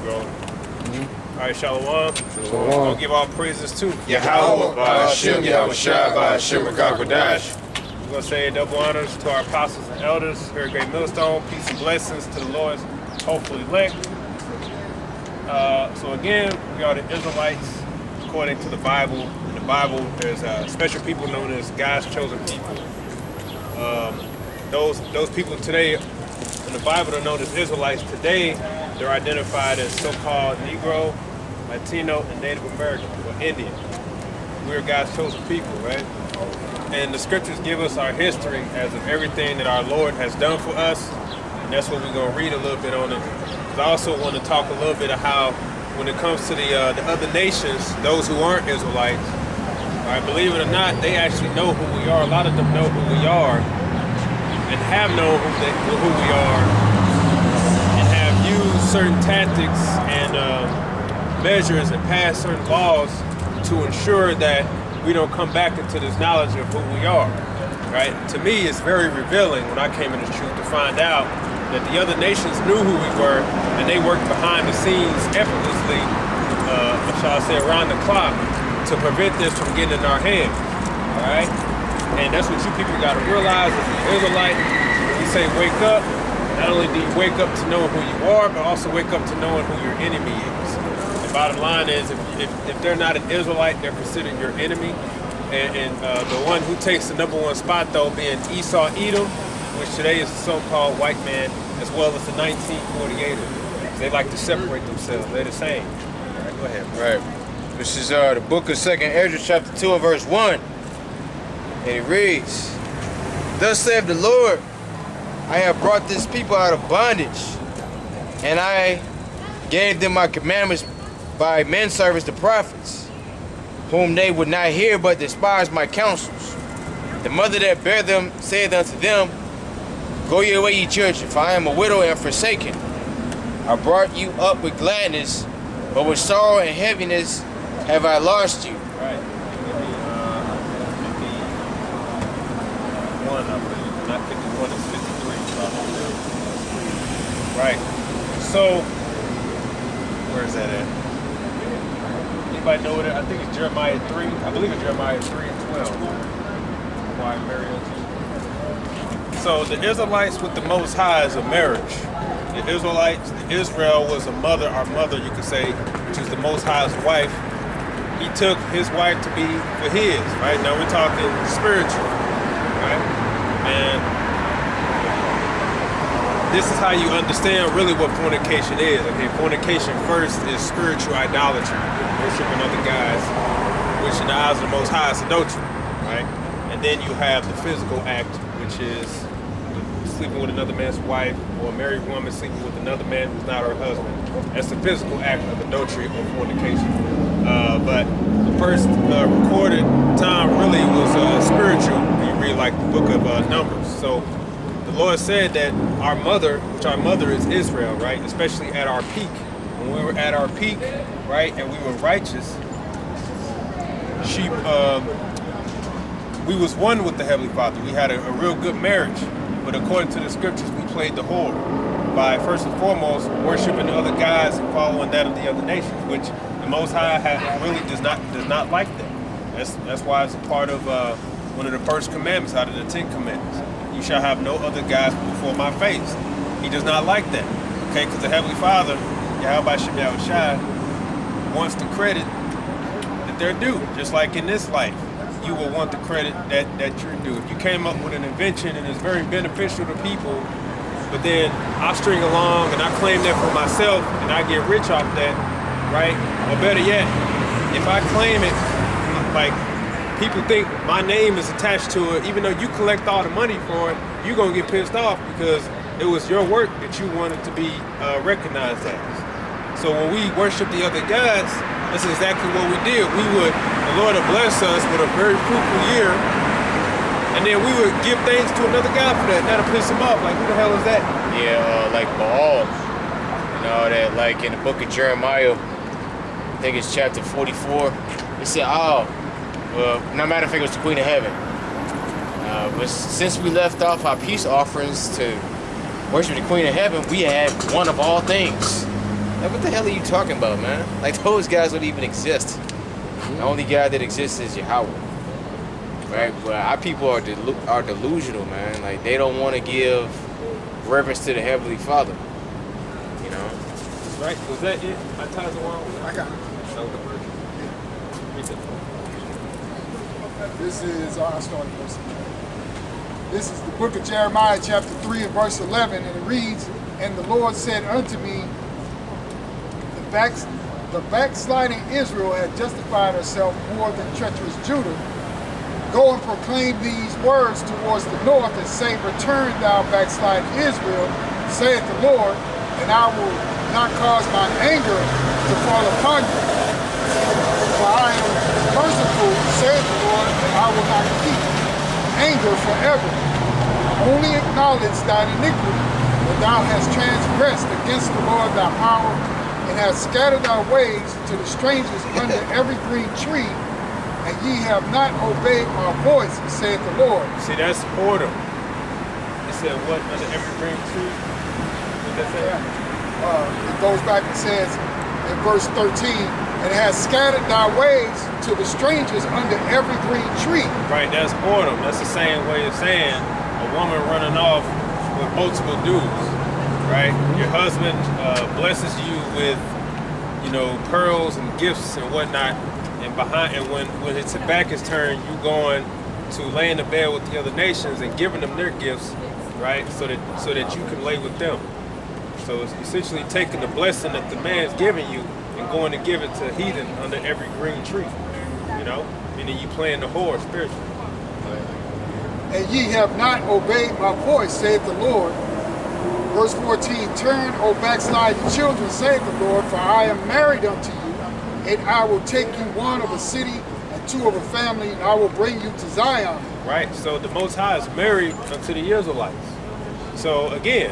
rolling. All right, Shalom. Shalom. We'll give all praises to Yahweh, Hashem, Yahweh Shai, Hashem, Rakakwadash. We're going to say double honors to our apostles and elders here at Great Millstone. Peace and blessings to the Lord's hopefully elect. So again, we are the Israelites according to the Bible. In the Bible, there's special people known as God's chosen people. Those people today in the Bible are known as Israelites. Today, they're identified as so-called Negro, Latino, and Native American, or Indian. We're God's chosen people, right? And the scriptures give us our history as of everything that our Lord has done for us. And that's what we're going to read a little bit on it. Because I also want to talk a little bit of how, when it comes to the other nations, those who aren't Israelites, all right, believe it or not, they actually know who we are. A lot of them know who we are and have known who we are and have used certain tactics and measures and passed certain laws to ensure that we don't come back into this knowledge of who we are, right? To me, it's very revealing when I came into the truth to find out that the other nations knew who we were and they worked behind the scenes effortlessly, shall I say, around the clock to prevent this from getting in our hands, all right? And that's what you people got to realize as an Israelite. When we say wake up, not only do you wake up to know who you are, but also wake up to knowing who your enemy is. The bottom line is, if they're not an Israelite, they're considered your enemy. And the one who takes the #1 spot, though, being Esau Edom, which today is the so-called white man, as well as the 1948ers. They like to separate themselves. They're the same. All right, go ahead. Right. This is the book of 2nd Ezra, chapter 2, and verse 1. And it reads, "Thus saith the Lord, I have brought this people out of bondage, and I gave them my commandments by men servants the prophets, whom they would not hear but despised my counsels. The mother that bare them said unto them, Go your way, ye children, for I am a widow and forsaken. I brought you up with gladness, but with sorrow and heaviness have I lost you." Right. Not 51, it's 53. Right. So, where is that at? Anybody know what it? I think it's Jeremiah 3. I believe it's Jeremiah 3 and 12. Why marry unto you? So the Israelites with the Most High is a marriage. The Israelites, Israel was a mother, our mother, you could say, which is the Most High's wife. He took his wife to be for his, right? Now we're talking spiritual, right? And this is how you understand really what fornication is. Okay, fornication first is spiritual idolatry, worshiping other guys, which in the eyes of the Most High is adultery, right? And then you have the physical act, which is sleeping with another man's wife, or a married woman sleeping with another man who's not her husband. That's the physical act of adultery or fornication. But the first recorded time really was spiritual. You read like the book of Numbers. So the Lord said that our mother, which our mother is Israel, right? Especially at our peak. When we were at our peak, right, and we were righteous, we was one with the Heavenly Father. We had a real good marriage. But according to the scriptures, we played the whore by first and foremost worshiping other gods and following that of the other nations, which the Most High really does not like that. That's why it's a part of one of the first commandments out of the 10 Commandments. You shall have no other gods before my face. He does not like that, okay? Because the Heavenly Father, Yahweh Shai, wants the credit that they're due, just like in this life. You will want the credit that you're due. If you came up with an invention and it's very beneficial to people, but then I string along and I claim that for myself and I get rich off that, right? Or better yet, if I claim it, like people think my name is attached to it, even though you collect all the money for it, you're gonna get pissed off because it was your work that you wanted to be recognized as. So when we worship the other gods, that's exactly what we did. The Lord would bless us with a very fruitful year, and then we would give thanks to another God for that. That'll piss him off. Like, who the hell is that? Yeah, like Baal. You know, that like in the book of Jeremiah, I think it's chapter 44, it said, no matter if it was the Queen of Heaven. But since we left off our peace offerings to worship the Queen of Heaven, we had one of all things. Like, what the hell are you talking about, man? Like, those guys don't even exist. The only guy that exists is Yahweh. Right? But our people are delusional, man. Like, they don't want to give reverence to the Heavenly Father. You know? Right? Was that it? I tied the one. I got it. This is, I started verse 11. This is the book of Jeremiah, chapter 3 and verse 11, and it reads, "And the Lord said unto me, the backsliding Israel had justified herself more than treacherous Judah. Go and proclaim these words towards the north, and say, Return, thou backsliding Israel, saith the Lord, and I will not cause my anger to fall upon you. For I am merciful, saith the Lord, and I will not keep anger forever. Only acknowledge thine iniquity, that thou hast transgressed against the Lord thy power, and hast scattered thy ways to the strangers under every green tree, and ye have not obeyed my voice, saith the Lord." See, that's order. It said what under every green tree? What that say? It goes back and says in verse 13, "And has scattered thy ways to the strangers under every green tree." Right, that's order. That's the same way of saying a woman running off with multiple dudes. Right? Your husband blesses you with, you know, pearls and gifts and whatnot, and when his back is turned, you going to lay in the bed with the other nations and giving them their gifts, right? So that you can lay with them. So it's essentially taking the blessing that the man's giving you and going to give it to heathen under every green tree. You know, meaning you playing the whore spiritually. "And ye have not obeyed my voice, saith the Lord." Verse 14, "Turn, O backsliding children, saith the Lord, for I am married unto you, and I will take you one of a city and two of a family, and I will bring you to Zion." Right, so the Most High is married unto the Israelites. So again,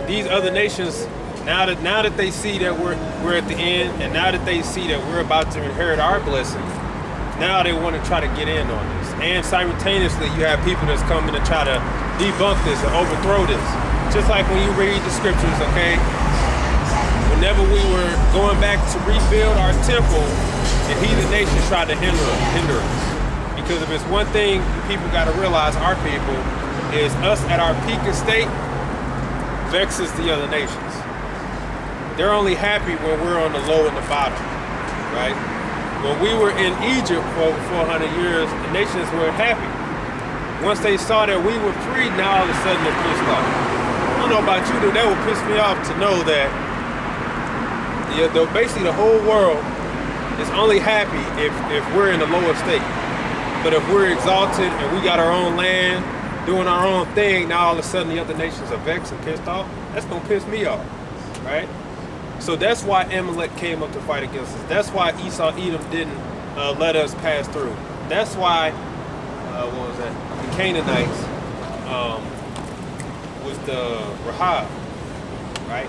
these other nations, now that they see that we're at the end, and now that they see that we're about to inherit our blessing, now they want to try to get in on this. And simultaneously, you have people that's coming to try to debunk this and overthrow this. Just like when you read the scriptures, okay? Whenever we were going back to rebuild our temple, the heathen nations tried to hinder us. Because if it's one thing people got to realize, our people, is us at our peak estate vexes the other nations. They're only happy when we're on the low and the bottom, right? When we were in Egypt for over 400 years, the nations were happy. Once they saw that we were free, now all of a sudden they're pissed off. I don't know about you, but that would piss me off to know that basically the whole world is only happy if we're in the lower state. But if we're exalted and we got our own land, doing our own thing, now all of a sudden the other nations are vexed and pissed off, that's gonna piss me off, right? So that's why Amalek came up to fight against us. That's why Esau, Edom didn't let us pass through. That's why, what was that? The Canaanites with the Rahab, right?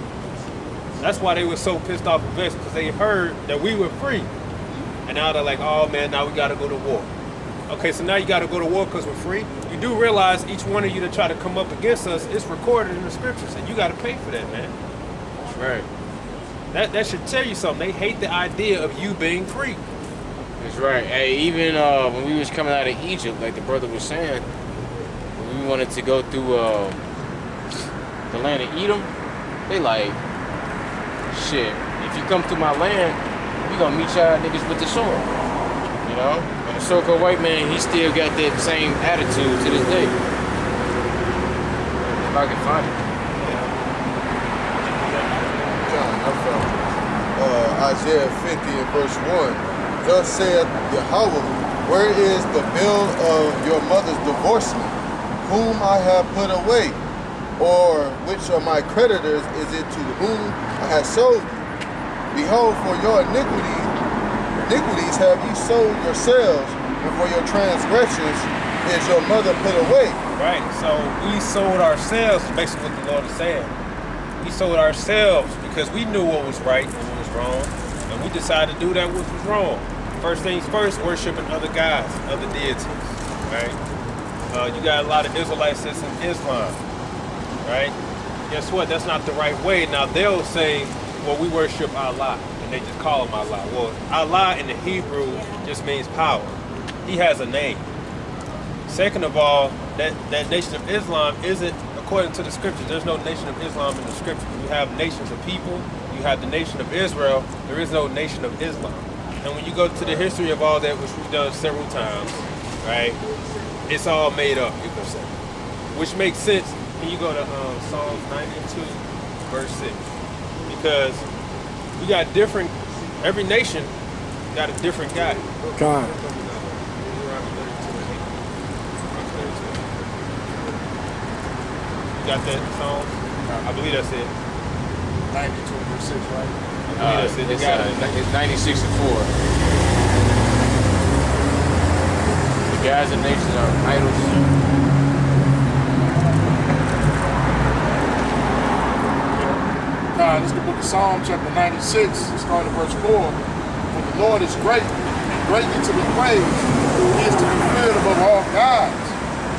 That's why they were so pissed off and vexed, because they heard that we were free. And now they're like, oh man, now we gotta go to war. Okay, so now you gotta go to war because we're free. You do realize each one of you that try to come up against us is recorded in the scriptures, and you gotta pay for that, man. Right. That should tell you something. They hate the idea of you being free. That's right. Hey, even when we was coming out of Egypt, like the brother was saying, when we wanted to go through the land of Edom, they like, shit, if you come through my land, we gonna meet y'all niggas with the sword. You know? And the so-called white man, he still got that same attitude to this day. If I can find it. I found Isaiah 50 and verse 1. Thus saith Yahweh, where is the bill of your mother's divorcement, whom I have put away? Or which of my creditors is it to whom I have sold you? Behold, for your iniquities have ye sold yourselves, and for your transgressions is your mother put away. Right, so we sold ourselves, is basically what the Lord is saying. We sold ourselves because we knew what was right and what was wrong, and we decided to do that which was wrong. First things first, worshiping other gods, other deities, right? You got a lot of Israelites that's in Islam, right? Guess what? That's not the right way. Now they'll say well, we worship Allah, and they just call him Allah. Well, Allah in the Hebrew just means power. He has a name. Second of all, that nation of Islam isn't, according to the scriptures, there's no nation of Islam in the scriptures. You have nations of people, you have the nation of Israel, there is no nation of Islam. And when you go to the history of all that, which we've done several times, right, it's all made up, you can say. Which makes sense when you go to Psalms 92, verse 6. Because we got different, every nation got a different guy. God. You got that song? I believe that's it. 92 verse 6, right? I believe that's it. They got it. It's 96 and 4. The gods and nations are idols. This is the book of Psalm, chapter 96, starting at verse 4. For the Lord is great, and greatly to be praised, who is to be feared above all gods.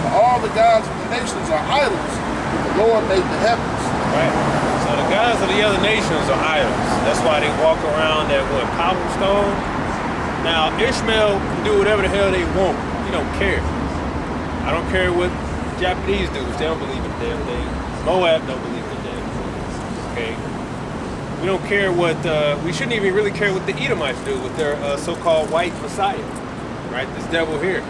For all the gods of the nations are idols, but the Lord made the heavens. Right. So the gods of the other nations are idols. That's why they walk around that cobblestone. Now Ishmael can do whatever the hell they want. He don't care. I don't care what Japanese do. They don't believe in the damn thing. Moab don't believe in the damn thing. Okay. We don't care what. We shouldn't even really care what the Edomites do with their so-called white messiah. Right. This devil here.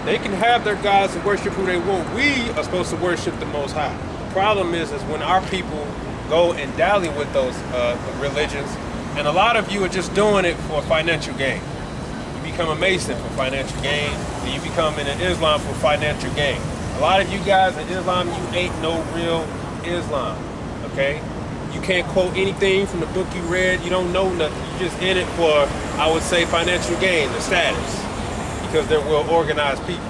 They can have their gods and worship who they want. We are supposed to worship the Most High. The problem is when our people go and dally with those religions, and a lot of you are just doing it for financial gain. You become a Mason for financial gain, and you become in Islam for financial gain. A lot of you guys in Islam, you ain't no real Islam, okay? You can't quote anything from the book you read. You don't know nothing. You're just in it for, I would say, financial gain, the status. Because they're well-organized people.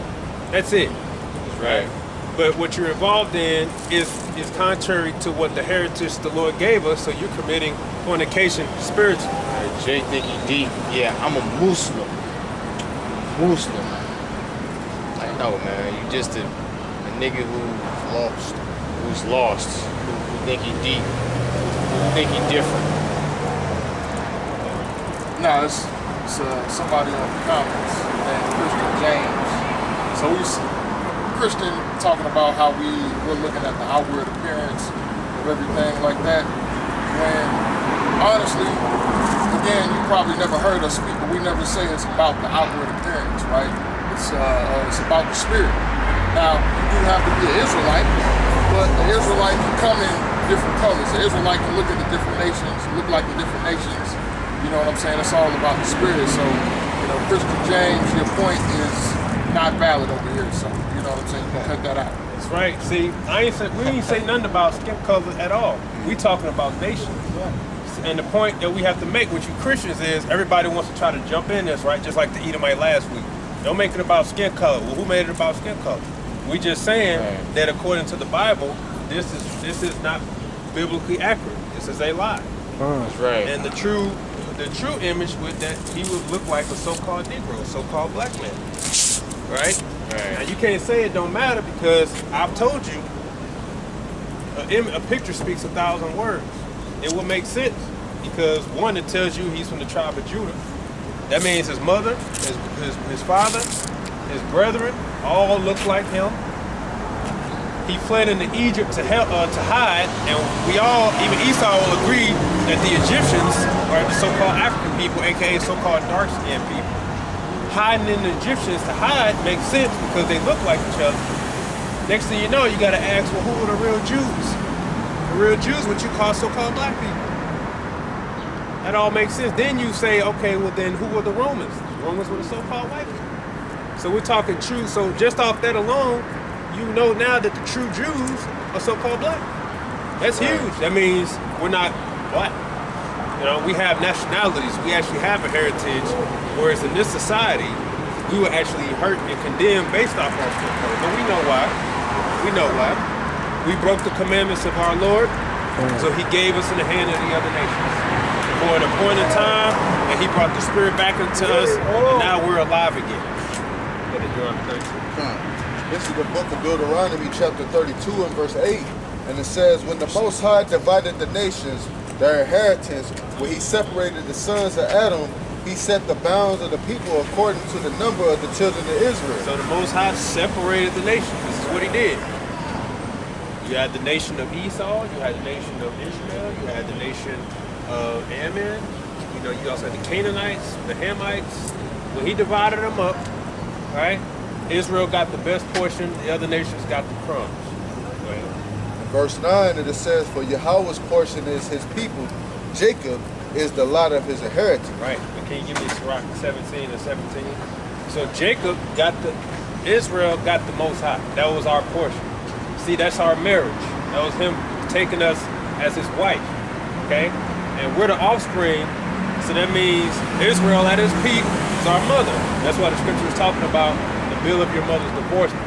That's it. Right. But what you're involved in is contrary to what the heritage the Lord gave us, so you're committing fornication spiritually. Jay think he deep. Yeah, I'm a Muslim. Muslim. Like, no, man. You just a nigga who's lost, who think he deep, who think he different. No, it's somebody on the comments named Christian James. So we Christian talking about how we're looking at the outward appearance of everything like that. When honestly, again, you probably never heard us speak, but we never say it's about the outward appearance, right? It's about the spirit. Now, you do have to be an Israelite, but the Israelite can come in different colors. The Israelite can look at the different nations, look like the different nations. You know what I'm saying? It's all about the spirit. So, you know, Christian James, your point is not valid over here. So, you know what I'm saying? You can cut that out. That's right. See, we ain't say nothing about skin color at all. We talking about nations. And the point that we have to make with you Christians is everybody wants to try to jump in this, right? Just like the Edomite last week. Don't make it about skin color. Well, who made it about skin color? We just saying that according to the Bible, this is not biblically accurate. This is a lie. That's right. And the true image with that, he would look like a so-called Negro, a so-called black man, right? Now you can't say it don't matter because I've told you, a picture speaks 1,000 words. It will make sense because one, it tells you he's from the tribe of Judah. That means his mother, his father, his brethren, all look like him. He fled into Egypt to hide, and we all, even Esau, will agree that the Egyptians are the so-called African people, aka so-called dark-skinned people. Hiding in the Egyptians to hide makes sense because they look like each other. Next thing you know, you got to ask, well, who are the real Jews? The real Jews, what you call so-called black people. That all makes sense. Then you say, okay, well then who were the Romans? The Romans were the so-called white people. So we're talking true. So just off that alone, you know now that the true Jews are so-called black. That's huge. That means we're not black. You know, we have nationalities. We actually have a heritage. Whereas in this society, we were actually hurt and condemned based off our skin color. But we know why. We know why. We broke the commandments of our Lord, so he gave us in the hand of the other nations. For an appointed time, and he brought the spirit back into us, and now we're alive again. This is the book of Deuteronomy, chapter 32 and verse 8. And it says, when the Most High divided the nations, their inheritance, when he separated the sons of Adam, he set the bounds of the people according to the number of the children of Israel. So the Most High separated the nation. This is what he did. You had the nation of Esau, you had the nation of Ishmael, you had the nation of Ammon, you know, you also had the Canaanites, the Hamites. When he divided them up, right, Israel got the best portion, the other nations got the crumbs. Go ahead. In verse 9 it says, for Yahweh's portion is his people, Jacob is the lot of his inheritance. Right, but can you give me Sirach 17 and 17? So Jacob got Israel got the Most High. That was our portion. See, that's our marriage. That was him taking us as his wife, okay? And we're the offspring, so that means Israel at his peak is our mother. That's why the scripture is talking about the bill of your mother's divorcement,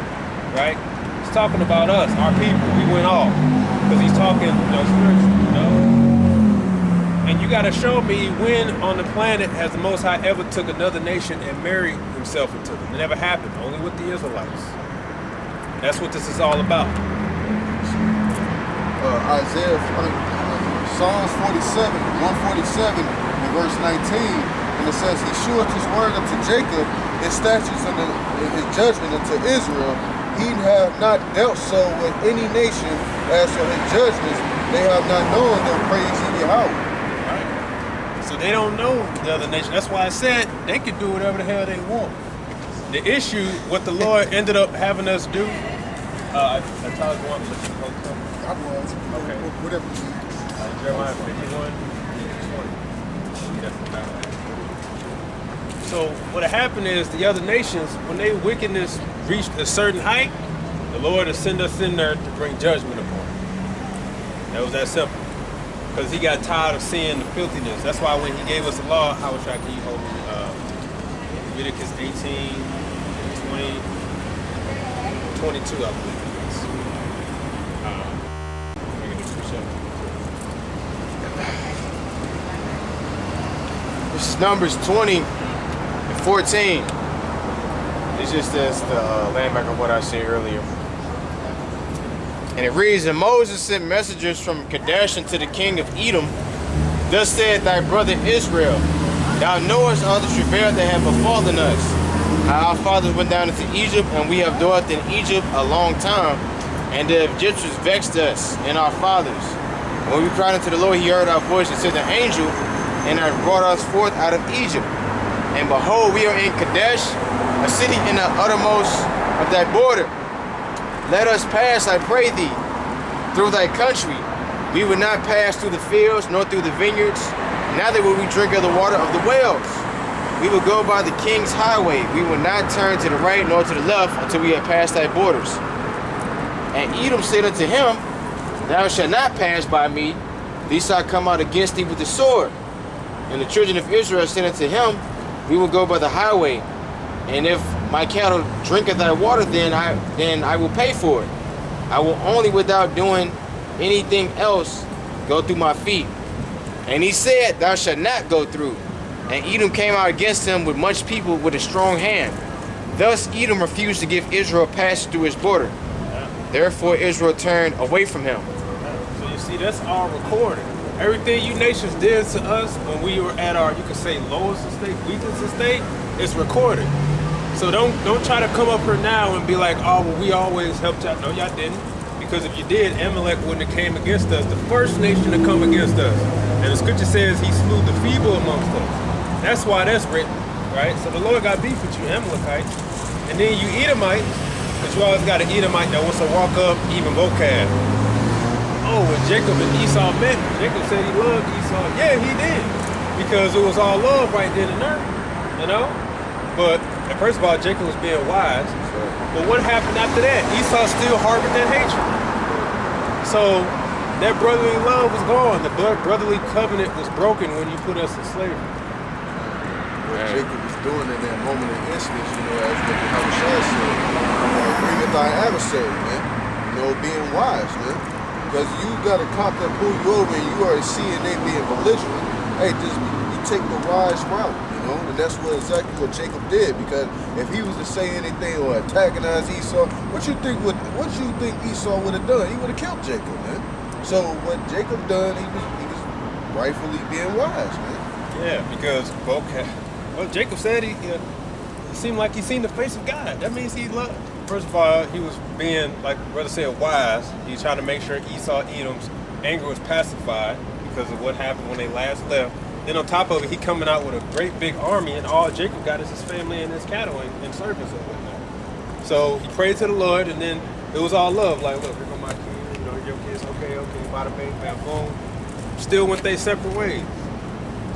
right? It's talking about us, our people. We went off, because he's talking, you know, spiritual, you know? And you gotta show me when on the planet has the Most High ever took another nation and married himself into them. It never happened, only with the Israelites. That's what this is all about. Psalms 47, 147, and verse 19, and it says, he sheweth his word unto Jacob, his statutes and his judgment unto Israel. He have not dealt so with any nation as for his judgments. They have not known their praise in Yahweh. Right. So they don't know the other nation. That's why I said they could do whatever the hell they want. The issue, what the Lord ended up having us do, I thought I wanted to look at the I was. Okay. Whatever you need. Jeremiah 51, 20. So what happened is the other nations, when their wickedness reached a certain height, the Lord will send us in there to bring judgment upon it. That was that simple. Because he got tired of seeing the filthiness. That's why when he gave us the law, how much can you hold me? Leviticus 18, 20, 22, I believe. This is Numbers 20 and 14. It's just as the landmark of what I said earlier. And it reads, and Moses sent messengers from Kadesh unto the king of Edom. Thus said thy brother Israel, thou knowest all the travail that have befallen us, how our fathers went down into Egypt, and we have dwelt in Egypt a long time, and the Egyptians vexed us and our fathers. And when we cried unto the Lord, he heard our voice and sent an angel, and hath brought us forth out of Egypt. And behold, we are in Kadesh, a city in the uttermost of thy border. Let us pass, I pray thee, through thy country. We will not pass through the fields, nor through the vineyards, neither will we drink of the water of the wells. We will go by the king's highway. We will not turn to the right nor to the left until we have passed thy borders. And Edom said unto him, thou shalt not pass by me, lest I come out against thee with the sword. And the children of Israel said unto him, we will go by the highway, and if my cattle drink of thy water, then I will pay for it. I will only, without doing anything else, go through my feet. And he said, thou shalt not go through. And Edom came out against him with much people with a strong hand. Thus Edom refused to give Israel passage through his border. Therefore Israel turned away from him. So you see, that's all recorded. Everything you nations did to us when we were at our, you could say, lowest estate, weakest estate, it's recorded. So don't try to come up here now and be like, oh, well, we always helped out. No, y'all didn't. Because if you did, Amalek wouldn't have came against us, the first nation to come against us. And the scripture says he slew the feeble amongst us. That's why that's written, right? So the Lord got beef with you, Amalekites. And then you Edomites, because you always got an Edomite that wants to walk up, even vocab. Oh, when Jacob and Esau met, Jacob said he loved Esau. Yeah, he did. Because it was all love right then and there, you know? But, first of all, Jacob was being wise. But what happened after that? Esau still harbored that hatred. So, that brotherly love was gone. The brotherly covenant was broken when you put us in slavery. What Jacob was doing in that moment of instance, you know, as what Yahushua said, bring with thy adversary, man. You know, being wise, man. Because you got a cop that pull you over and you already seeing they being belligerent. Hey, just you take the wise route, you know, and that's exactly what Jacob did. Because if he was to say anything or antagonize Esau, what you think Esau would have done? He would have killed Jacob, man. So what Jacob done, he was rightfully being wise, man. Yeah, because well, Jacob said he seemed like he seen the face of God. That means he loved. First of all, he was being, like brother said, wise. He's trying to make sure Esau, Edom's anger was pacified because of what happened when they last left. Then on top of it, he coming out with a great big army, and all Jacob got is his family and his cattle and servants and whatnot. So he prayed to the Lord, and then it was all love. Like, look, here go my kids, your kids, okay, bada bing, bam, boom. Still went their separate ways.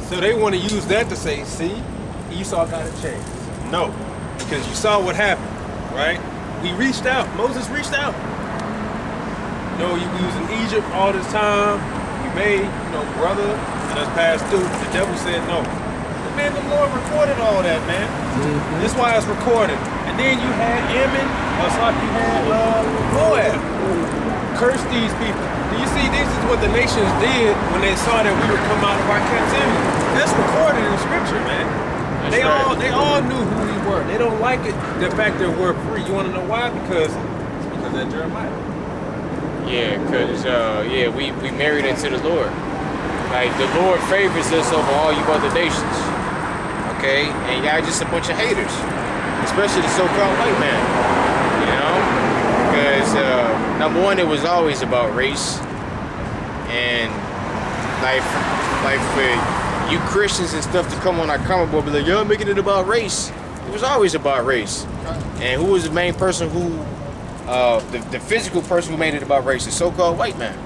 So they want to use that to say, see, Esau got a chance. No, because you saw what happened, right? We reached out. Moses reached out. We was in Egypt all this time. We made, brother, and us passed through. The devil said no. But man, the Lord recorded all that, man. That's why it's recorded. And then you had Ammon, it's like you had Moab. Curse these people. Do you see, this is what the nations did when they saw that we would come out of our captivity. That's recorded in scripture, man. They all knew who we were. They don't like it, the fact that we're free. You want to know why? Because of Jeremiah. Yeah, because we married into the Lord. Like, the Lord favors us over all you other nations. Okay? And y'all just a bunch of haters. Especially the so-called white man. Because number one, it was always about race. And like for you Christians and stuff to come on our comment board, be like, y'all making it about race. It was always about race. And who was the main person who, the physical person who made it about race? The so-called white man.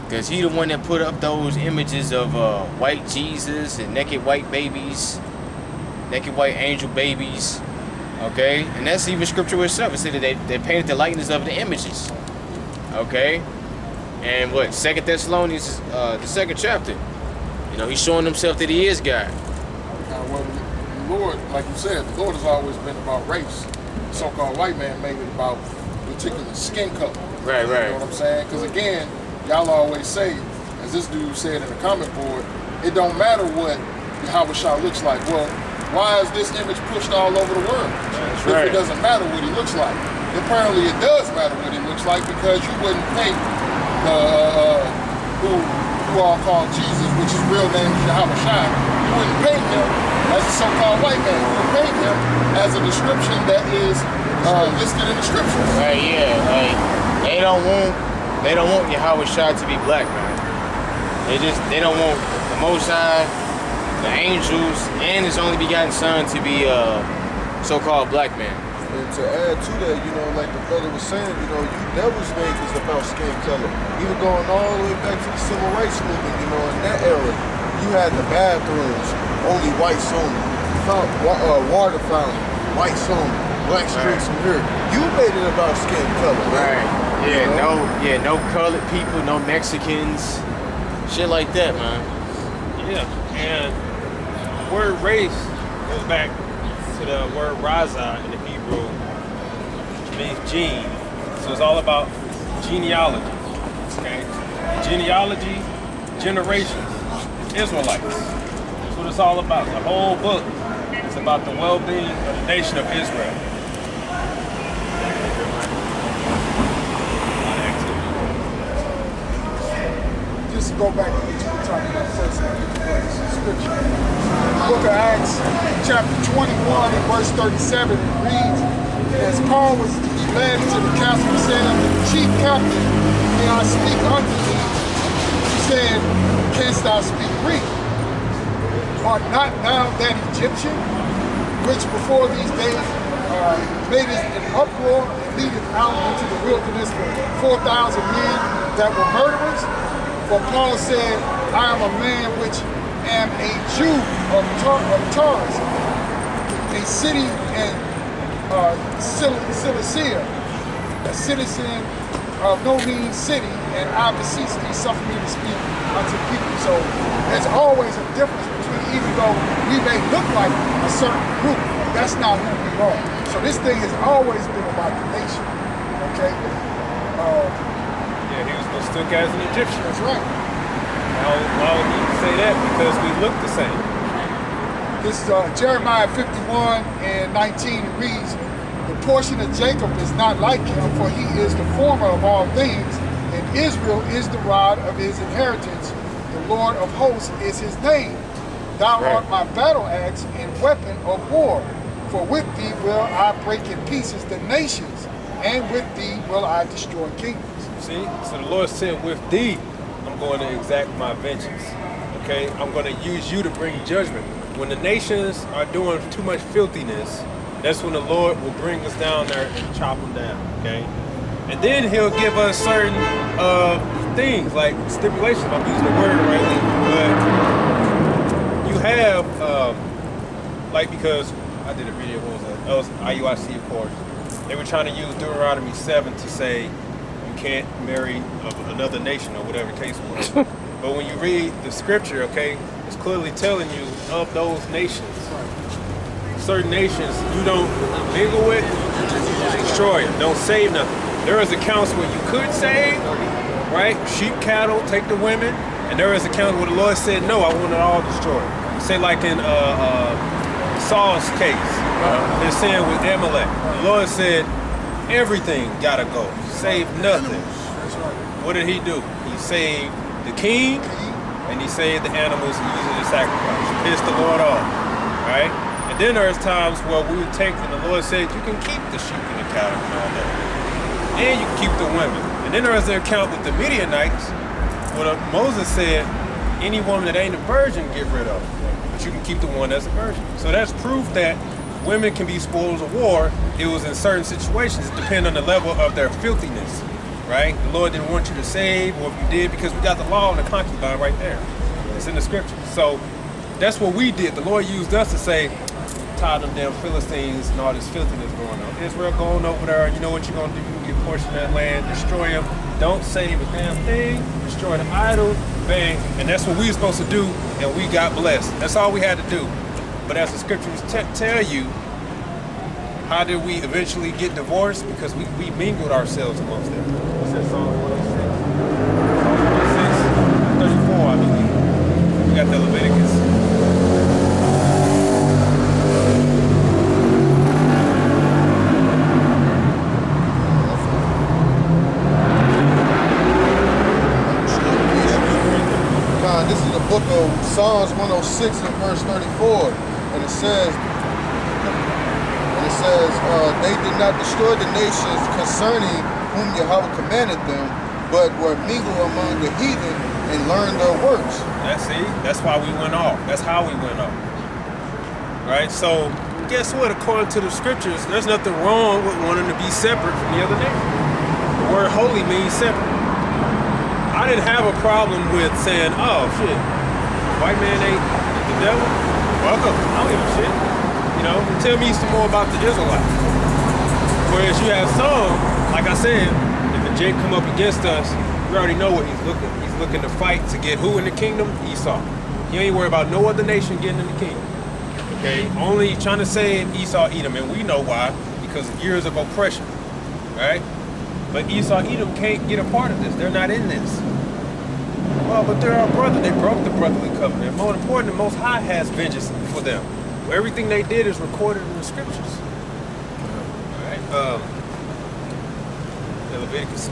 Because he the one that put up those images of white Jesus and naked white babies, naked white angel babies. Okay? And that's even scripture itself. It said that they painted the likeness of the images. Okay? And what? 2 Thessalonians, the 2nd chapter. He's showing himself that he is God. Well, the Lord, like you said, the Lord has always been about race. The so-called white man made it about particular skin color. Right. You know what I'm saying? Because again, y'all always say, as this dude said in the comment board, it don't matter what Yahushua looks like. Well, why is this image pushed all over the world? If it doesn't matter what he looks like. Apparently it does matter what he looks like, because you wouldn't paint who all call Jesus, which his real name is Yahushua. You wouldn't paint him as a so-called white man. You would paint him as a description that is listed in the scriptures. Right, yeah. Like, they don't want Yahushua to be black, man. They don't want the Most High, the angels, and his only begotten son to be a so-called black man. And to add to that, like the brother was saying, you devil's name is about skin color. Even going all the way back to the civil rights movement, in that era, you had the bathrooms, only whites only. Water fountain, whites only. Black streets from here. You made it about skin color, right? Yeah, no colored people, no Mexicans, shit like that, man. Yeah, and the word race goes back to the word raza in the Hebrew, which means gene. So it's all about genealogy. Okay, genealogy, generations, Israelites. That's what it's all about. The whole book is about the well-being of the nation of Israel. Just to go back to what you were talking about first, scripture. The book of Acts, chapter 21 and verse 37, reads, as Paul was led to the castle, he said unto the chief captain, may I speak unto thee? He said, canst thou speak Greek? Art not thou that Egyptian, which before these days made an uproar and leadeth out into the wilderness for 4,000 men that were murderers? For Paul said, I am a man which am a Jew of Tarsus, a city in Cilicia, a citizen of no mean city, and I beseech thee, suffer me to speak unto people. So there's always a difference between, even though we may look like a certain group, that's not who we are. So this thing has always been about the nation, okay? Yeah, he was mistook as an Egyptian. That's right. Why would you say that? Because we look the same. This is Jeremiah 51 and 19. It reads, the portion of Jacob is not like him, for he is the former of all things, and Israel is the rod of his inheritance. The Lord of hosts is his name. Thou art my battle axe and weapon of war. For with thee will I break in pieces the nations, and with thee will I destroy kingdoms. See? So the Lord said, with thee, I'm going to exact my vengeance. Okay? I'm going to use you to bring judgment. When the nations are doing too much filthiness, that's when the Lord will bring us down there and chop them down. Okay? And then he'll give us certain things, like stipulations, if I'm using the word rightly, but you have, like, because I did a video, what was that? That was IUIC, of course. They were trying to use Deuteronomy 7 to say you can't marry another nation or whatever the case was. But when you read the scripture, okay, it's clearly telling you of those nations. Certain nations you don't mingle with, destroy it, don't save nothing. There is accounts where you could save, right? Sheep, cattle, take the women. And there is accounts where the Lord said, no, I want it all destroyed. Say like in Saul's case, they're saying with Amalek, the Lord said, everything gotta go, save nothing. What did he do? He saved the king, and he saved the animals and used it as sacrifice. Pissed the Lord off, right? And then there's times where we would take, and the Lord said, you can keep the sheep and the cattle and all that. And you can keep the women. And then there's the account with the Midianites, where Moses said, any woman that ain't a virgin, get rid of. But you can keep the one that's a virgin. So that's proof that women can be spoils of war. It was in certain situations. It depends on the level of their filthiness, right? The Lord didn't want you to save, or if you did, because we got the law and the concubine right there. It's in the scriptures. So that's what we did. The Lord used us to say, tie them damn Philistines and all this filthiness going on. Israel going over there, you know what you're going to do? You get a portion of that land, destroy them. Don't save a damn thing, destroy the idols, bang. And that's what we were supposed to do, and we got blessed. That's all we had to do. But as the scriptures tell you, how did we eventually get divorced? Because we mingled ourselves amongst them. What's that Psalm 106? Psalm 106, 34, I believe. We got the Leviticus. This is the book of Psalms 106 and verse 34, and it says, they did not destroy the nations concerning whom Yahweh commanded them, but were mingled among the heathen and learned their works. That's why we went off. That's how we went off. Right? So guess what? According to the scriptures, there's nothing wrong with wanting to be separate from the other nation. The word holy means separate. I didn't have a problem with saying, oh shit, white man ain't the devil. Welcome. I don't give a shit. You know, tell me some more about the Israelites. Whereas you have some, like I said, if a Jake come up against us, we already know what he's looking. He's looking to fight to get who in the kingdom? Esau. He ain't worried about no other nation getting in the kingdom. Okay? Only trying to save Esau, Edom, and we know why, because of years of oppression. Right? But Esau, Edom can't get a part of this. They're not in this. Well, but they're our brother. They broke the brotherly covenant. More important, the Most High has vengeance for them. Everything they did is recorded in the scriptures. All right. Leviticus.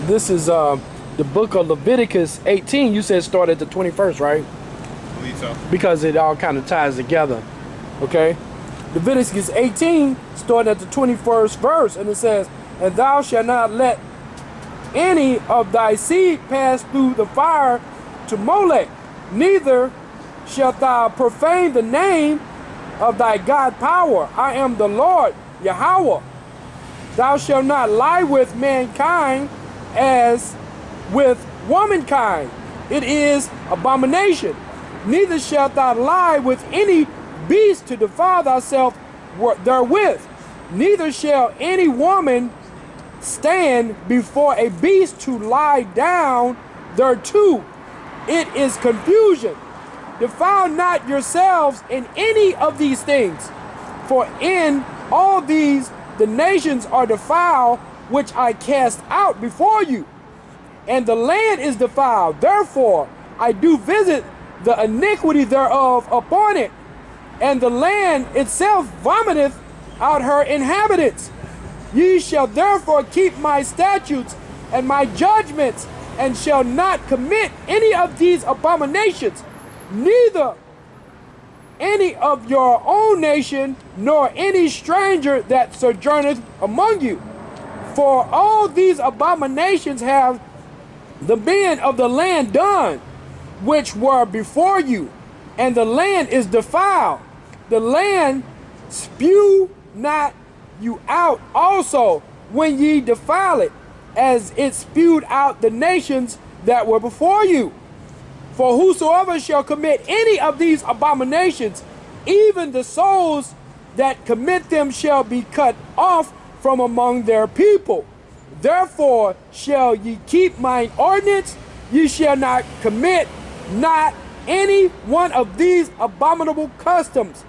This is the book of Leviticus 18. You said start at the 21st, right? I believe so. Because it all kind of ties together. Okay? Leviticus 18, starting at the 21st verse, and it says, and thou shalt not let any of thy seed pass through the fire to Molech, neither shalt thou profane the name of thy God power. I am the Lord, Yahweh. Thou shalt not lie with mankind as with womankind. It is abomination. Neither shalt thou lie with any beast to defile thyself therewith. Neither shall any woman stand before a beast to lie down thereto. It is confusion. Defile not yourselves in any of these things, for in all these the nations are defiled, which I cast out before you, and the land is defiled. Therefore I do visit the iniquity thereof upon it, and the land itself vomiteth out her inhabitants. Ye shall therefore keep my statutes and my judgments, and shall not commit any of these abominations, neither any of your own nation, nor any stranger that sojourneth among you. For all these abominations have the men of the land done, which were before you, and the land is defiled. The land spew not you out also when ye defile it, as it spewed out the nations that were before you. For whosoever shall commit any of these abominations, even the souls that commit them shall be cut off from among their people. Therefore shall ye keep mine ordinance, ye shall not commit not any one of these abominable customs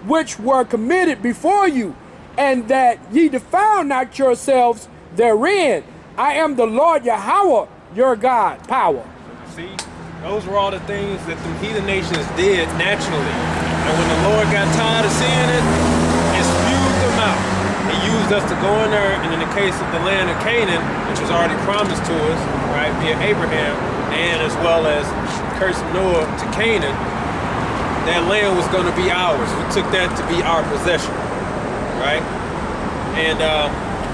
which were committed before you, and that ye defile not yourselves therein. I am the Lord Yahweh, your God. Power. See, those were all the things that the heathen nations did naturally. And when the Lord got tired of seeing it, it spewed them out. He used us to go in there, and in the case of the land of Canaan, which was already promised to us, right, via Abraham, and as well as the curse of Noah to Canaan, that land was going to be ours. We took that to be our possession, right? And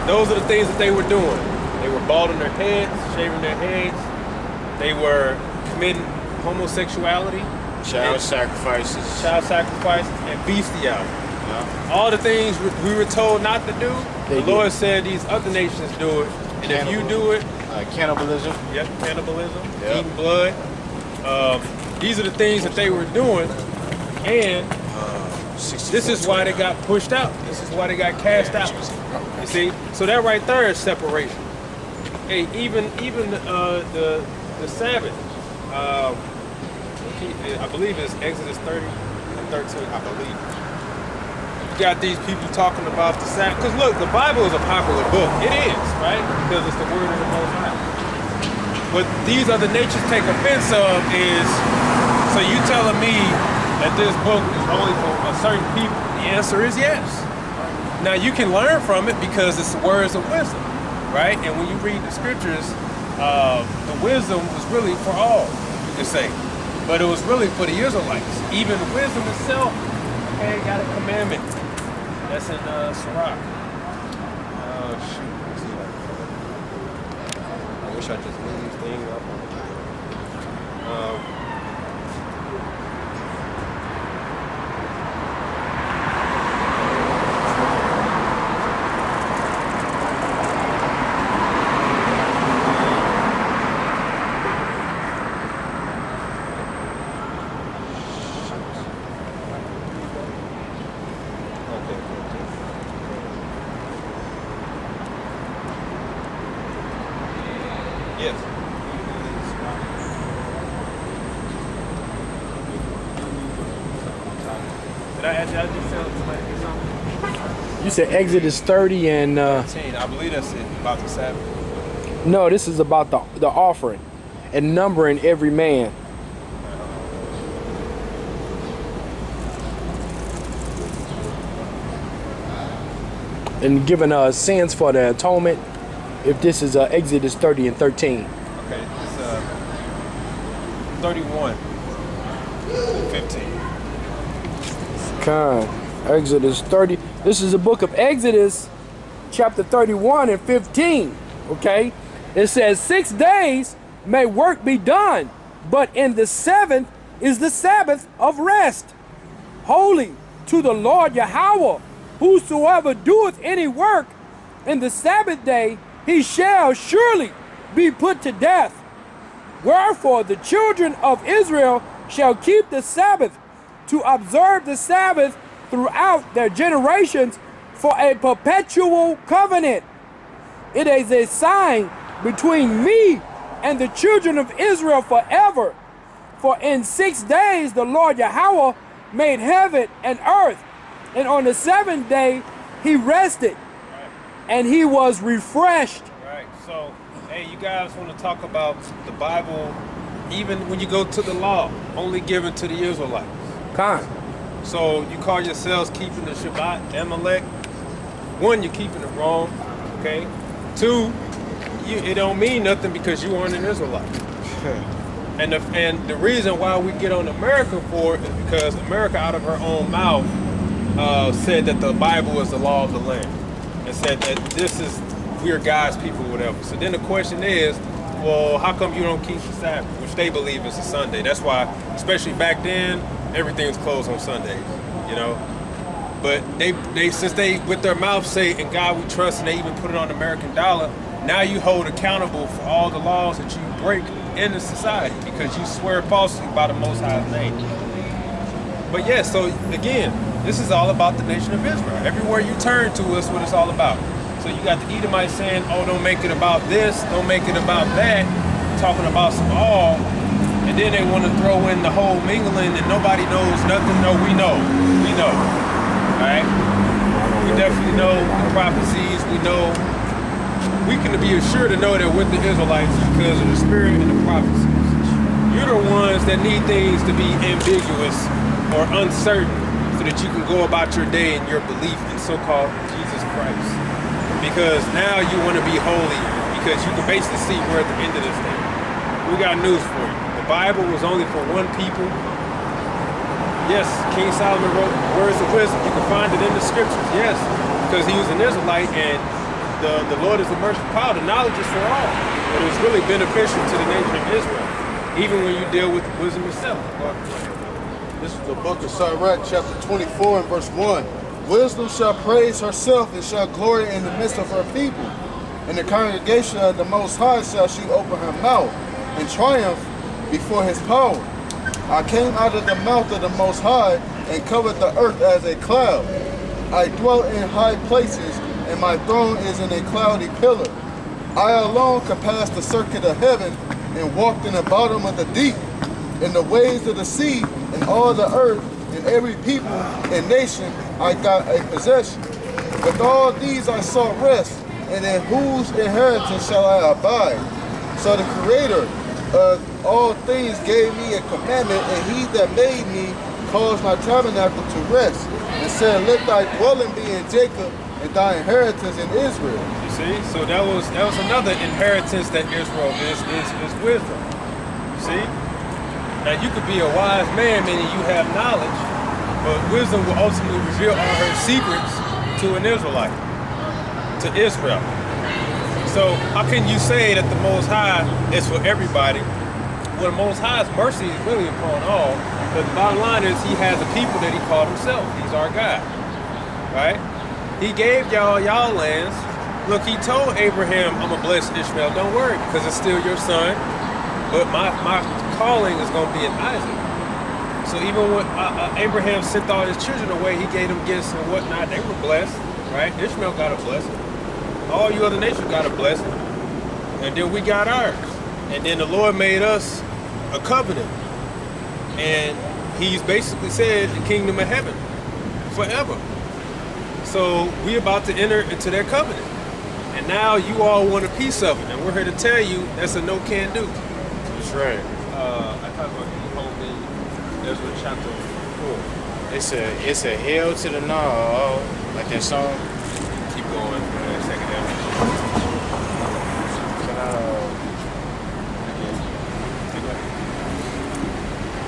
those are the things that they were doing. They were balding their heads, shaving their heads. They were committing homosexuality, Child sacrifices. and bestiality. Yeah. All the things we were told not to do, They the Lord did. said these other nations do it. And if you do it, Cannibalism. yep, cannibalism, Yep. eating blood. These are the things that they were doing. And this is why they got pushed out. This is why they got cast out. You see? So that right there is separation. Hey, even the Sabbath. I believe it's Exodus 30 and 13, I believe. You got these people talking about the Sabbath. Because look, the Bible is a popular book. It is, right? Because it's the word of the Most High. What these other natures take offense of is, so you telling me that this book is only for a certain people? The answer is yes. Now you can learn from it because it's the words of wisdom, right? And when you read the scriptures, the wisdom was really for all, you could say. But it was really for the Israelites. Even wisdom itself, okay, got a commandment. That's in Sirach. Oh shoot. Let's see if I can find it. I wish I just knew these things up. Yes. Did I just tell somebody something? You said Exodus 30 and 13. I believe that's it, about the Sabbath. no, this is about the offering and numbering every man. And giving sins for the atonement. If this is Exodus 30 and 13. Okay, it's 31 15. Exodus 30. This is the book of Exodus, chapter 31 and 15. Okay? It says, 6 days may work be done, but in the seventh is the Sabbath of rest, holy to the Lord Yahweh. Whosoever doeth any work in the Sabbath day, he shall surely be put to death. Wherefore the children of Israel shall keep the Sabbath, to observe the Sabbath throughout their generations for a perpetual covenant. It is a sign between me and the children of Israel forever. For in 6 days the Lord Yahweh made heaven and earth, and on the seventh day he rested, and he was refreshed. Right. So, hey, you guys want to talk about the Bible, even when you go to the law, only given to the Israelites. Khan. So you call yourselves keeping the Shabbat, Amalek. One, you're keeping it wrong. Okay. 2, it don't mean nothing because you aren't an Israelite. And the reason why we get on America for it is because America, out of her own mouth, said that the Bible is the law of the land, and said that we're God's people, whatever. So then the question is, well, how come you don't keep the Sabbath, which they believe is a Sunday? That's why, especially back then, everything was closed on Sundays, you know. But they since they with their mouth say, "In God we trust," and they even put it on the American dollar. Now you hold accountable for all the laws that you break in the society because you swear falsely by the Most High's name. But yeah, so again, this is all about the nation of Israel. Everywhere you turn to is what it's all about. So you got the Edomites saying, "Oh, don't make it about this, don't make it about that," talking about some all, and then they want to throw in the whole mingling and nobody knows nothing. No, we know. All right? We definitely know the prophecies. We can be assured to know that with the Israelites because of the spirit and the prophecies. You're the ones that need things to be ambiguous or uncertain so that you can go about your day in your belief in so-called Jesus Christ. Because now you want to be holy because you can basically see we're at the end of this thing. We got news for you. The Bible was only for one people. Yes, King Solomon wrote words of wisdom. You can find it in the scriptures. Yes, because he was an Israelite and the Lord is a merciful power. The knowledge is for all. But it's really beneficial to the nation of Israel, even when you deal with wisdom itself. This is the book of Sirach, chapter 24 and verse 1. Wisdom shall praise herself and shall glory in the midst of her people. In the congregation of the Most High shall she open her mouth and triumph before his power. I came out of the mouth of the Most High and covered the earth as a cloud. I dwelt in high places, and my throne is in a cloudy pillar. I alone compassed the circuit of heaven and walked in the bottom of the deep, in the waves of the sea, and all the earth, and every people and nation I got a possession. With all these I sought rest, and in whose inheritance shall I abide? So the Creator of all things gave me a commandment, and he that made me caused my tabernacle to rest, and said, let thy dwelling be in Jacob, and thy inheritance in Israel. You see? So that was another inheritance that Israel is wisdom. You see? Now you could be a wise man, meaning you have knowledge, but wisdom will ultimately reveal all her secrets to an Israelite, to Israel. So how can you say that the Most High is for everybody? Well, the Most High's mercy is really upon all, but the bottom line is he has a people that he called himself. He's our God, right? He gave y'all lands. Look, he told Abraham, I'm going to bless Ishmael. Don't worry, because it's still your son, but my calling is going to be in Isaac. So even when Abraham sent all his children away, he gave them gifts and whatnot. They were blessed, right? Ishmael got a blessing. All you other nations got a blessing. And then we got ours. And then the Lord made us a covenant. And he's basically said the kingdom of heaven forever. So we about to enter into their covenant. And now you all want a piece of it. And we're here to tell you that's a no can do. That's right. I talked about you hold me Ezra chapter 4. It's a hell to the no, like that song. Keep going. Second Ezra.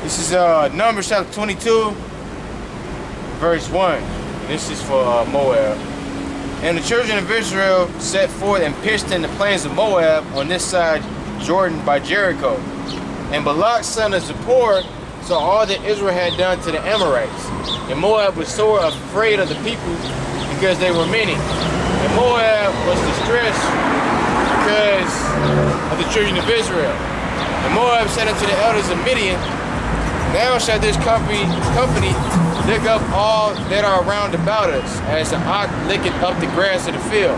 This is Numbers chapter 22, verse 1. This is for Moab. And the children of Israel set forth and pitched in the plains of Moab on this side Jordan by Jericho. And Balak son of Zippor saw all that Israel had done to the Amorites. And Moab was sore afraid of the people because they were many. And Moab was distressed because of the children of Israel. And Moab said unto the elders of Midian, now shall this company lick up all that are round about us, as the ox licketh up the grass of the field.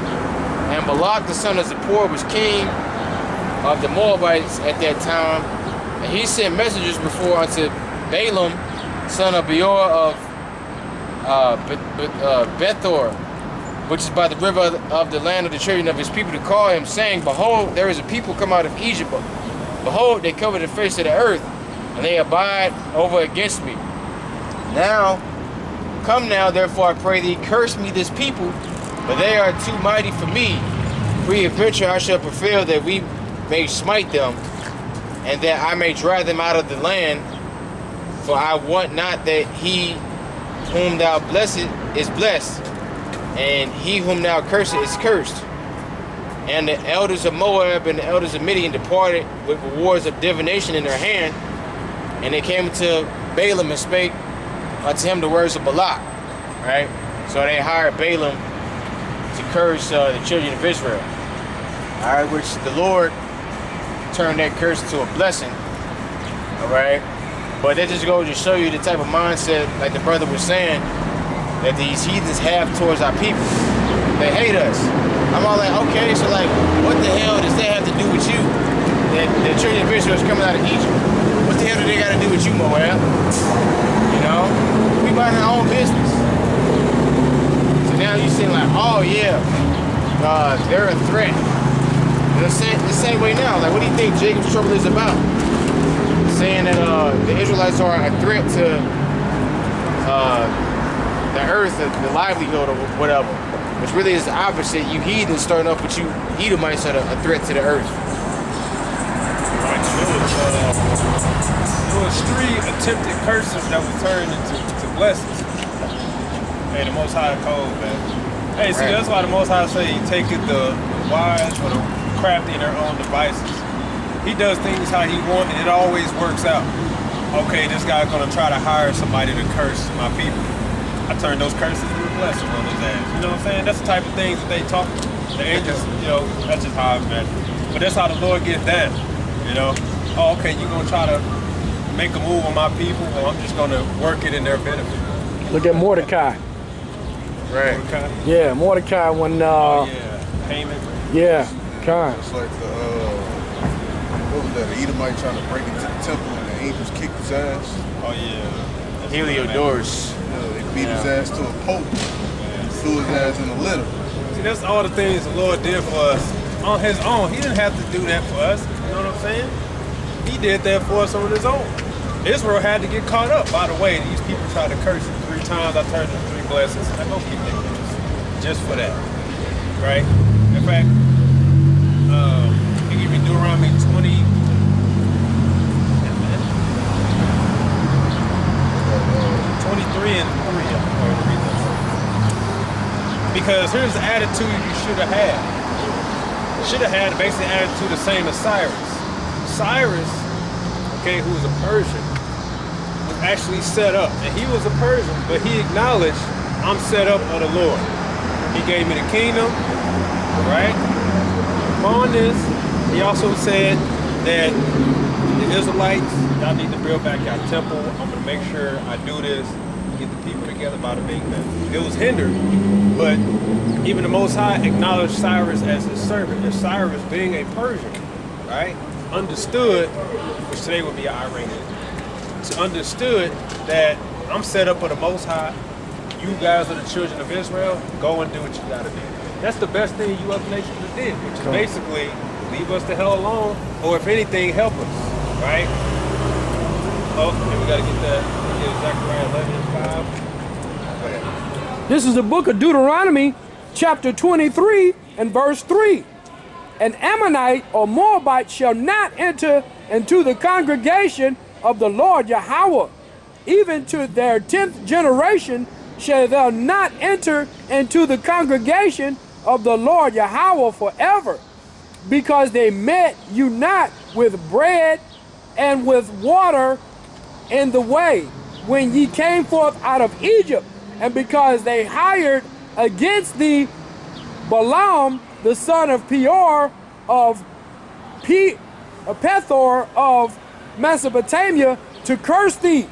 And Balak the son of Zippor was king of the Moabites at that time, and he sent messengers before unto Balaam son of Beor of Bethor, which is by the river of the land of the children of his people, to call him, saying, behold, there is a people come out of Egypt. Behold, they cover the face of the earth, and they abide over against me. Now, come now, therefore I pray thee, curse me this people, for they are too mighty for me. Peradventure I shall prevail that we may smite them, and that I may drive them out of the land. For I want not that he whom thou blessed is blessed, and he whom thou cursed is cursed. And the elders of Moab and the elders of Midian departed with rewards of divination in their hand, and they came to Balaam and spake unto him the words of Balak. Right? So they hired Balaam to curse the children of Israel. Alright, which the Lord turned that curse into a blessing. Alright? But that just goes to show you the type of mindset, like the brother was saying, that these heathens have towards our people. They hate us. I'm all like, okay, so like, what the hell does that have to do with you? That the children of Israel is coming out of Egypt. What the hell do they got to do with you, Moab? You know? We mind our own business. So now you seem like, oh yeah, they're a threat. The same way now. Like, what do you think Jacob's trouble is about? Saying that the Israelites are a threat to the earth, the livelihood, or whatever. Which really is the opposite. You heathens starting off with you Edomites are a threat to the earth. Right. It was 3 attempted curses that were turned into blessings. Hey, the Most High code, man. Hey, see, that's why the Most High say he taketh the wise for the crafty in their own devices. He does things how he wants, and it always works out. Okay, this guy's gonna try to hire somebody to curse my people. I turn those curses into blessings on his ass. You know what I'm saying? That's the type of things that they talk. The angels, you know, that's just how I imagine. But that's how the Lord gets down. You know? Oh, okay, you're gonna try to make a move on my people, well, I'm just gonna work it in their benefit. Look at Mordecai. Right. Mordecai? Yeah, Mordecai when Yeah. Haman. yeah, kind. It's like the what was that? The Edomite trying to break into the temple and the angels kicked his ass. Oh yeah. That's Heliodorus. They beat his ass to a pulp. Threw his ass in a litter. See, that's all the things the Lord did for us on his own. He didn't have to do that for us. You know what I'm saying? He did that for us on his own. Israel had to get caught up. By the way, these people tried to curse him 3 times. I turned them 3 blessings. I go keep their curse. Just for that. Right? In fact, he gave me Deuteronomy 20. 23 and 3. Because here's the attitude you should have had. You should have had the basic attitude the same as Cyrus. Cyrus, okay, who was a Persian, was actually set up. And he was a Persian, but he acknowledged, I'm set up by the Lord. He gave me the kingdom, right? Upon this, he also said that the Israelites, y'all need to build back your temple. I'm gonna make sure I do this, get the people together by the big man. It was hindered, but even the Most High acknowledged Cyrus as his servant. And Cyrus, being a Persian, right, understood, which today would be Iranian, understood that I'm set up for the Most High. You guys are the children of Israel. Go and do what you gotta do. That's the best thing you other nations did, which is basically leave us the hell alone, or if anything, help us, right? Oh, and we gotta get that. Get Zechariah 11 and 5. This is the book of Deuteronomy, chapter 23 and verse 3. An Ammonite or Moabite shall not enter into the congregation of the Lord Yahweh. Even to their 10th generation shall thou not enter into the congregation of the Lord Yahweh forever, because they met you not with bread and with water in the way when ye came forth out of Egypt, and because they hired against thee Balaam the son of Peor of Pethor of Mesopotamia to curse thee.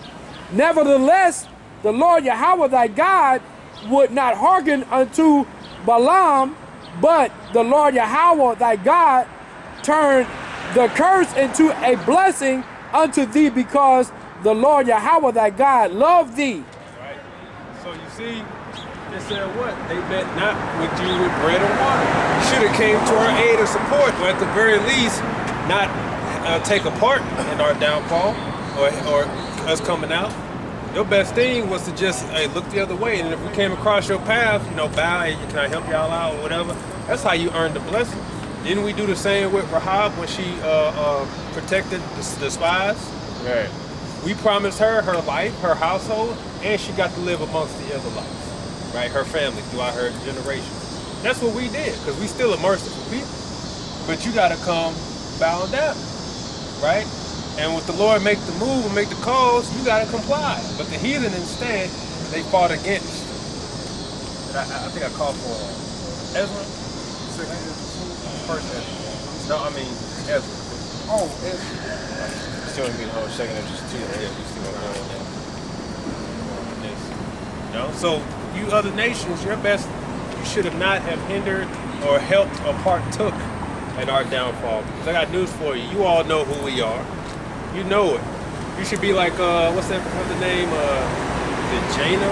Nevertheless, the Lord Yahweh thy God would not hearken unto Balaam, but the Lord Yahweh thy God turned the curse into a blessing unto thee, because the Lord Yahweh thy God loved thee. Right. So you see, they said what? They met not with you with bread and water. You should have came to our aid and support, or at the very least, not take a part in our downfall or us coming out. Your best thing was to just look the other way, and if we came across your path, you know, bow, hey, can I help y'all out or whatever? That's how you earn the blessing. Didn't we do the same with Rahab when she protected the spies? Right. We promised her life, her household, and she got to live amongst the Israelites, right? Her family throughout her generations. That's what we did, because we still a merciful people. But you got to come bowing down, right? And with the Lord make the move and make the calls, you got to comply. But the heathen instead, they fought against. I think I called for Ezra. First Ezra. No, I mean Ezra. Oh, it's, Still gonna be the whole second of just 2. Yeah, we still going on this. You know, so you other nations, your best, you should have not have hindered or helped or partook in our downfall. Because I got news for you. You all know who we are. You know it. You should be like, what's that brother name? Is it Jaina?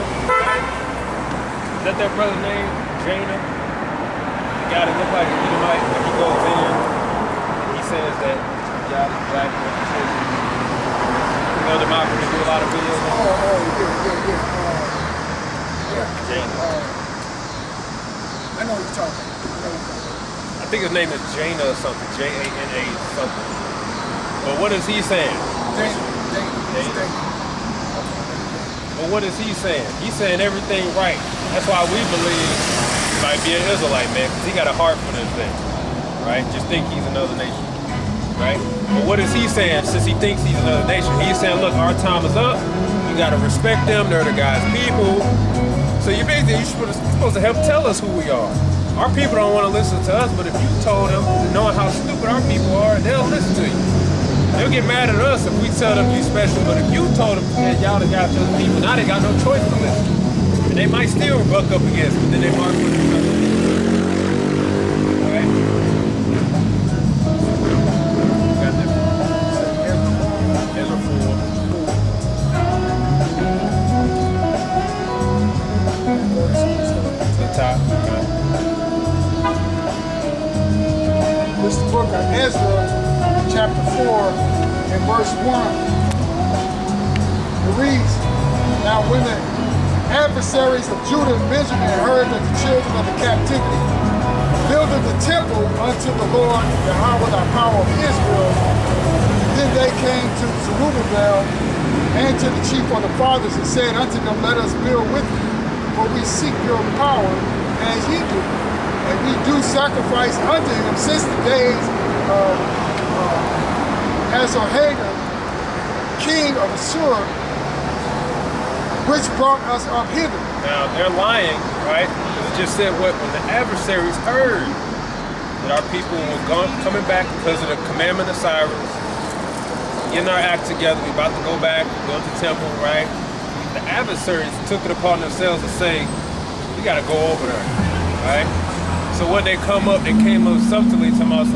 Is that brother's name? Jaina? The guy that look like an Edomite when he goes in and he says that God is black and he says, you know, the Malcolm, they do a lot of videos. yeah. Jaina. I know what you're talking about. I think his name is Jaina or something. Jana something. But what is he saying? Dana. But what is he saying? He's saying everything right. That's why we believe he might be an Israelite, man, because he got a heart for this thing, right? Just think he's another nation, right? But what is he saying since he thinks he's another nation? He's saying, look, our time is up. You got to respect them. They're the God's people. So you're supposed to help tell us who we are. Our people don't want to listen to us, but if you told them, knowing how stupid our people are, they'll listen to you. They'll get mad at us if we tell them you special, but if you told them that y'all the God's chosen people, now they got no choice to listen. And they might still buck up against it, then they march with each other. Alright? Got that? Ezra 4. To the top. This is the book of Ezra, chapter 4, and verse 1. It reads, now when the adversaries of Judah and Benjamin heard that the children of the captivity builded the temple unto the Lord, Yahweh, the power of Israel, then they came to Zerubbabel and to the chief of the fathers and said unto them, let us build with you, for we seek your power as ye do. And we do sacrifice unto him since the days of Azarhaddon, king of Assur, which brought us up hither. Now, they're lying, right? Because it just said when the adversaries heard that our people were coming back because of the commandment of Cyrus, getting our act together, we about to go back, build the temple, right? The adversaries took it upon themselves to say, we got to go over there, right? So when they come up, they came up subtly to us,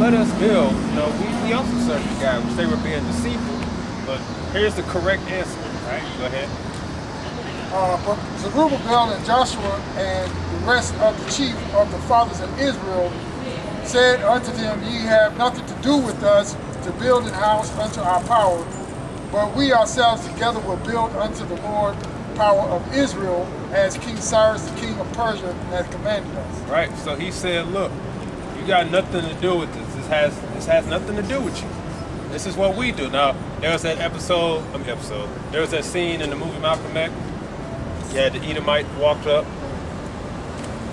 let us build. You know, we also serve the God, which they were being deceitful. But here's the correct answer, right? Go ahead. But Zerubbabel and Joshua and the rest of the chief of the fathers of Israel said unto them, ye have nothing to do with us to build an house unto our power, but we ourselves together will build unto the Lord power of Israel, as King Cyrus, the king of Persia, has commanded us. Right, so he said, look, you got nothing to do with this. This has nothing to do with you. This is what we do. Now, there was that there was that scene in the movie Malcolm X. Yeah, the Edomite walked up.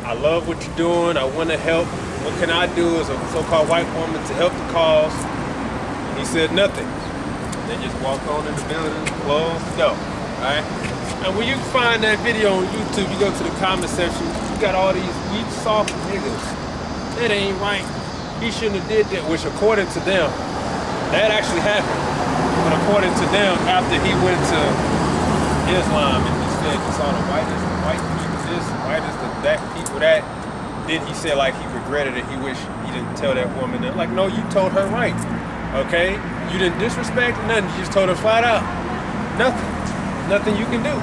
I love what you're doing. I want to help. What can I do as a so-called white woman to help the cause? He said nothing. They just walked on in the building, closed the door. Alright? And when you find that video on YouTube, you go to the comment section, you got all these weak, soft niggas. That ain't right. He shouldn't have did that, which according to them, that actually happened. But according to them, after he went to Islam and he said he saw the white people this, the whitest, the black people that, then he said like he regretted it, he wished he didn't tell that woman that. Like, no, you told her right, okay? You didn't disrespect nothing, you just told her flat out. Nothing you can do.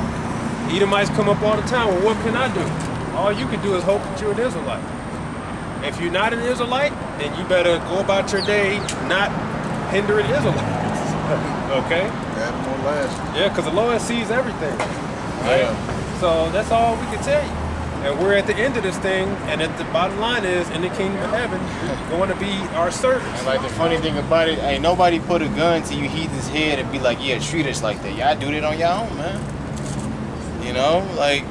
Edomites come up all the time, well, what can I do? All you can do is hope that you're an Israelite. If you're not an Israelite, then you better go about your day not hindering Israelites, okay? More last. Yeah, because the Lord sees everything, right? Yeah. So that's all we can tell you. And we're at the end of this thing, and at the bottom line is, in the kingdom of heaven, we're going to be our servants. And like the funny thing about it, ain't nobody put a gun to you heathen's head and be like, yeah, treat us like that. Y'all do that on your own, man. You know, like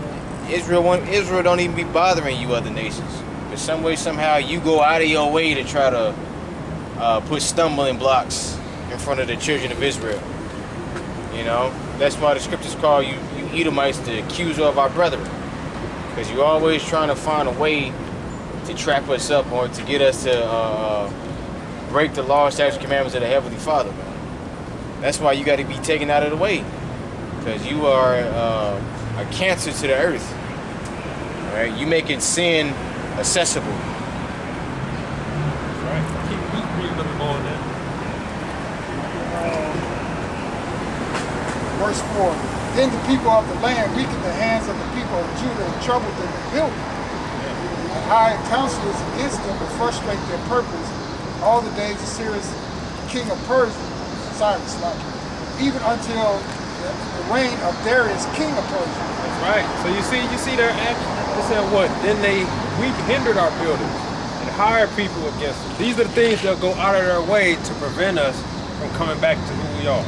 Israel don't even be bothering you other nations. But some way, somehow, you go out of your way to try to put stumbling blocks in front of the children of Israel. You know, that's why the scriptures call you Edomites the accuser of our brethren. Because you're always trying to find a way to trap us up or to get us to break the law, statutes, commandments of the Heavenly Father, man. That's why you got to be taken out of the way. Because you are a cancer to the earth. Right? You making sin accessible. That's right. Keep reading a little more on that. Verse 4. Then the people of the land weakened the hands of the people of Judah and troubled them in building. And hired counselors against them to frustrate their purpose all the days of Cyrus, king of Persia, Cyrus, even until the reign of Darius, king of Persia. That's right. So you see their action. They said what? Then we hindered our buildings and hired people against them. These are the things that go out of their way to prevent us from coming back to who we are.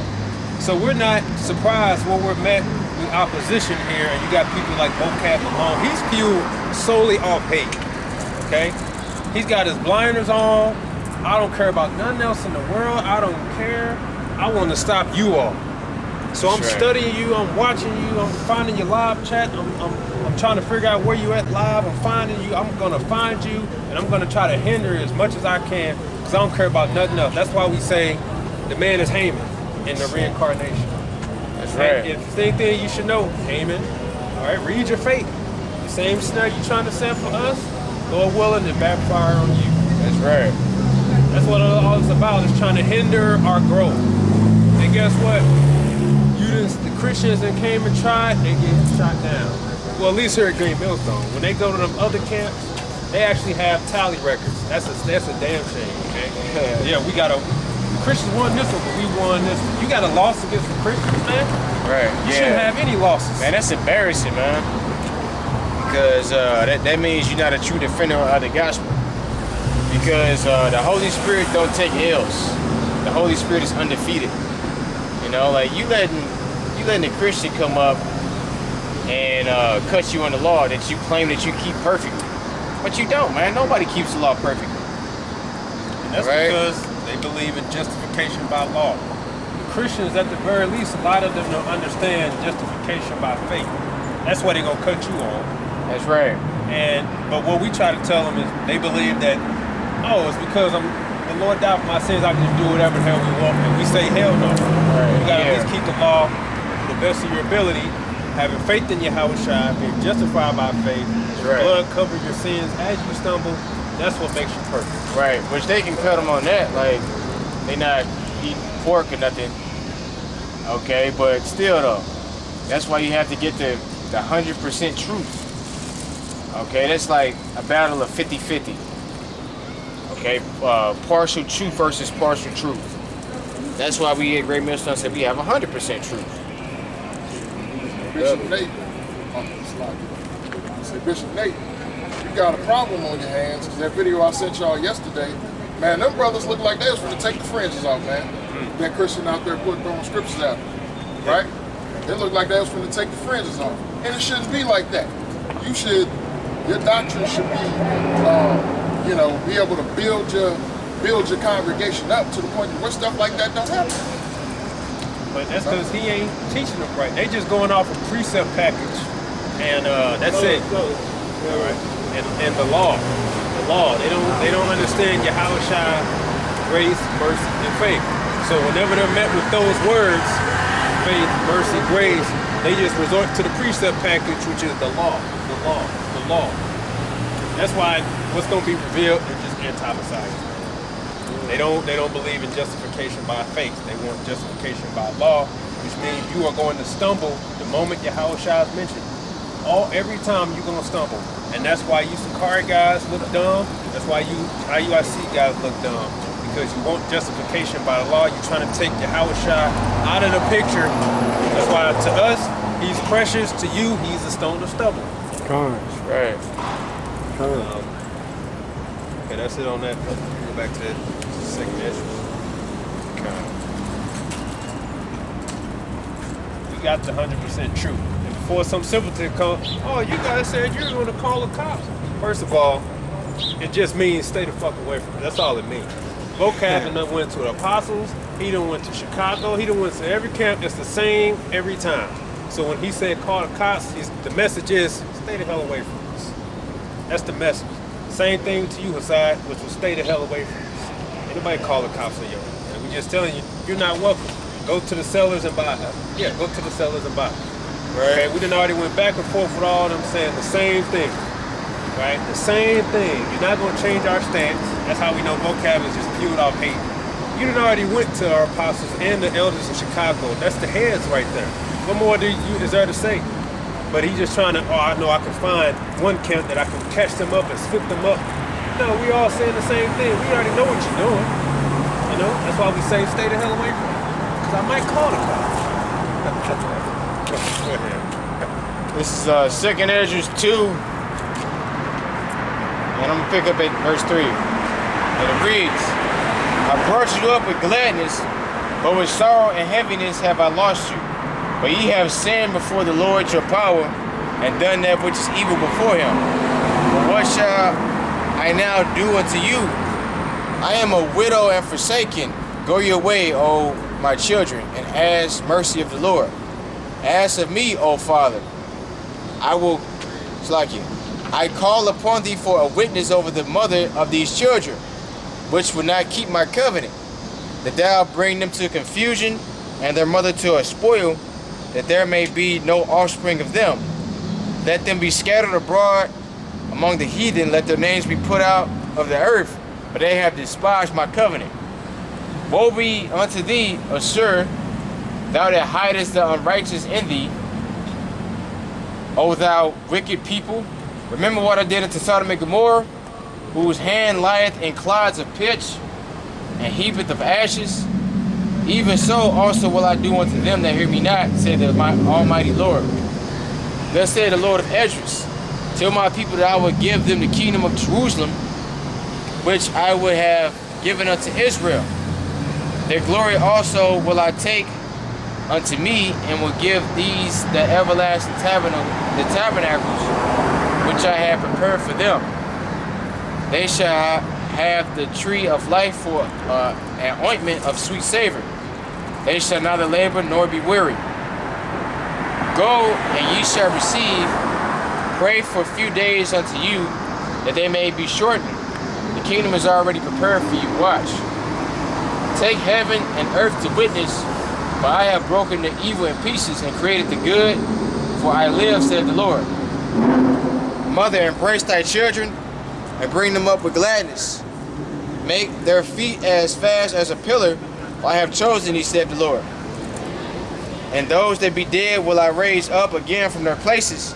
So we're not surprised when we're met with opposition here, and you got people like Vocab Malone. He's fueled solely off hate, okay? He's got his blinders on. I don't care about nothing else in the world. I don't care. I want to stop you all. So I'm studying you. I'm watching you. I'm finding your live chat. I'm trying to figure out where you at live. I'm finding you. I'm going to find you, and I'm going to try to hinder as much as I can because I don't care about nothing else. That's why we say the man is Haman in the reincarnation. That's right. And if there's anything you should know, Haman, all right, read your fate. The same snare you're trying to set for us, Lord willing, to backfire on you. That's right. That's what all it's about, is trying to hinder our growth. And guess what? The Christians that came and tried, they get shot down. Well, at least here at Green Millstone. When they go to them other camps, they actually have tally records. That's a damn shame, okay? Yeah, we got Christians won this one, but we won this one. You got a loss against the Christians, man? Right. You shouldn't have any losses. Man, that's embarrassing, man. Because that means you're not a true defender of the gospel. Because the Holy Spirit don't take L's. The Holy Spirit is undefeated. You know, like you letting a Christian come up and cut you on the law that you claim that you keep perfectly. But you don't, man. Nobody keeps the law perfectly. And that's because they believe in justification by law. Christians, at the very least, a lot of them don't understand justification by faith. That's why they're gonna cut you on. That's right. But what we try to tell them is they believe that, it's because the Lord died for my sins, I can just do whatever the hell we want. And we say, hell no. Right. You gotta at least keep the law to the best of your ability, having faith in Yahweh Shai, being justified by faith. Right. Blood cover your sins as you stumble. That's what makes you perfect. Right, which they can cut them on that, like they not eating pork or nothing. Okay, but still though, that's why you have to get the 100% truth. Okay, that's like a battle of 50-50. Okay, partial truth versus partial truth. That's why we at Great Millstone said we have 100% truth. Bishop Nate, Bishop Nate, you got a problem on your hands because that video I sent y'all yesterday, man, them brothers look like they was going to take the fringes off, man. That Christian out there throwing scriptures out, right? They look like they was going to take the fringes off. And it shouldn't be like that. Your doctrine should be, be able to build your congregation up to the point where stuff like that don't happen. But that's because he ain't teaching them right. They just going off a precept package, and that's it. All right. And the law, they don't understand Yahweh Shai, grace, mercy, and faith. So whenever they're met with those words, faith, mercy, grace, they just resort to the precept package, which is the law. That's why what's going to be revealed is just anti-Messiah. They don't believe in justification by faith. They want justification by law, which means you are going to stumble the moment Yahweh Shai is mentioned. Every time you're going to stumble. And that's why you Sakari guys look dumb. That's why you IUIC guys look dumb. Because you want justification by the law. You're trying to take Yahweh Shai out of the picture. That's why to us, he's precious. To you, he's a stone of stubble. Gosh. Right. Okay, that's it on that. Go back to that second issue. We got the 100% truth. And before some simpleton comes, oh, you guys said you're going to call the cops. First of all, it just means stay the fuck away from it. That's all it means. Vocab done went to the Apostles. He done went to Chicago. He done went to every camp. It's the same every time. So when he said call the cops, the message is stay the hell away from us. That's the message. Same thing to you, Hassad, which was stay the hell away from us. Anybody call the cops on your ass. And we just telling you, you're not welcome. Go to the sellers and buy. Yeah, go to the sellers and buy. Right. Okay, we done already went back and forth with all of them saying the same thing. Right? The same thing. You're not going to change our stance. That's how we know vocab is just fueled off hate. You done already went to our apostles and the elders in Chicago. That's the heads right there. What more do you deserve to say? But he's just trying to, oh, I know I can find one camp that I can catch them up and split them up. No, we all saying the same thing. We already know what you're doing. You know, that's why we say stay the hell away from it. Because I might call the cops. Go ahead. This is 2nd Ezra 2. And I'm going to pick up at verse 3. And it reads, I brought you up with gladness, but with sorrow and heaviness have I lost you. But ye have sinned before the Lord your power, and done that which is evil before him. But what shall I now do unto you? I am a widow and forsaken. Go your way, O my children, and ask mercy of the Lord. Ask of me, O Father. I will, it's like you. I call upon thee for a witness over the mother of these children, which will not keep my covenant, that thou bring them to confusion, and their mother to a spoil, that there may be no offspring of them. Let them be scattered abroad among the heathen, let their names be put out of the earth, for they have despised my covenant. Woe be unto thee, Assur, thou that hidest the unrighteous in thee, O thou wicked people. Remember what I did unto Sodom and Gomorrah, whose hand lieth in clods of pitch, and heapeth of ashes. Even so also will I do unto them that hear me not, said the Almighty Lord. Thus said the Lord of Esdras, tell my people that I will give them the kingdom of Jerusalem, which I would have given unto Israel. Their glory also will I take unto me, and will give these the everlasting tabernacles, which I have prepared for them. They shall have the tree of life for an ointment of sweet savor. They shall neither labor nor be weary. Go, and ye shall receive. Pray for a few days unto you, that they may be shortened. The kingdom is already prepared for you. Watch. Take heaven and earth to witness, for I have broken the evil in pieces and created the good, for I live, said the Lord. Mother, embrace thy children, and bring them up with gladness. Make their feet as fast as a pillar, for I have chosen thee, said the Lord. And those that be dead will I raise up again from their places,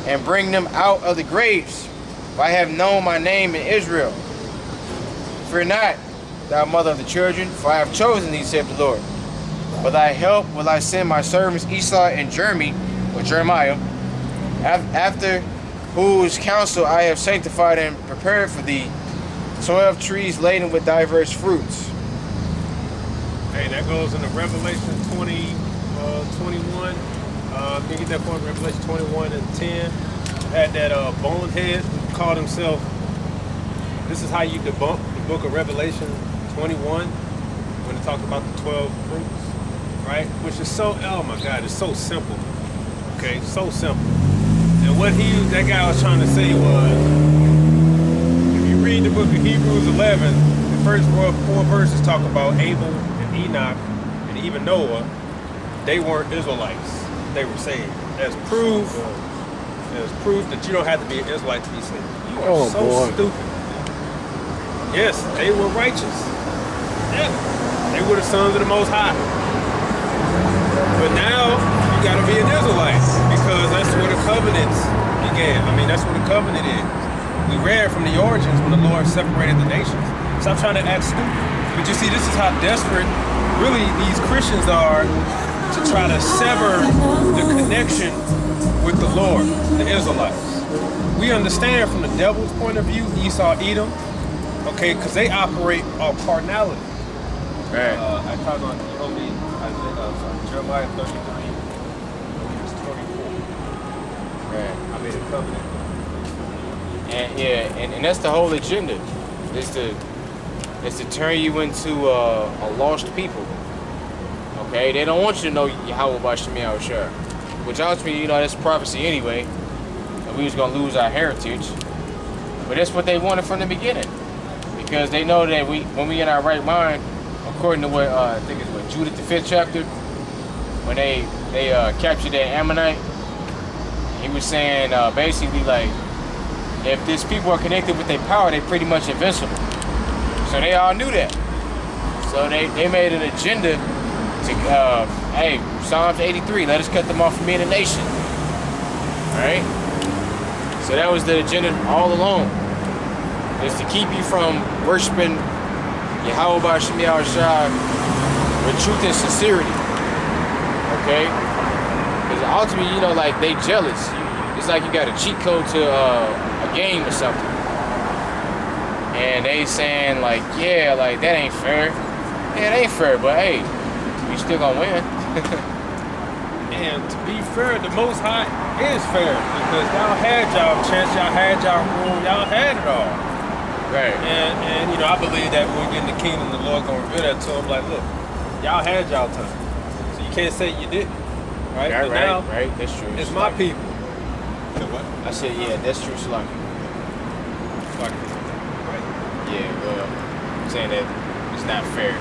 and bring them out of the graves, for I have known my name in Israel. Fear not, thou mother of the children, for I have chosen thee, said the Lord. For thy help will I send my servants Esau and Jeremiah, after whose counsel I have sanctified and prepared for thee 12 trees laden with diverse fruits. Hey, that goes into Revelation 21. Can you get that point? Revelation 21 and 10. Had that bonehead who called himself. This is how you debunk the book of Revelation 21 when it talks about the 12 fruits, right? Which is so, oh my God, it's so simple. Okay, so simple. And what that guy was trying to say was, if you read the book of Hebrews 11, the first 4 verses talk about Abel and Enoch and even Noah. They weren't Israelites. They were saved. As proof that you don't have to be an Israelite to be saved. You are stupid. Yes, they were righteous. Yeah, they were the sons of the Most High. But now you got to be an Israelite because that's where the covenants began. I mean, that's where the covenant is. We read from the origins when the Lord separated the nations. Stop trying to act stupid. But you see, this is how desperate really these Christians are to try to sever the connection with the Lord, the Israelites. we understand from the devil's point of view, Esau, Edom, okay, because they operate off carnality. Right. I talked on Jeremiah 33, verse 24. Right. I made a covenant. And yeah, and that's the whole agenda. Is to turn you into a lost people. Okay, they don't want you to know Yahweh Bashem Yahushua, which ultimately, you know, that's prophecy anyway. And we was gonna lose our heritage, but that's what they wanted from the beginning, because they know that when we in our right mind, according to what I think it's what Judith the 5th chapter, when they captured that Ammonite, he was saying basically like, if these people are connected with their power, they're pretty much invincible. So they all knew that. So they made an agenda to, hey, Psalms 83, let us cut them off from being a nation. Right? So that was the agenda all along. Is to keep you from worshiping Yahweh Bashem Yahushua with truth and sincerity. Okay? Because ultimately, you know, like, they jealous. It's like you got a cheat code to a game or something. And they saying like, yeah, like that ain't fair. Yeah, it ain't fair, but hey, you still gonna win. And to be fair, the Most High is fair, because y'all had y'all chance, y'all had y'all room, y'all had it all. Right. And you know, I believe that when we get in the kingdom, the Lord gonna reveal that to them. Like, look, y'all had y'all time, so you can't say you didn't, right? Yeah, but right, now, right. That's true. it's my people. I said, yeah, that's true, Slaki. Yeah, well, I'm saying that it's not fair.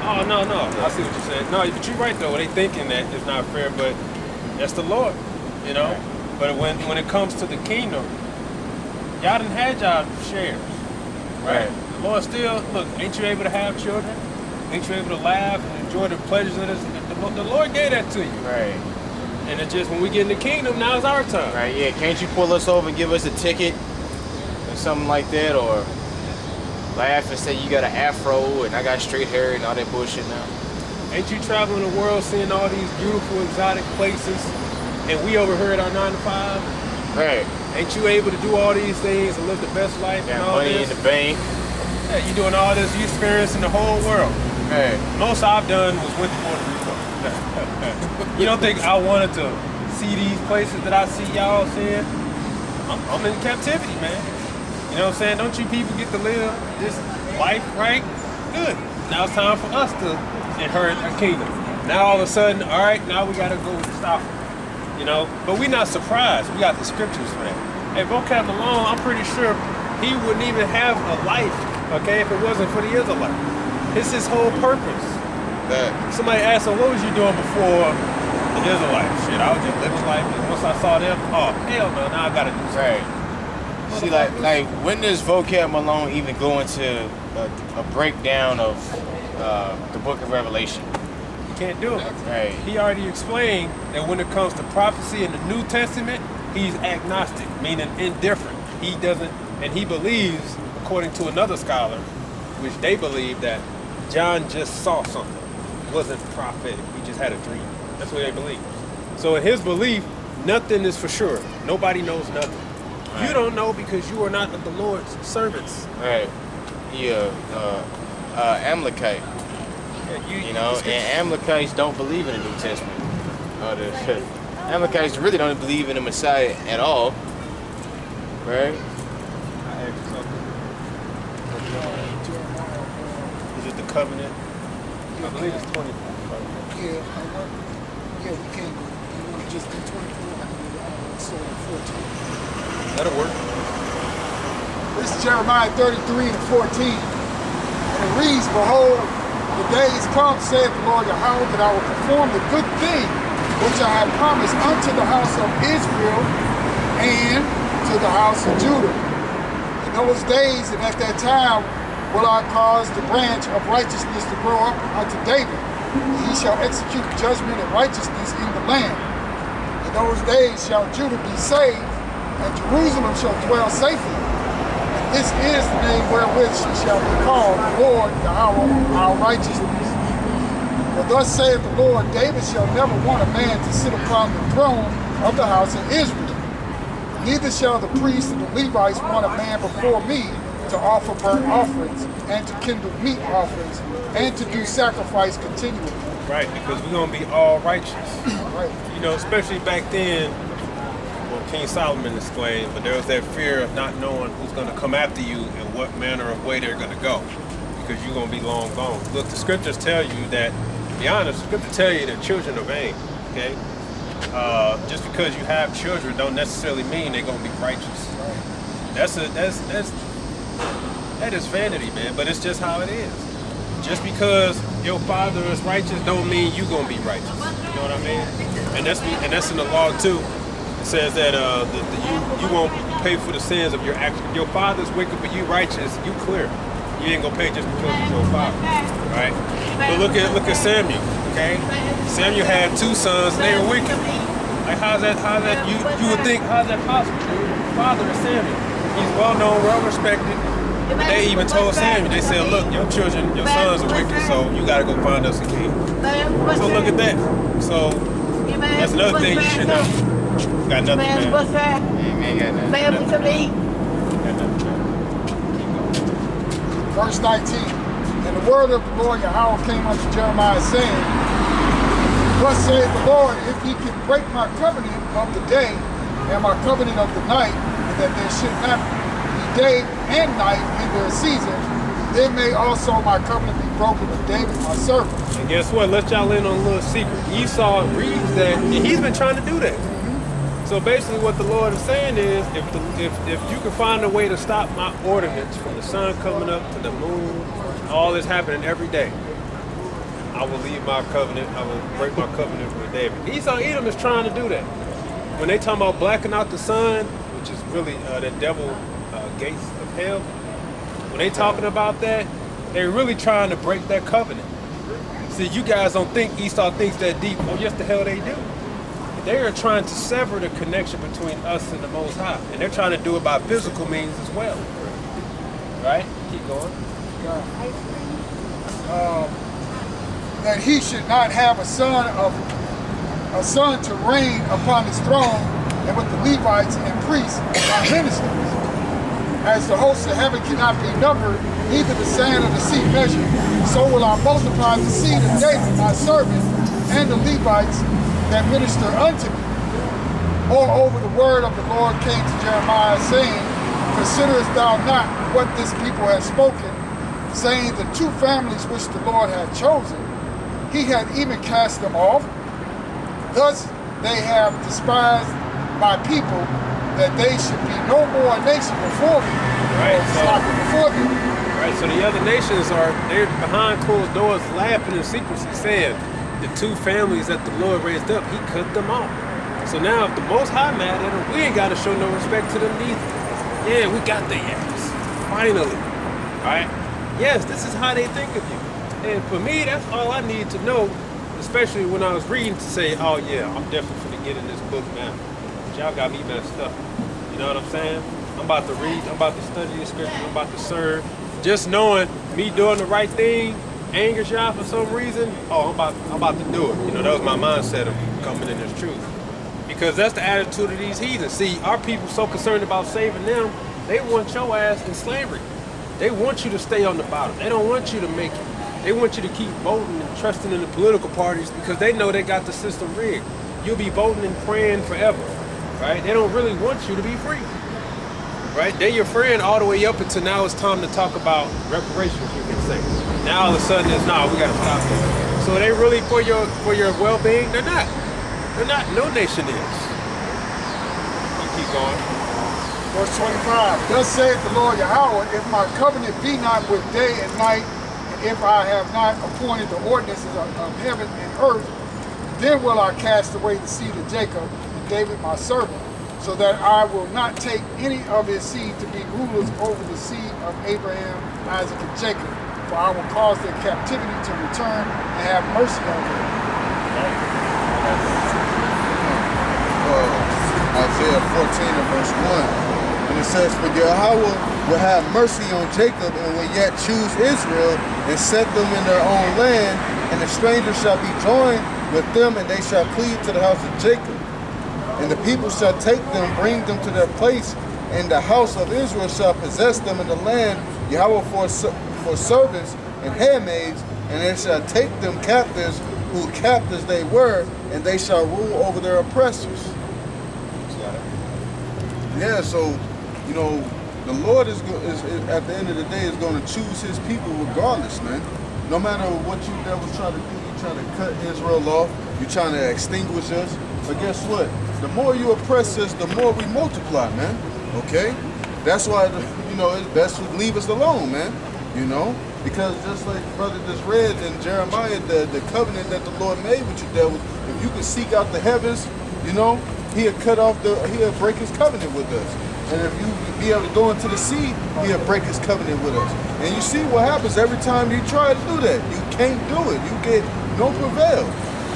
Oh, no. I see what you're saying. No, but you're right, though. They thinking that it's not fair, but that's the Lord, you know? Right. But when it comes to the kingdom, y'all done had y'all shares, right? The Lord still, look, ain't you able to have children? Ain't you able to laugh and enjoy the pleasures of this? The Lord gave that to you. Right. And it's just when we get in the kingdom, now it's our time. Right, yeah. Can't you pull us over and give us a ticket or something like that? Or laugh and say you got an afro and I got straight hair and all that bullshit now? Ain't you traveling the world seeing all these beautiful exotic places and we over here at our 9 to 5? Right. Ain't you able to do all these things and live the best life and Got all money this? in the bank. Yeah, you doing all this, you experiencing the whole world. Right. Most I've done was went to Puerto Rico. You don't think I wanted to see these places that I see y'all seeing? I'm in captivity, man. You know what I'm saying? Don't you people get to live this life right? Good. Now it's time for us to inherit a kingdom. Now all of a sudden, all right, now we gotta go stop. You know, but we're not surprised. We got the scriptures for that. Hey, vocab alone, I'm pretty sure he wouldn't even have a life, okay, if it wasn't for the Israelites. It's his whole purpose. Somebody asked him, what was you doing before the Israelites? Shit, I was just living life, and once I saw them, oh, hell no, now I gotta do something. Right. See, like when does vocab Malone even go into a breakdown of the book of Revelation? You can't do it. Right. He already explained that when it comes to prophecy in the New Testament, he's agnostic, meaning indifferent. He doesn't, and he believes, according to another scholar, which they believe that John just saw something. It wasn't prophetic. He just had a dream. That's what they believe. So in his belief, nothing is for sure. Nobody knows nothing. Right. You don't know because you are not of the Lord's servants. Right. Yeah. Amalekite. Yeah, you know, and Amalekites don't believe in the New Testament. Amalekites really don't believe in the Messiah at all. Right? I asked you something. Is it the covenant? I believe it's 24. Yeah, we can. You want to just do 24 and so 14. That'll work. This is Jeremiah 33 and 14. And it reads, behold, the days come, saith the Lord Yahweh, that I will perform the good thing which I have promised unto the house of Israel and to the house of Judah. In those days and at that time will I cause the branch of righteousness to grow up unto David, and he shall execute judgment and righteousness in the land. In those days shall Judah be saved, and Jerusalem shall dwell safely. And this is the name wherewith she shall be called, Lord, Yahweh, our righteousness. For thus saith the Lord, David shall never want a man to sit upon the throne of the house of Israel. Neither shall the priests and the Levites want a man before me to offer burnt offerings and to kindle meat offerings and to do sacrifice continually. Right, because we're going to be all righteous. Right. You know, especially back then, well, King Solomon exclaimed, but there was that fear of not knowing who's going to come after you and what manner of way they're going to go, because you're going to be long gone. Look, the scriptures tell you that, to be honest, the scriptures tell you that children are vain, okay? Just because you have children don't necessarily mean they're going to be righteous. That is vanity, man, but it's just how it is. Just because your father is righteous don't mean you're going to be righteous. You know what I mean? And that's in the law too. It says that you won't pay for the sins of your actions. Your father's wicked, but you righteous, you clear. You ain't gonna pay just because it's your father, right? But look at Samuel, okay? Samuel had 2 sons, and they were wicked. Like how's that? You would think, how's that possible? Father is Samuel. He's well known, well respected. They even told Samuel, they said, look, your children, your sons are wicked, so you gotta go find us a king. So look at that. So that's another thing you should know. Got nothing, man. Ain't got nothing. Verse 19. And the word of the Lord Yahweh came unto Jeremiah, saying, Thus saith the Lord, if ye can break my covenant of the day and my covenant of the night, and that there should not be day and night in their season, then may also my covenant be broken with David my servant. And guess what? Let y'all in on a little secret. Esau reads that, and he's been trying to do that. So basically what the Lord is saying is, if you can find a way to stop my ordinance from the sun coming up to the moon, all this happening every day, I will leave my covenant, I will break my covenant with David. Esau Edom is trying to do that. When they talk about blacking out the sun, which is really the devil gates of hell, when they talking about that, they're really trying to break that covenant. See, you guys don't think Esau thinks that deep. Oh, yes, the hell they do. They are trying to sever the connection between us and the Most High. And they're trying to do it by physical means as well. Right? Keep going. That he should not have a son to reign upon his throne, and with the Levites and priests and ministers. As the hosts of heaven cannot be numbered, neither the sand of the sea measured, so will I multiply the seed of David, my servant, and the Levites that minister unto me. Moreover, the word of the Lord came to Jeremiah, saying, Considerest thou not what this people has spoken, saying, the 2 families which the Lord had chosen, he had even cast them off. Thus they have despised my people, that they should be no more a nation before me. Right. Right. So the other nations they're behind closed doors laughing in secrecy, saying the 2 families that the Lord raised up, he cut them off. So now if the Most High mad at them, we ain't got to show no respect to them neither. Yeah, we got their ass. Finally. Right? Yes, this is how they think of you. And for me, that's all I need to know, especially when I was reading, to say, oh yeah, I'm definitely going to get in this book now. Y'all got me messed up. You know what I'm saying? I'm about to read, I'm about to study the scriptures, I'm about to serve. Just knowing me doing the right thing angers y'all for some reason, oh, I'm about to do it. You know, that was my mindset of coming in this truth. Because that's the attitude of these heathens. See, our people so concerned about saving them, they want your ass in slavery. They want you to stay on the bottom. They don't want you to make it. They want you to keep voting and trusting in the political parties because they know they got the system rigged. You'll be voting and praying forever. Right? They don't really want you to be free. Right? They're your friend all the way up until now it's time to talk about reparations, you can say. Now all of a sudden it's, nah, we gotta stop that. So they really for your well-being? They're not. They're not. No nation is. You keep going. Verse 25. Thus saith the Lord Yahweh, if my covenant be not with day and night, and if I have not appointed the ordinances of heaven and earth, then will I cast away the seed of Jacob, David my servant, so that I will not take any of his seed to be rulers over the seed of Abraham, Isaac, and Jacob, for I will cause their captivity to return and have mercy on them. Isaiah 14 and verse 1. And it says, For Yahweh will have mercy on Jacob and will yet choose Israel and set them in their own land, and the stranger shall be joined with them, and they shall cleave to the house of Jacob. And the people shall take them, bring them to their place, and the house of Israel shall possess them in the land, Yahweh for servants and handmaids, and they shall take them captives, who captives they were, and they shall rule over their oppressors. Yeah, so, you know, the Lord is at the end of the day is going to choose his people regardless, man. No matter what you devils try to do, you trying to cut Israel off, you trying to extinguish us. But guess what? The more you oppress us, the more we multiply, man. Okay? That's why, you know, it's best to leave us alone, man. You know? Because just like brother just read in Jeremiah, the covenant that the Lord made with you devils, if you could seek out the heavens, you know, he'll break his covenant with us. And if you be able to go into the sea, he'll break his covenant with us. And you see what happens every time you try to do that. You can't do it. You get no prevail.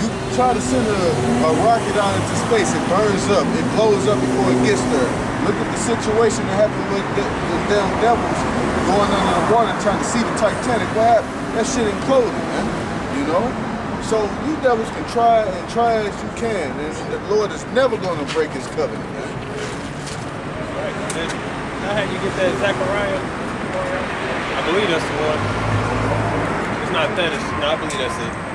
You try to send a rocket out into space, it burns up, it blows up before it gets there. Look at the situation that happened with the damn devils going under the water trying to see the Titanic. What happened? That shit imploded, man. You know? So you devils can try as you can, and the Lord is never going to break his covenant, man. Right. Now how you get that Zechariah? I believe that's the one. It's not that. No, I believe that's it.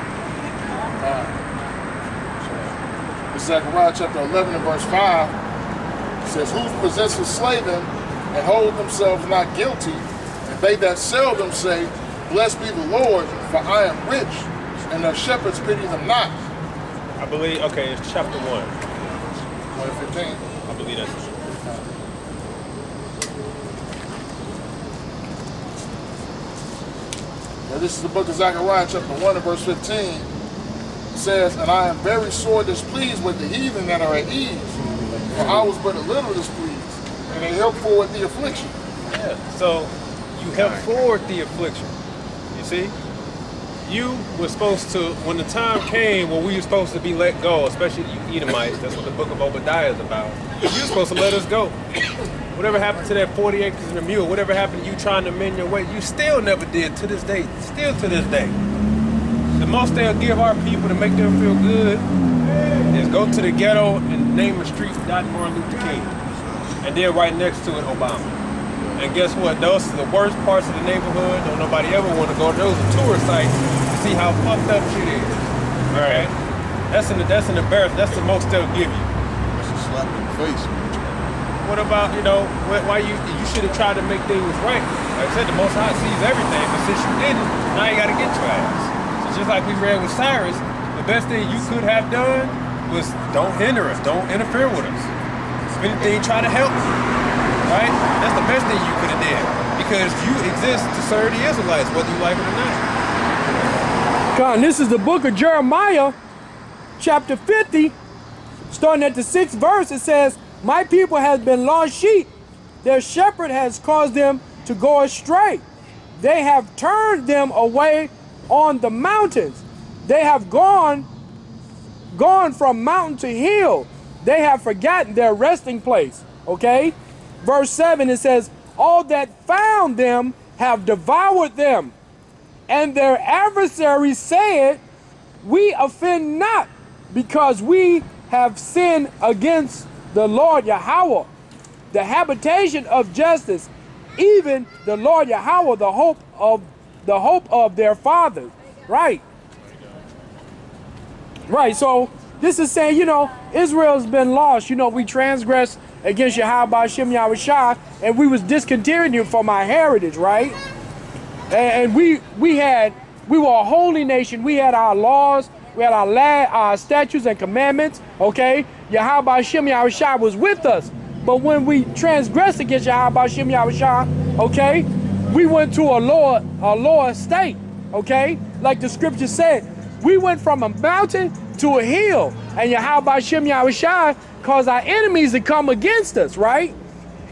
It's Zechariah chapter 11 and verse 5. It says, who possesses slay them and hold themselves not guilty, and they that sell them say, blessed be the Lord, for I am rich, and their shepherds pity them not. I believe, okay, it's chapter 1. 1:15. I believe that's it. Now this is the book of Zechariah chapter 1 and verse 15. It says, and I am very sore displeased with the heathen that are at ease, for I was but a little displeased, and they helped forward the affliction. Yeah, so you help forward the affliction. You see? You were supposed to, when the time came when we were supposed to be let go, especially you Edomites, that's what the book of Obadiah is about. You were supposed to let us go. Whatever happened to that 40 acres and a mule, whatever happened to you trying to mend your way, you still never did to this day, still to this day. The most they'll give our people to make them feel good is go to the ghetto and name a street Dr. Martin Luther King. And then right next to it, Obama. And guess what? Those are the worst parts of the neighborhood. Don't nobody ever want to go. Those are tourist sites to see how fucked up shit is. All right? That's an embarrassment. That's the most they'll give you. That's a slap in the face, man. What about, you know, why you should have tried to make things right? Like I said, the Most High sees everything, but since you didn't, now you got to get your ass. So just like we read with Cyrus, the best thing you could have done was don't hinder us, don't interfere with us. If anything, try to help us, right? That's the best thing you could have did, because you exist to serve the Israelites, whether you like it or not. God, this is the book of Jeremiah, chapter 50, starting at the 6th verse. It says, my people have been lost sheep. Their shepherd has caused them to go astray. They have turned them away on the mountains. They have gone from mountain to hill. They have forgotten their resting place. Okay? Verse 7, it says, all that found them have devoured them. And their adversaries said, we offend not, because we have sinned against the Lord Yahweh, the habitation of justice, even the Lord Yahweh, the hope of their fathers. Right. Right. So this is saying, you know, Israel's been lost. You know, we transgressed against Yahweh Shem Yahushua, and we was discontinued from our heritage, right? And we were a holy nation. We had our laws. We had our statutes and commandments, okay? Yahweh Shem Yahushua was with us. But when we transgressed against Yahweh Shem Yahushua, okay, we went to a lower state, okay? Like the scripture said, we went from a mountain to a hill. And Yahweh Shem Yahushua caused our enemies to come against us, right?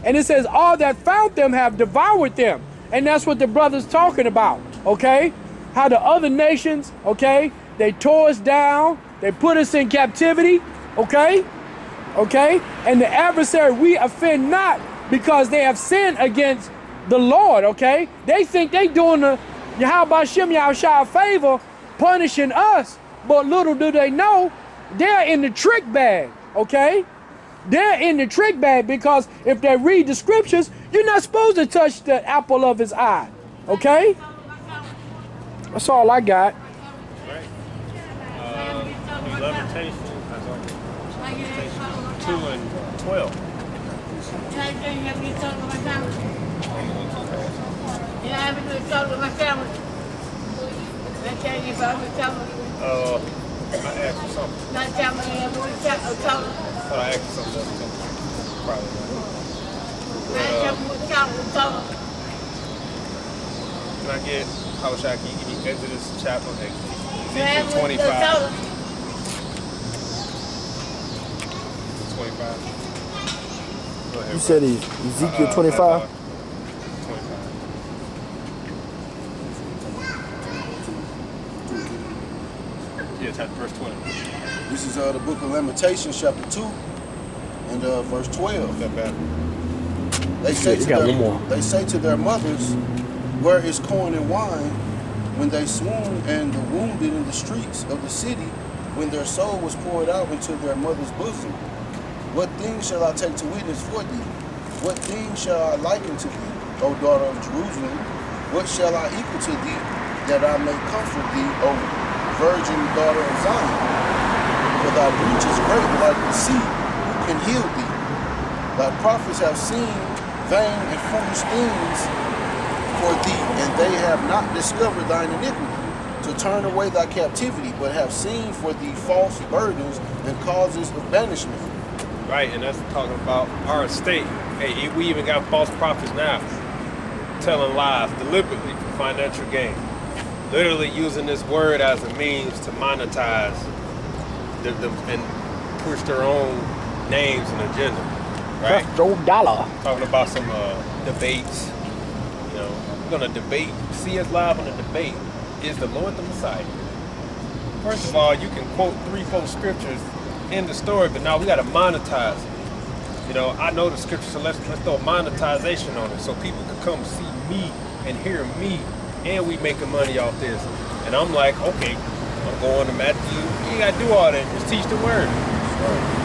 And it says, all that found them have devoured them. And that's what the brother's talking about, okay? How the other nations, okay, they tore us down. They put us in captivity. Okay? Okay? And the adversary, we offend not, because they have sinned against the Lord. Okay? They think they doing the Yahweh Shem Yahushua a favor, punishing us. But little do they know, they're in the trick bag. Okay? they're in the trick bag, because if they read the scriptures, you're not supposed to touch the apple of his eye. Okay? That's all I got. Right. Lamentation, 2 and 12. I asked you something. I thought I asked you something else. Probably not. Can I get, how much I can give me Exodus chapter, Ezekiel 25. 25. Go ahead, You bro. said Ezekiel 25? 25. Yeah, chapter verse 20. This is the book of Lamentations, chapter 2, and verse 12. That bad. They say, You got one more. they say to their mothers, where is corn and wine? When they swoon and the wounded in the streets of the city, when their soul was poured out into their mother's bosom. What things shall I take to witness for thee? What things shall I liken to thee, O daughter of Jerusalem? What shall I equal to thee, that I may comfort thee, O virgin daughter of Zion? For thy breach is great like the sea, who can heal thee? Thy prophets have seen vain and foolish things for thee, and they have not discovered thine iniquity, to turn away thy captivity, but have seen for thee false burdens and causes of banishment. Right, and that's talking about our state. Hey, we even got false prophets now telling lies deliberately for financial gain. Literally using this word as a means to monetize and push their own names and agenda. Right? $dollar. Talking about some debates. You know, we're gonna debate. See us live on a debate. Is the Lord the Messiah? First of all, you can quote 3-4 scriptures in the story, but now we gotta monetize it. You know, I know the scripture, so let's throw monetization on it so people can come see me and hear me, and we making money off this. And I'm like, okay, I'm going to Matthew. You ain't gotta do all that. Just teach the word.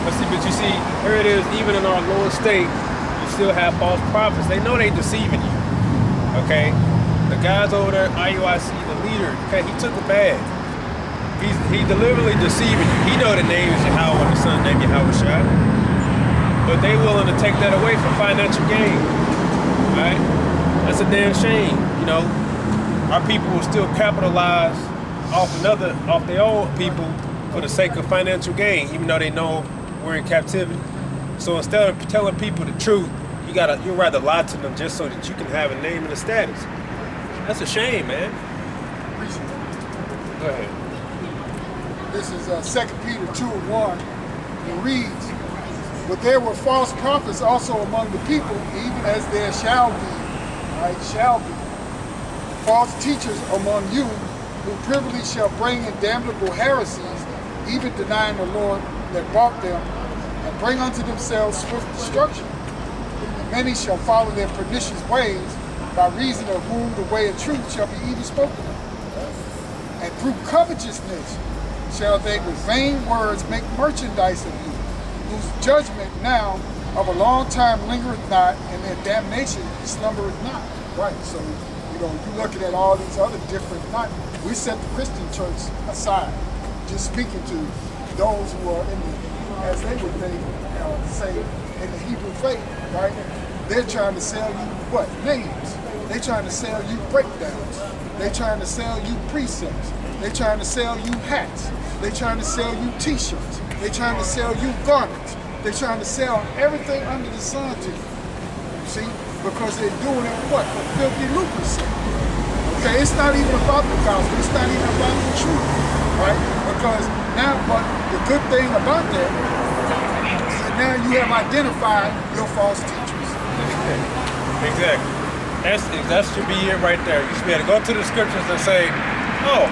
But you see, here it is, even in our lower state, you still have false prophets. They know they deceiving you. Okay? The guys over there, IUIC, the leader, okay, he took a bag. He deliberately deceiving you. He know the name is Yahweh and the son named Yahweh. But they willing to take that away for financial gain. Right? That's a damn shame. You know, our people will still capitalize off their own people for the sake of financial gain, even though they know we're in captivity. So instead of telling people the truth, you'd rather lie to them just so that you can have a name and a status. That's a shame, man. Go ahead. This is 2 Peter 2:1. It reads, but there were false prophets also among the people, even as there shall be, right, shall be, false teachers among you, who privily shall bring in damnable heresies, even denying the Lord that bought them, and bring unto themselves swift destruction. And many shall follow their pernicious ways, by reason of whom the way of truth shall be even spoken of. And through covetousness shall they with vain words make merchandise of you, whose judgment now of a long time lingereth not, and their damnation slumbereth not. Right, so you looking at all these other different, we set the Christian church aside, just speaking to those who are in the, as they would say, in the Hebrew faith, right? They're trying to sell you what? Names. They're trying to sell you breakdowns. They're trying to sell you precepts. They're trying to sell you hats. They're trying to sell you t-shirts. They're trying to sell you garments. They're trying to sell everything under the sun to you. See? Because they're doing it what? For filthy lucre's sake. Okay, it's not even about the gospel. It's not even about the truth. Right? Because now, but the good thing about that is that now you have identified your false teachers. Exactly. That should be it right there. You should be able to go to the scriptures and say, oh,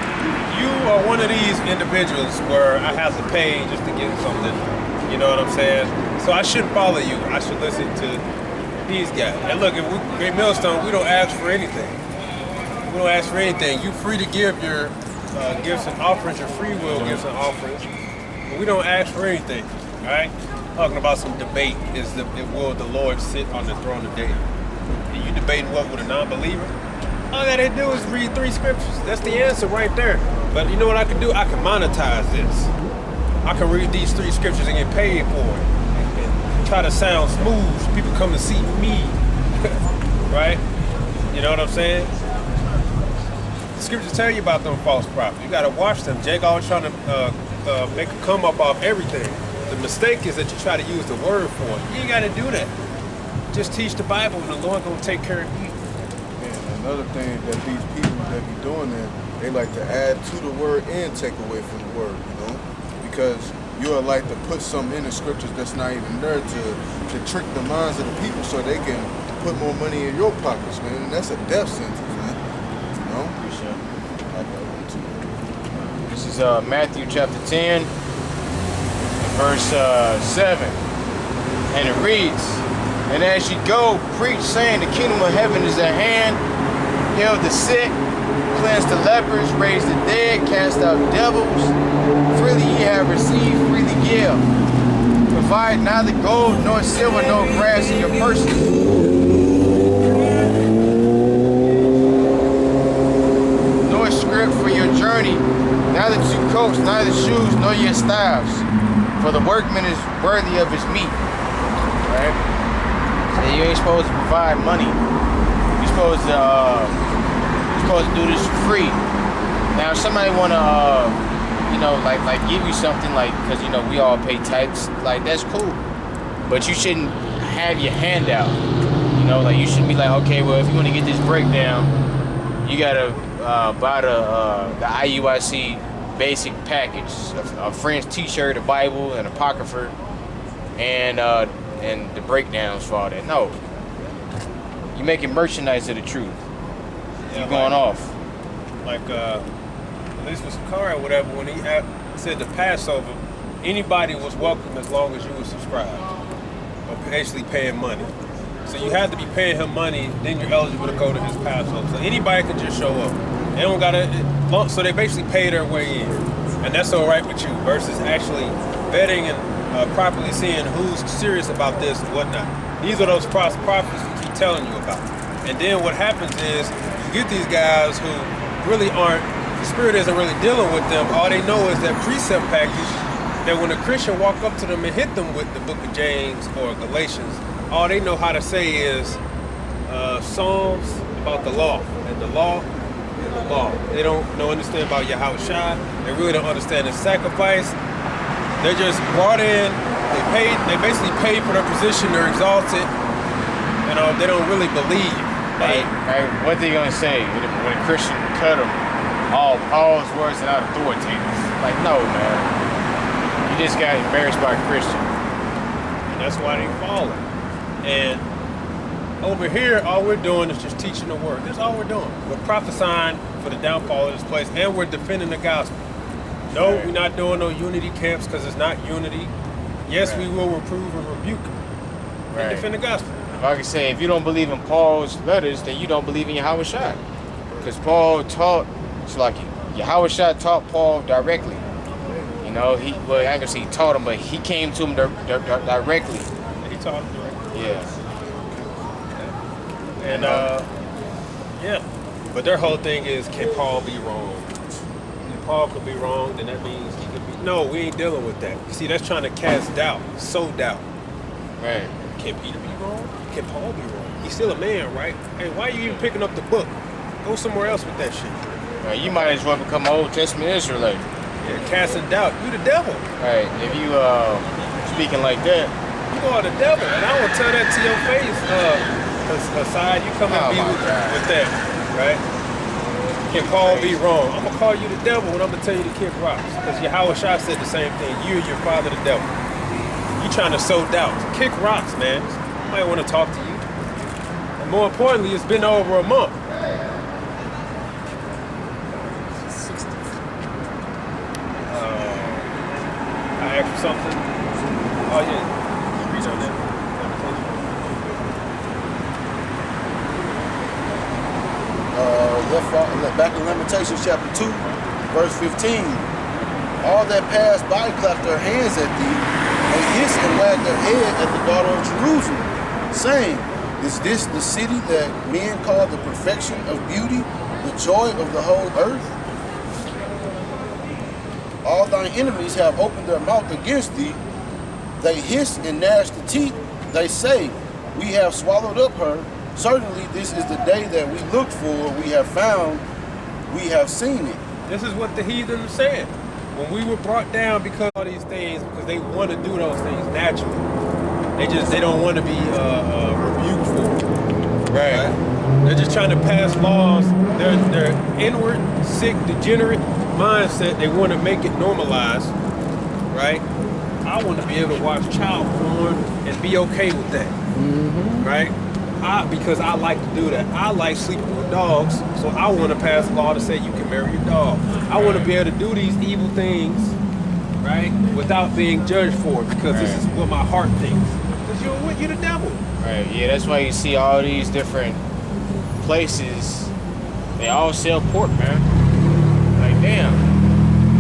you are one of these individuals where I have to pay just to get something. You know what I'm saying? So I shouldn't follow you. I should listen to these guys. And look, if we Great Millstone, we don't ask for anything. We don't ask for anything. You're free to give your gifts and offerings, your free will gifts and offerings. But we don't ask for anything. Right? Talking about some debate will the Lord sit on the throne of David? And you debating what with a non-believer? All I gotta do is read 3 scriptures. That's the answer right there. But you know what I can do? I can monetize this. I can read these 3 scriptures and get paid for it. And try to sound smooth. People come to see me. Right? You know what I'm saying? The scriptures tell you about them false prophets. You gotta watch them. Jake always trying to make a come up off everything. The mistake is that you try to use the word for it. You ain't gotta do that. Just teach the Bible and the Lord gonna take care of you. And another thing that these people that be doing that, they like to add to the word and take away from the word, you know? Because you'll like to put something in the scriptures that's not even there to trick the minds of the people so they can put more money in your pockets, man. And that's a death sentence, man. You know? For sure. This is Matthew chapter 10, verse 7. And it reads, "And as ye go, preach, saying, the kingdom of heaven is at hand. Heal the sick, cleanse the lepers, raise the dead, cast out devils. Freely ye have received, freely give. Provide neither gold nor silver nor brass in your purses, nor scrip for your journey, neither 2 coats, neither shoes, nor your staffs. For the workman is worthy of his meat." Right? So you ain't supposed to provide money. You're supposed to do this for free. Now, if somebody wanna, like give you something, like, cause we all pay tax, like that's cool. But you shouldn't have your hand out. Like you shouldn't be like, okay, well, if you want to get this breakdown, you gotta buy the IUIC basic package, a French T-shirt, a Bible, an apocrypha, and the breakdowns for all that. No, you making merchandise of the truth. You're going off. Like, at least with Sakari or whatever, when he said the Passover, anybody was welcome as long as you were subscribed or basically paying money. So you have to be paying him money, then you're eligible to go to his Passover. So anybody can just show up. They don't gotta, so they basically pay their way in. And that's all right with you versus actually vetting and properly seeing who's serious about this and whatnot. These are those false prophets we keep telling you about. And then what happens is you get these guys who really aren't, the Spirit isn't really dealing with them. All they know is that precept package that when a Christian walk up to them and hit them with the book of James or Galatians, all they know how to say is Psalms about the law. And the law is the law. They don't understand about Yahweh Shai. They really don't understand the sacrifice. They're just brought in, they basically paid for their position, they're exalted, and they don't really believe. Right. What they gonna say when a Christian cut them? All Paul's words are not authoritative. Like, no, man. You just got embarrassed by a Christian. And that's why they falling. And over here, all we're doing is just teaching the word. That's all we're doing. We're prophesying for the downfall of this place, and we're defending the gospel. No, we're not doing no unity camps because it's not unity. Yes, we will reprove and rebuke and defend the gospel. If I can say, if you don't believe in Paul's letters, then you don't believe in Yahweh Shai. Because Paul taught, it's like Yahweh Shai taught Paul directly. I ain't gonna say he taught him, but he came to him directly. He taught him directly. Yeah. And yeah. But their whole thing is, can Paul be wrong? If Paul could be wrong, then that means he could be. No, we ain't dealing with that. See, that's trying to cast doubt, sow doubt. Right. Can Peter be wrong? Can Paul be wrong? He's still a man, right? Hey, why are you even picking up the book? Go somewhere else with that shit. You might as well become an Old Testament Israelite. Yeah, casting doubt. You the devil. Right. If you speaking like that, you are the devil, and I will tell that to your face. Aside, you come and be with that, right? Can Paul be wrong? I'm gonna call you the devil, and I'm gonna tell you to kick rocks, because Yahweh Shai said the same thing. You and your father, the devil. You trying to sow doubt? Kick rocks, man. I might want to talk to you. And more importantly, it's been over a month. I asked you something. Oh yeah, read on that. Back in Lamentations chapter 2, verse 15. All that pass by clap their hands at thee, They hiss and wag their head at the daughter of Jerusalem, saying, is this the city that men call the perfection of beauty, the joy of the whole earth? All thine enemies have opened their mouth against thee. They hiss and gnash the teeth. They say, we have swallowed up her. Certainly this is the day that we looked for. We have found, we have seen it. This is what the heathen said. When we were brought down because of all these things, because they want to do those things naturally. They don't want to be rebuked for it. Right. They're just trying to pass laws. Their inward, sick, degenerate mindset, they want to make it normalized, right? I want to be able to watch child porn and be okay with that, right? Because I like to do that. I like sleeping with dogs, so I want to pass a law to say you can marry your dog. I want to be able to do these evil things, right, without being judged for it, because this is what my heart thinks. Because you're the devil. Right, yeah, that's why you see all these different places, they all sell pork, man. Like, damn.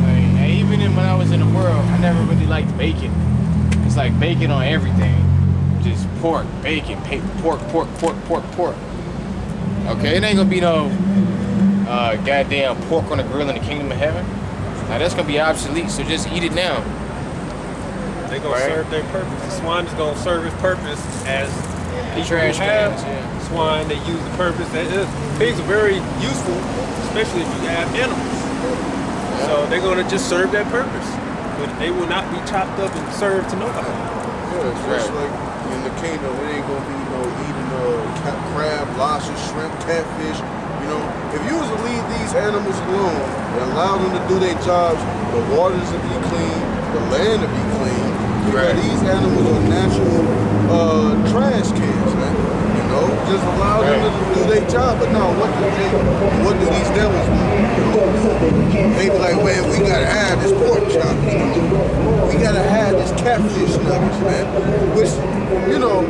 Like, even when I was in the world, I never really liked bacon. It's like bacon on everything. Just pork, bacon, pork. Okay, it ain't gonna be no goddamn pork on the grill in the kingdom of heaven. Now, that's gonna be obsolete, so just eat it now. They're gonna serve their purpose. The swine is gonna serve its purpose as people who have swine. They use the purpose. Pigs are very useful, especially if you have animals. So they're gonna just serve that purpose, but they will not be chopped up and served to nobody. Yeah, it's just like in the kingdom, it ain't gonna be no eating crab, lobster, shrimp, catfish. You know, if you was to leave these animals alone and allow them to do their jobs, the waters will be clean, the land will be clean. Because these animals are natural trash cans, man. You know, just allow them to do their job. But no, what do these devils want? They be like, man, we gotta have this pork chop. You know? We gotta have this catfish nuggets, man. Which, you know,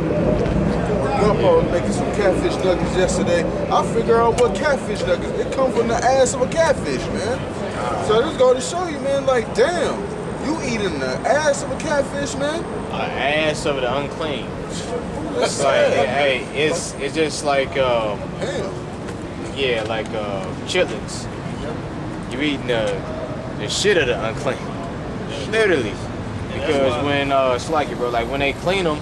Grandpa was making some catfish nuggets yesterday. I figure out what catfish nuggets. It come from the ass of a catfish, man. So this go to show you, man. Like, damn. You eating the ass of a catfish, man? Ass of the unclean. It's like, hey, it's just like, yeah, like chitlins. You eating the shit of the unclean, literally. Because when it's like it, bro. Like when they clean them,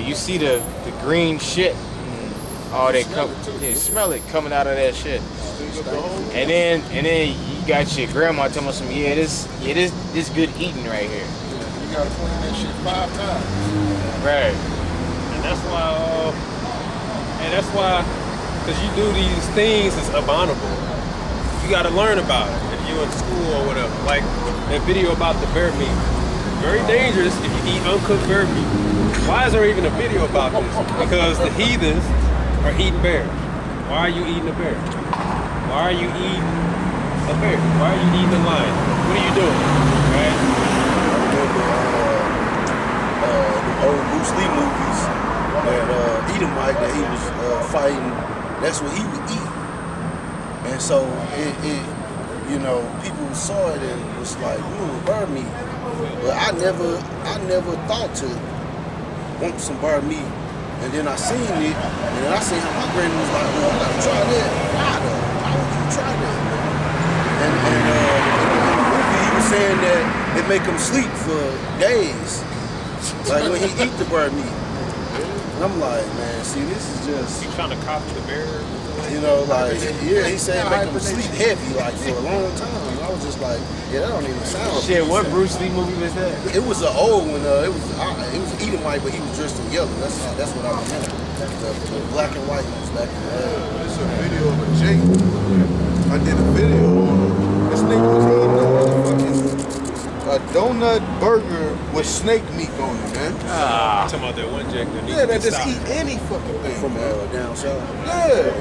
you see the green shit. Oh, they smell it coming out of that shit. And then you got your grandma telling us some, this good eating right here. You gotta clean that shit 5 times. Right. And that's why, because you do these things, it's abominable. You got to learn about it if you're in school or whatever. Like that video about the bear meat. Very dangerous if you eat uncooked bear meat. Why is there even a video about this? Because the heathens are eating bears. Why are you eating a bear? Why are you eating a bear? Why are you eating a lion? What are you doing? Right? The old Bruce Lee movies, that Edomite that he was fighting, that's what he would eat. And so you know, people saw it and was like, bird meat. But I never thought to want some bird meat. And then I seen it, and then I seen how my granny was like, I gotta try that. Why would you try that? And in the movie, he was saying that it make him sleep for days. Like when he eat the bird meat. And I'm like, man, see, this is just... You trying to copy the bear? You know, like, yeah, he said it make him sleep heavy, like, for a long time. I was just like, yeah, that don't even sound... Shit, what Bruce Lee movie was that? It was an old one. It was Edomite, but he was dressed in yellow. That's what I remember. The black and white ones back in the day. It's a video of a Jake. I did a video on him. This nigga was eating a donut burger with snake meat on it, man. Talking about that one Jack That just eat any fucking thing. From down south. Yeah.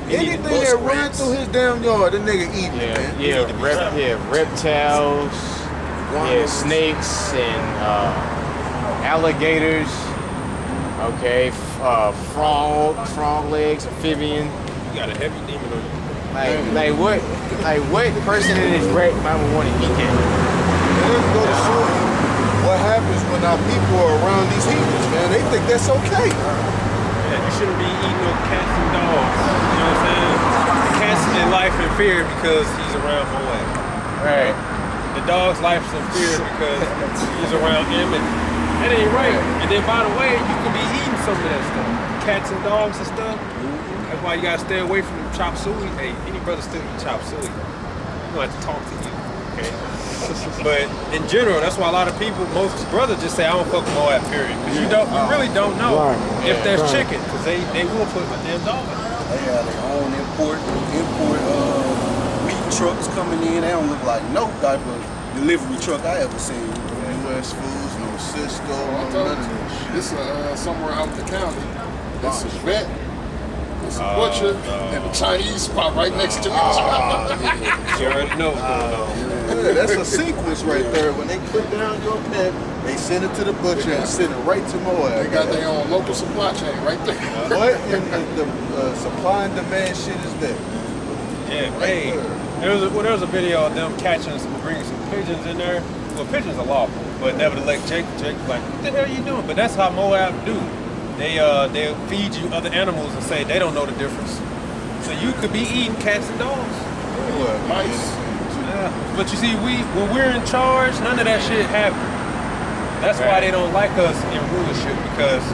Anything that runs through his damn yard, the nigga eating it, man. Reptiles, snakes and alligators. Okay, frog legs, amphibian. You got a heavy demon on you. Like what person in his right mind would want to eat that? Let's go to show you what happens when our people are around these heathens, man? They think that's okay. Yeah, you shouldn't be eating no cats and dogs. You know what I'm saying? The cat's in life in fear because he's around Moab. Right. The dog's life's in fear because he's around him, and that ain't right. And then, by the way, you could be eating some of that stuff. Cats and dogs and stuff. That's why you gotta stay away from chop suey. Hey, any brother still eat chop suey. I'm gonna have to talk to you, okay? But in general, that's why a lot of people, most brothers just say, I don't fuck with Moab, period. Because you really don't know if there's chicken, because they will put a damn dog in it. They have their own import meat trucks coming in. They don't look like no type of delivery truck I ever seen. U.S. Foods, no Cisco, I'm none of telling you, that shit. this somewhere out in the county. This is vet. It's a butcher and a Chinese spot right next to each other. You already know what's going on. Yeah, that's a sequence right there. When they put down your pet, they send it to the butcher and send it right to Moab. They got their own local supply chain right there. What in the supply and demand shit is that? Yeah, hey, there was a video of them catching bringing some pigeons in there. Well, pigeons are lawful, but nevertheless, Jake's like, what the hell are you doing? But that's how Moab do. They'll feed you other animals and say they don't know the difference. So you could be eating cats and dogs. Mice. Yeah. But you see, when we're in charge, none of that shit happens. That's why they don't like us in rulership, because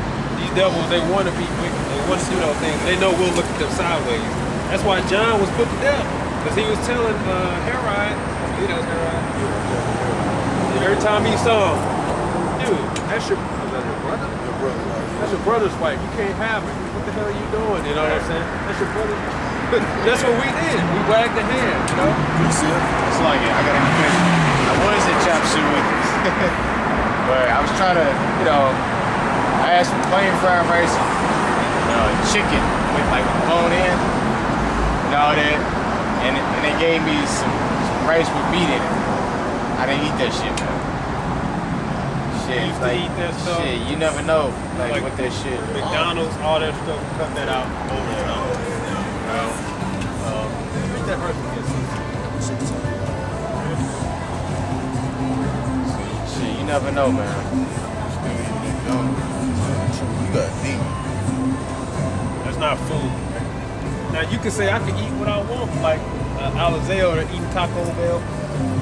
these devils, they want to be wicked. They want to do those things. They know we'll look at them sideways. That's why John was put to death, because he was telling Herod, every time he saw him, dude, that's your brother? That's your brother's wife. You can't have her. What the hell are you doing? You know what I'm saying? That's your brother. That's what we did. We wagged the hand, you know? It's like it. I gotta confess. I was at Chop Suey with this. But I was trying to, I asked for plain fried rice and chicken with like bone in and all that. And they gave me some rice with meat in it. I didn't eat that shit, man. Shit, You used to eat that stuff. Shit, you never know, like what that shit. McDonald's, all that stuff, cut that out over and over. Read that verse again. Shit, you never know, man. You got deep. That's not food. Now you can say I can eat what I want, like Alizeo or eating Taco Bell,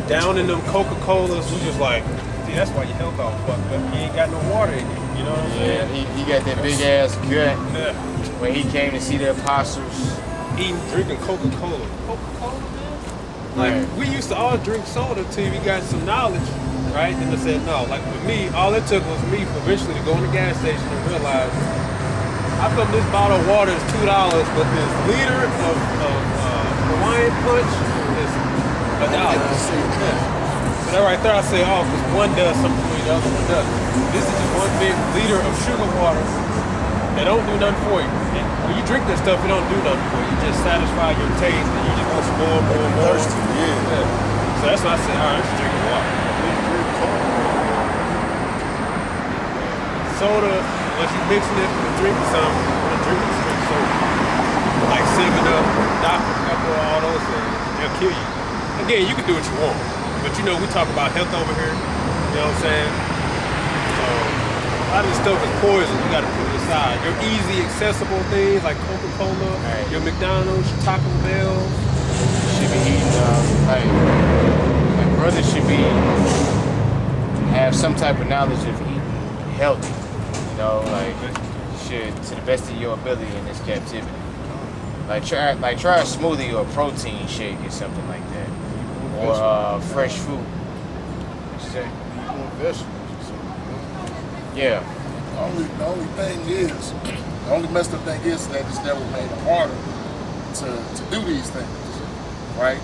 down in them Coca-Colas. We just like, see, that's why your health all fucked up. You ain't got no water in you. You know what I'm Yeah, saying? he got that big ass gut Yeah. when he came to see the apostles. Drinking Coca-Cola. Coca-Cola, man? Like, we used to all drink soda till we got some knowledge, right? And they said, no, like with me, all it took was me eventually to go in the gas station and realize, how come this bottle of water is $2, but this liter of Hawaiian punch is $1? So that right there, I say, oh, because one does something for you, the other one doesn't. This is just one big liter of sugar water. They don't do nothing for you. And when you drink that stuff, it don't do nothing for you. You just satisfy your taste, and you just want some more. Thirsty, yeah. So that's why I said, all right, let's drink water. Soda, unless you mixing it with drinking something, you want to drink straight soda. Like 7-Up, Dr. Pepper, all those things. They'll kill you. Again, you can do what you want. But you know, we talk about health over here. You know what I'm saying? So, a lot of this stuff is poison. You got to put it aside. Your easy, accessible things like Coca-Cola, your McDonald's, your Taco Bell. Should be eating, like brothers should have some type of knowledge of eating healthy. Like shit to the best of your ability in this captivity. Like try a smoothie or a protein shake or something like that, or fresh fruit. What you say? Yeah. The only thing is, the only messed up thing is that this devil made it harder to do these things, right?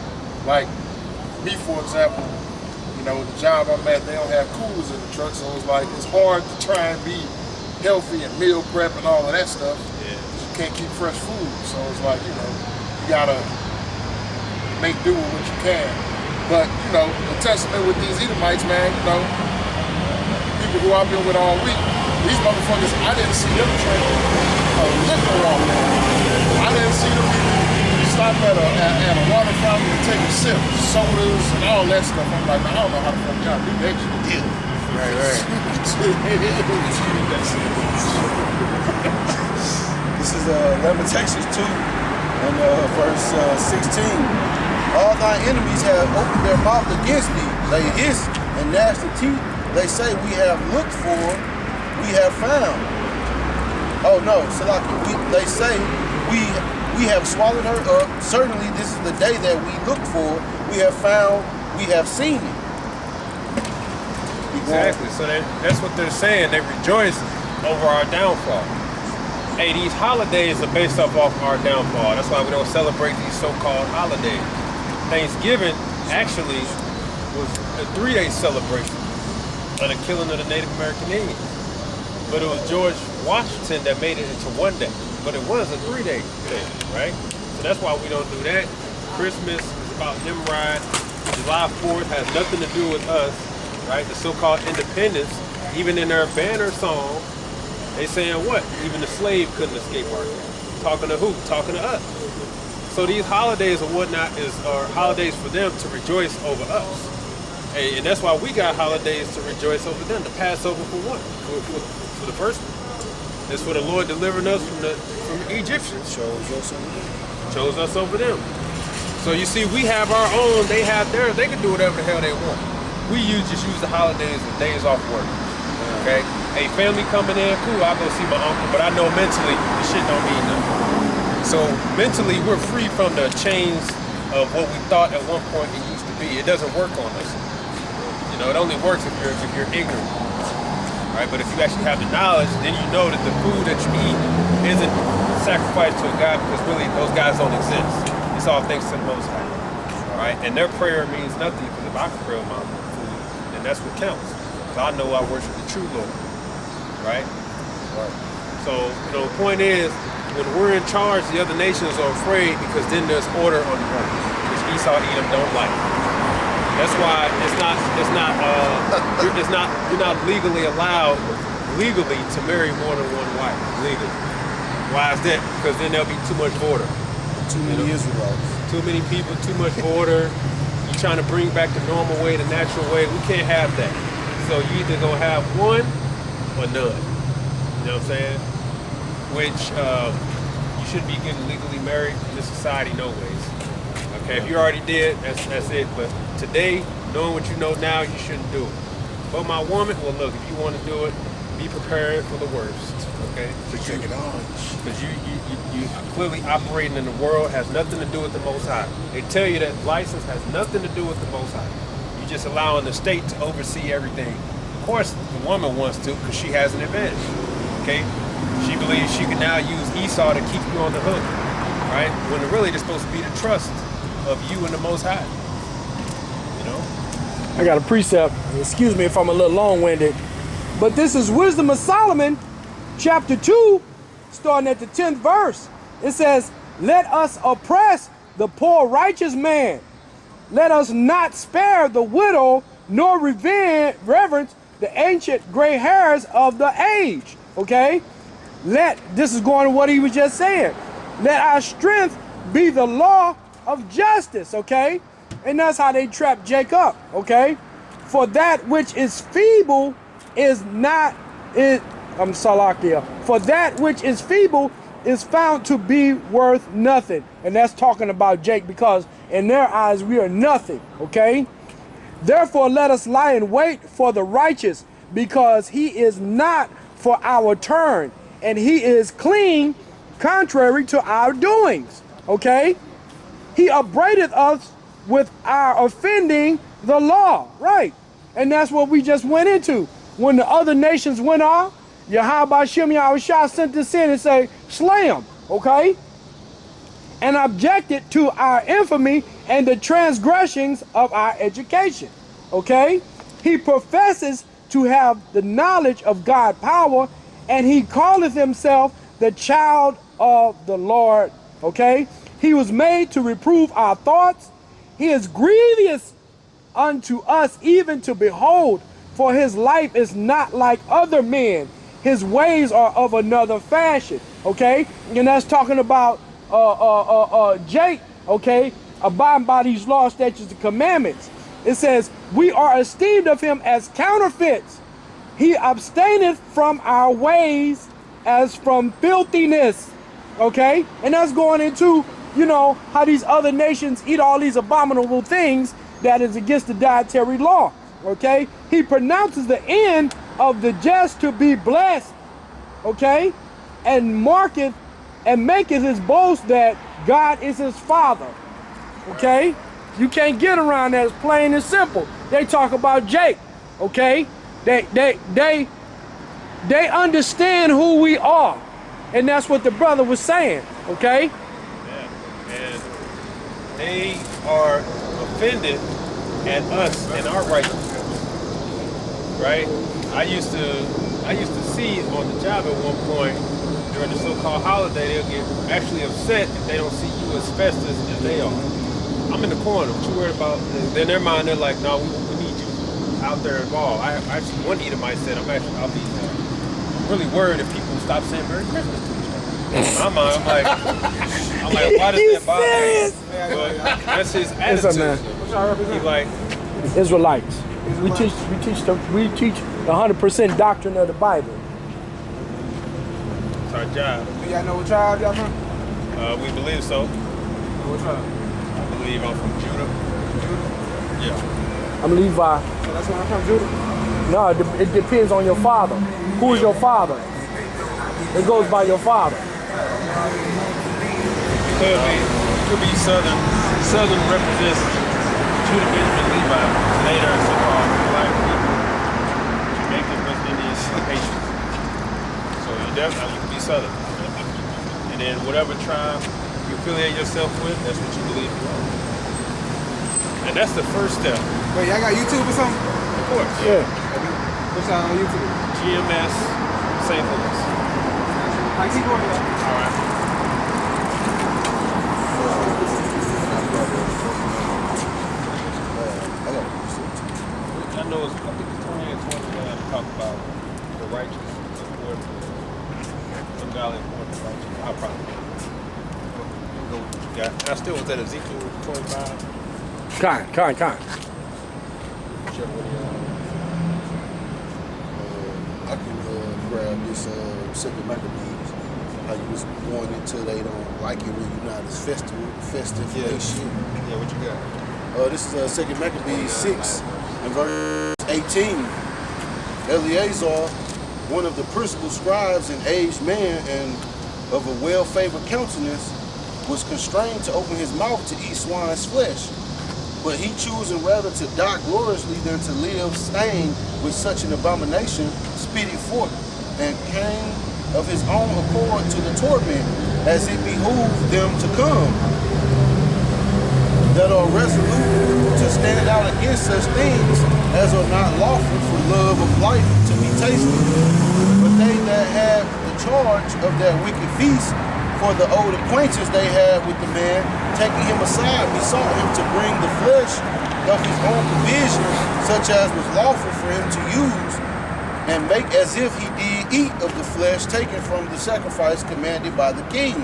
Like me, for example, the job I'm at, they don't have coolers in the truck, so it's hard to try and be healthy and meal prep and all of that stuff. Yeah. You can't keep fresh food, so it's like, you gotta make do with what you can. But, the testament with these Edomites, man, people who I've been with all week, these motherfuckers, I didn't see them drinking a liquor off there. I didn't see them stop at a water fountain and take a sip, sodas and all that stuff. I'm like, I don't know how the fuck y'all do that shit. This is Lamentations 2 and verse 16. All thy enemies have opened their mouth against thee. They hiss and gnash their teeth. They say, we have looked for, we have found. Oh no, Salaki, they say, we have swallowed her up. Certainly this is the day that we looked for. We have found, we have seen it. Exactly. So that's what they're saying. They rejoice over our downfall. Hey, these holidays are based off our downfall. That's why we don't celebrate these so-called holidays. Thanksgiving actually was a 3-day celebration of the killing of the Native American Indians. But it was George Washington that made it into 1 day. But it was a 3-day thing, right? So that's why we don't do that. Christmas is about Nimrod. July 4th has nothing to do with us, right? The so-called independence, even in their banner song, they saying what? Even the slave couldn't escape our hand. Talking to who? Talking to us. So these holidays or whatnot are holidays for them to rejoice over us. And that's why we got holidays to rejoice over them. The Passover for what? For the first one. It's for the Lord delivering us from the Egyptians. Chose us over them. So you see, we have our own, they have theirs. They can do whatever the hell they want. We just use the holidays as days off work. Okay? Hey, family coming in, cool, I'll go see my uncle, but I know mentally the shit don't mean nothing. So mentally, we're free from the chains of what we thought at one point it used to be. It doesn't work on us. You know, it only works if you're ignorant. Right? But if you actually have the knowledge, then you know that the food that you eat isn't sacrificed to a God, because really those guys don't exist. It's all thanks to the Most High. All right? And their prayer means nothing, because if I can pray on my food, then that's what counts. Because I know I worship the true Lord. Right? So the point is, when we're in charge, the other nations are afraid, because then there's order on the earth, which Esau and Edom don't like. That's why you're not legally allowed to marry more than one wife legally. Why is that? Because then there'll be too much order. Too many Israelites. Too many people, too much order. You're trying to bring back the normal way, the natural way. We can't have that. So you either gonna have one or none. You know what I'm saying? Which you shouldn't be getting legally married in this society, no ways. Okay, if you already did, that's it. But today, knowing what you know now, you shouldn't do it. But my woman, well, look, if you want to do it, be prepared for the worst. Okay? Take it on. Because you clearly operating in the world has nothing to do with the Most High. They tell you that license has nothing to do with the Most High. You're just allowing the state to oversee everything. Of course, the woman wants to, because she has an advantage. Okay? She believes she can now use Esau to keep you on the hook, right? When really it's supposed to be the trust of you and the Most High. You know? I got a precept. Excuse me if I'm a little long-winded. But this is Wisdom of Solomon, chapter 2, starting at the 10th verse. It says, let us oppress the poor righteous man. Let us not spare the widow, nor reverence the ancient gray hairs of the age. Okay? This is going to what he was just saying. Let our strength be the law of justice, okay? And that's how they trap Jacob, okay? For that which is feeble is not, Salakia. For that which is feeble is found to be worth nothing. And that's talking about Jake, because in their eyes we are nothing, okay? Therefore let us lie in wait for the righteous, because he is not for our turn, and he is clean contrary to our doings, okay? He upbraideth us with our offending the law, right? And that's what we just went into. When the other nations went off, Yahweh Shem Yahushua sent this in and say, slay them, okay? And objected to our infamy and the transgressions of our education, okay? He professes to have the knowledge of God's power, and he calleth himself the child of the Lord, okay? He was made to reprove our thoughts. He is grievous unto us even to behold, for his life is not like other men. His ways are of another fashion, okay? And that's talking about Jake, okay? Abiding by these laws, statutes, and commandments. It says, we are esteemed of him as counterfeits, he abstaineth from our ways as from filthiness. Okay? And that's going into, you know, how these other nations eat all these abominable things that is against the dietary law. Okay? He pronounces the end of the just to be blessed. Okay? And marketh and maketh his boast that God is his father. Okay? You can't get around that. It's plain and simple. They talk about Jake. Okay? They understand who we are. And that's what the brother was saying. Okay? Yeah. And they are offended at us and our righteousness. Right? I used to see on the job at one point during the so-called holiday, they'll get actually upset if they don't see you as festive as they are. I'm in the corner. What you worried about? In their mind, they're like, no, we need you out there involved. I actually, one Edomite said, I'll be really worried if people stop saying Merry Christmas to each other. In my mind, I'm like, why does that bother me? But that's his attitude. He's like, Israelites. We teach the 100% doctrine of the Bible. it's our job. Do y'all know what tribe y'all from? We believe so. What tribe? I believe I'm from Judah. Yeah. I'm Levi. So that's where I'm from, Judah? No, it depends on your father. Who is your father? It goes by your father. Could be Southern. Southern represents Judah, Benjamin, Levi. Later, so-called black people, Jamaican, West Indians, Haitians. So you could be Southern. And then whatever tribe you affiliate yourself with, that's what you believe you are. And that's the first step. Wait, y'all got YouTube or something? Of course. Yeah. What's y'all on YouTube? GMS St. Louis. I keep going, y'all. All right. I know I think it's 20 and 21 talk about the righteous support ungodly support the righteous. I'll probably go with what you got. I still was at Ezekiel 25. I Kind. can grab this second Maccabees. How you was going into they don't like it when you're not as festive Yeah. and shit. Yeah, what you got? This is second Maccabees 6 and verse 18. Eleazar, one of the principal scribes, an aged man and of a well-favored countenance, was constrained to open his mouth to eat swine's flesh. But he choosing rather to die gloriously than to live stained with such an abomination, spitted forth, and came of his own accord to the torment, as it behooved them to come, that are resolute to stand out against such things as are not lawful for love of life to be tasted. But they that have the charge of that wicked feast, for the old acquaintance they had with the man, taking him aside, besought him to bring the flesh of his own provision, such as was lawful for him to use, and make as if he did eat of the flesh taken from the sacrifice commanded by the king,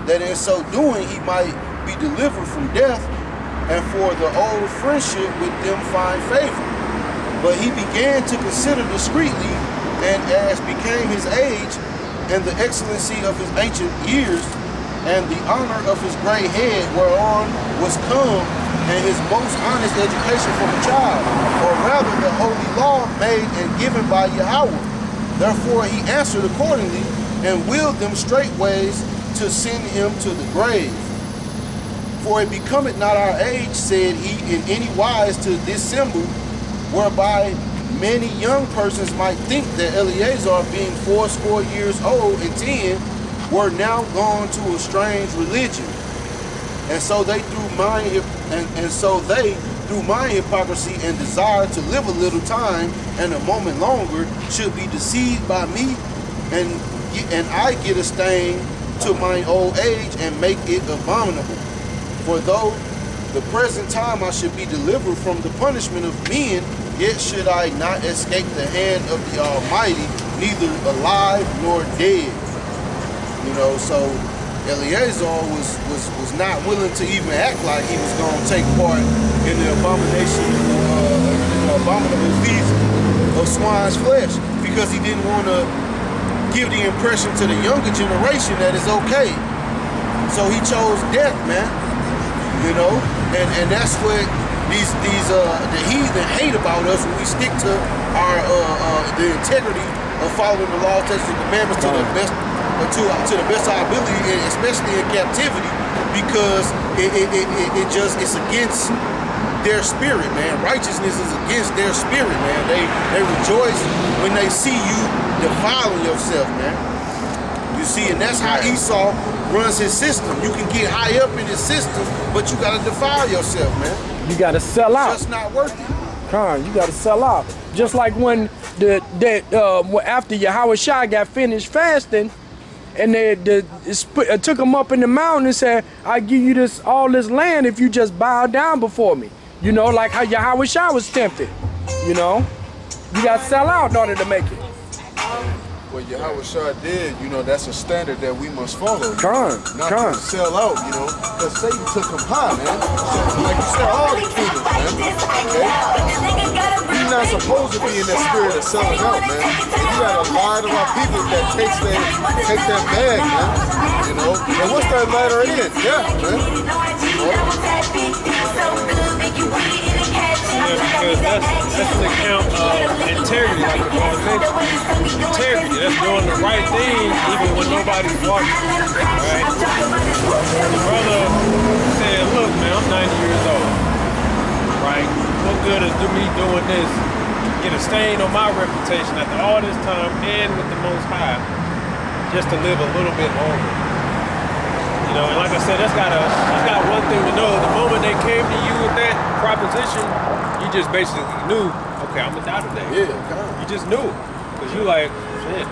that in so doing he might be delivered from death, and for the old friendship with them find favor. But he began to consider discreetly, and as became his age, and the excellency of his ancient years, and the honor of his gray head whereon was come, and his most honest education from a child, or rather the holy law made and given by Yahweh. Therefore he answered accordingly, and willed them straightways to send him to the grave. For it becometh not our age, said he, in any wise to dissemble, whereby many young persons might think that Eleazar, being 80 years old and 10, were now gone to a strange religion. And so they through my hypocrisy and desire to live a little time and a moment longer should be deceived by me, and I get a stain to mine old age and make it abominable. For though the present time I should be delivered from the punishment of men, yet should I not escape the hand of the Almighty, neither alive nor dead. You know, so Eleazar was not willing to even act like he was going to take part in the abomination, abominable feast of swine's flesh because he didn't want to give the impression to the younger generation that it's okay. So he chose death, man. You know, and that's what the heathen hate about us when we stick to our the integrity of following the law, statutes, and commandments to the best to the best of our ability, and especially in captivity, because it's against their spirit, man. Righteousness is against their spirit, man. They rejoice when they see you defiling yourself, man. You see, and that's how Esau runs his system. You can get high up in his system, but you gotta defile yourself, man. You gotta sell out. It's just not worth it. Con, you gotta sell out. Just like when after Yahweh Shai got finished fasting, and they took him up in the mountain and said, "I give you all this land if you just bow down before me." You know, like how Yahweh Shai was tempted. You know, you got to sell out in order to make it. What Yahweh Shai did, you know, that's a standard that we must follow. Not Con. to sell out, you know, because Satan took him high, man. So, like you said, all the kingdoms, man. Okay? You're not supposed to be in that spirit of selling out, man. You got a lot of our people that take that bag, man. You know, and once that ladder in, yeah, man. Because that's an account of integrity, like the brother mentioned. Integrity, that's doing the right thing even when nobody's watching, right? The brother said, look, man, I'm 90 years old, right? What good is me doing this? Get a stain on my reputation after all this time and with the Most High just to live a little bit longer. You know, and like I said, that's got one thing to know. The moment they came to you with that proposition, you just basically knew, okay, I'm gonna die today. Yeah, you just knew, because you like, shit,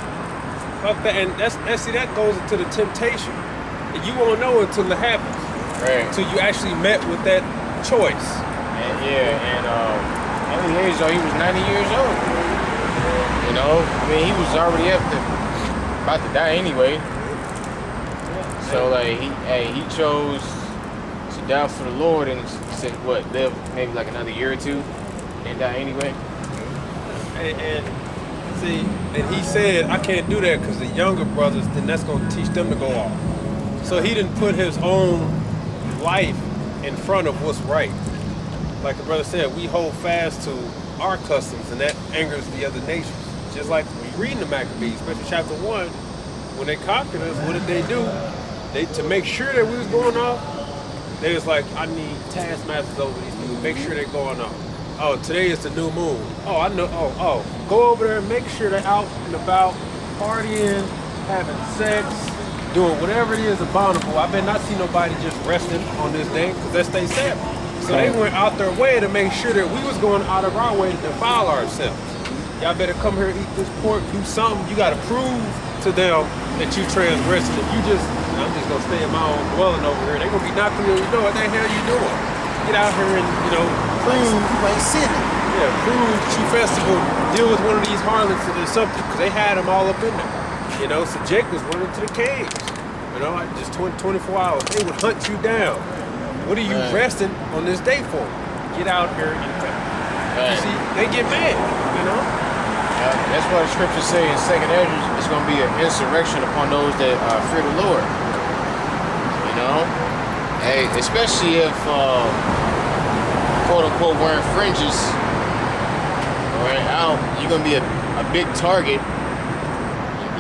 fuck that. And that goes into the temptation. And you won't know until it happens, Right. until you actually met with that choice. And how many years ago? He was 90 years old. You know, I mean, he was already about to die anyway. So like he chose to die for the Lord, and he said what, live maybe like another year or two and die anyway. And see, and he said, I can't do that because the younger brothers, then that's going to teach them to go off. So he didn't put his own life in front of what's right. Like the brother said, we hold fast to our customs, and that angers the other nations. Just like when you read in the Maccabees, especially chapter 1, when they conquered us, what did they do? To make sure that we was going off, they was like, I need taskmasters over these people. Make sure they're going off. Oh, today is the new moon. Oh, I know. Oh, go over there and make sure they're out and about, partying, having sex, doing whatever it is abominable. I bet not see nobody just resting on this day because that's their Sabbath. So they went out their way to make sure that we was going out of our way to defile ourselves. Y'all better come here, eat this pork, do something. You got to prove to them that you transgressing. If you just, I'm just gonna stay in my own dwelling over here, they gonna be knocking on your door. What the hell you doing? Get out here and, you know, prove. You ain't sinning. Yeah, prove True Festival, deal with one of these harlots or something, because they had them all up in there. You know, so Jake was running to the caves. You know, just 24 hours. They would hunt you down. What are you resting on this day for? Get out here and come. You see, they get mad, you know? That's why the scriptures say in 2nd Ezra, it's going to be an insurrection upon those that fear the Lord. You know? Hey, especially if, quote unquote, wearing fringes, right out, you're going to be a big target.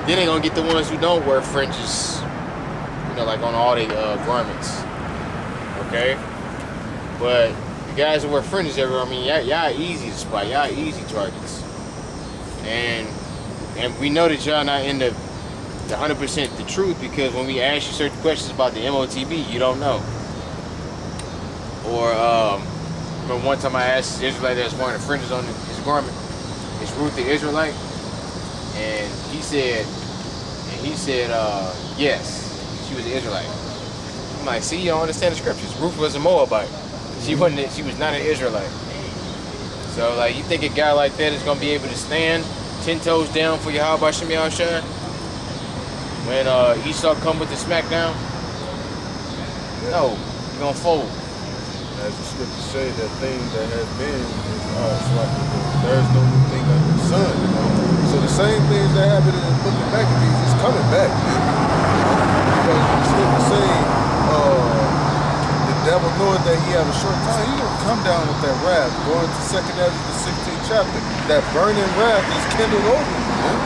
Then they're going to get the ones who don't wear fringes, you know, like on all their garments. Okay? But the guys who wear fringes everywhere, I mean, y'all easy to spot. Y'all easy targets. And we know that y'all not in the 100% the truth, because when we ask you certain questions about the MOTB, you don't know. Or remember one time I asked this Israelite that's wearing the fringes on his garment, is Ruth the Israelite? And he said yes, she was an Israelite. I'm like, see, you don't understand the scriptures. Ruth was a Moabite. She was not an Israelite. So, like, you think a guy like that is going to be able to stand 10 toes down for Yahweh Shem Yahushua when Esau come with the smackdown? No, he's going to fold. as the scriptures say, that thing that has been is like there's no new thing under the sun, you know. So the same things that happened in the book of Maccabees is coming back, man. Because the scriptures say, the devil knowing that he have a short time, he gonna come down with that wrath. Going to 2nd Ezra, the 16th chapter, that burning wrath is kindled over you, man.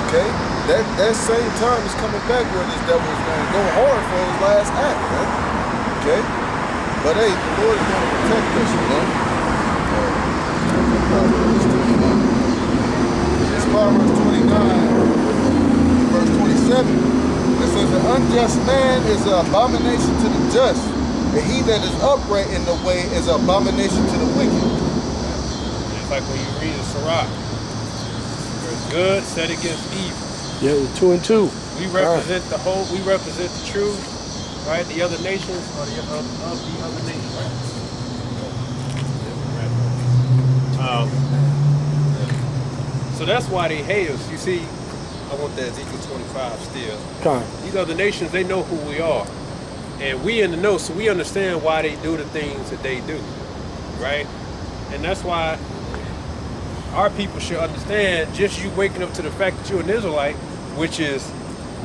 Okay? That same time is coming back where this devil is gonna go hard for his last act, man. Okay? But hey, the Lord is gonna protect us, you know. It's Proverbs 29, verse 27. It says, the unjust man is an abomination to the just, and he that is upright in the way is an abomination to the wicked. It's like when you read the Sirach. There's good set against evil. Yeah, 2 and 2. We represent the whole, we represent the truth, right? The other nations are the other nations, right? So that's why they hate us. You see, I want that Ezekiel 25 still. Okay. These other nations, they know who we are. And we in the know, so we understand why they do the things that they do, right? And that's why our people should understand, just you waking up to the fact that you're an Israelite, which is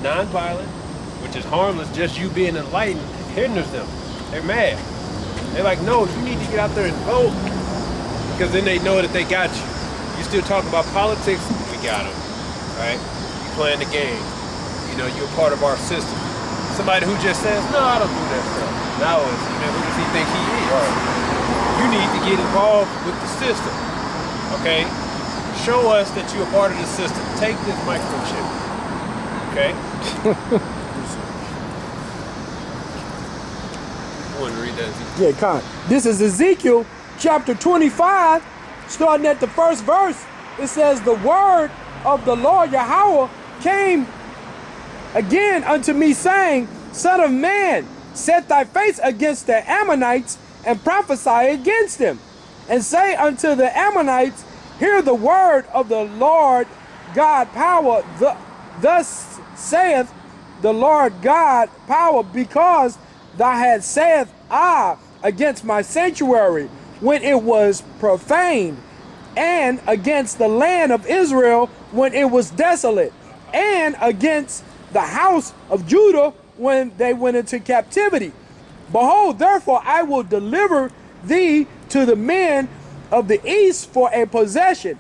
non-violent, which is harmless, just you being enlightened hinders them. They're mad. They're like, no, you need to get out there and vote, because then they know that they got you. You still talk about politics, we got them, right? You playing the game. You know, you're part of our system. Somebody who just says, no, I don't do that stuff. Now it's, you know, who does he think he is? Right. You need to get involved with the system, okay? Show us that you're a part of the system. Take this microchip, okay? I want to read that. Yeah, Con. This is Ezekiel chapter 25, starting at the first verse. It says, the word of the Lord Yahweh came again unto me, saying, Son of man, set thy face against the Ammonites, and prophesy against them, and say unto the Ammonites, hear the word of the Lord God power. Thus saith the Lord God power, because thou hast said, against my sanctuary, when it was profaned, and against the land of Israel, when it was desolate, and against the house of Judah, when they went into captivity. Behold, therefore I will deliver thee to the men of the east for a possession,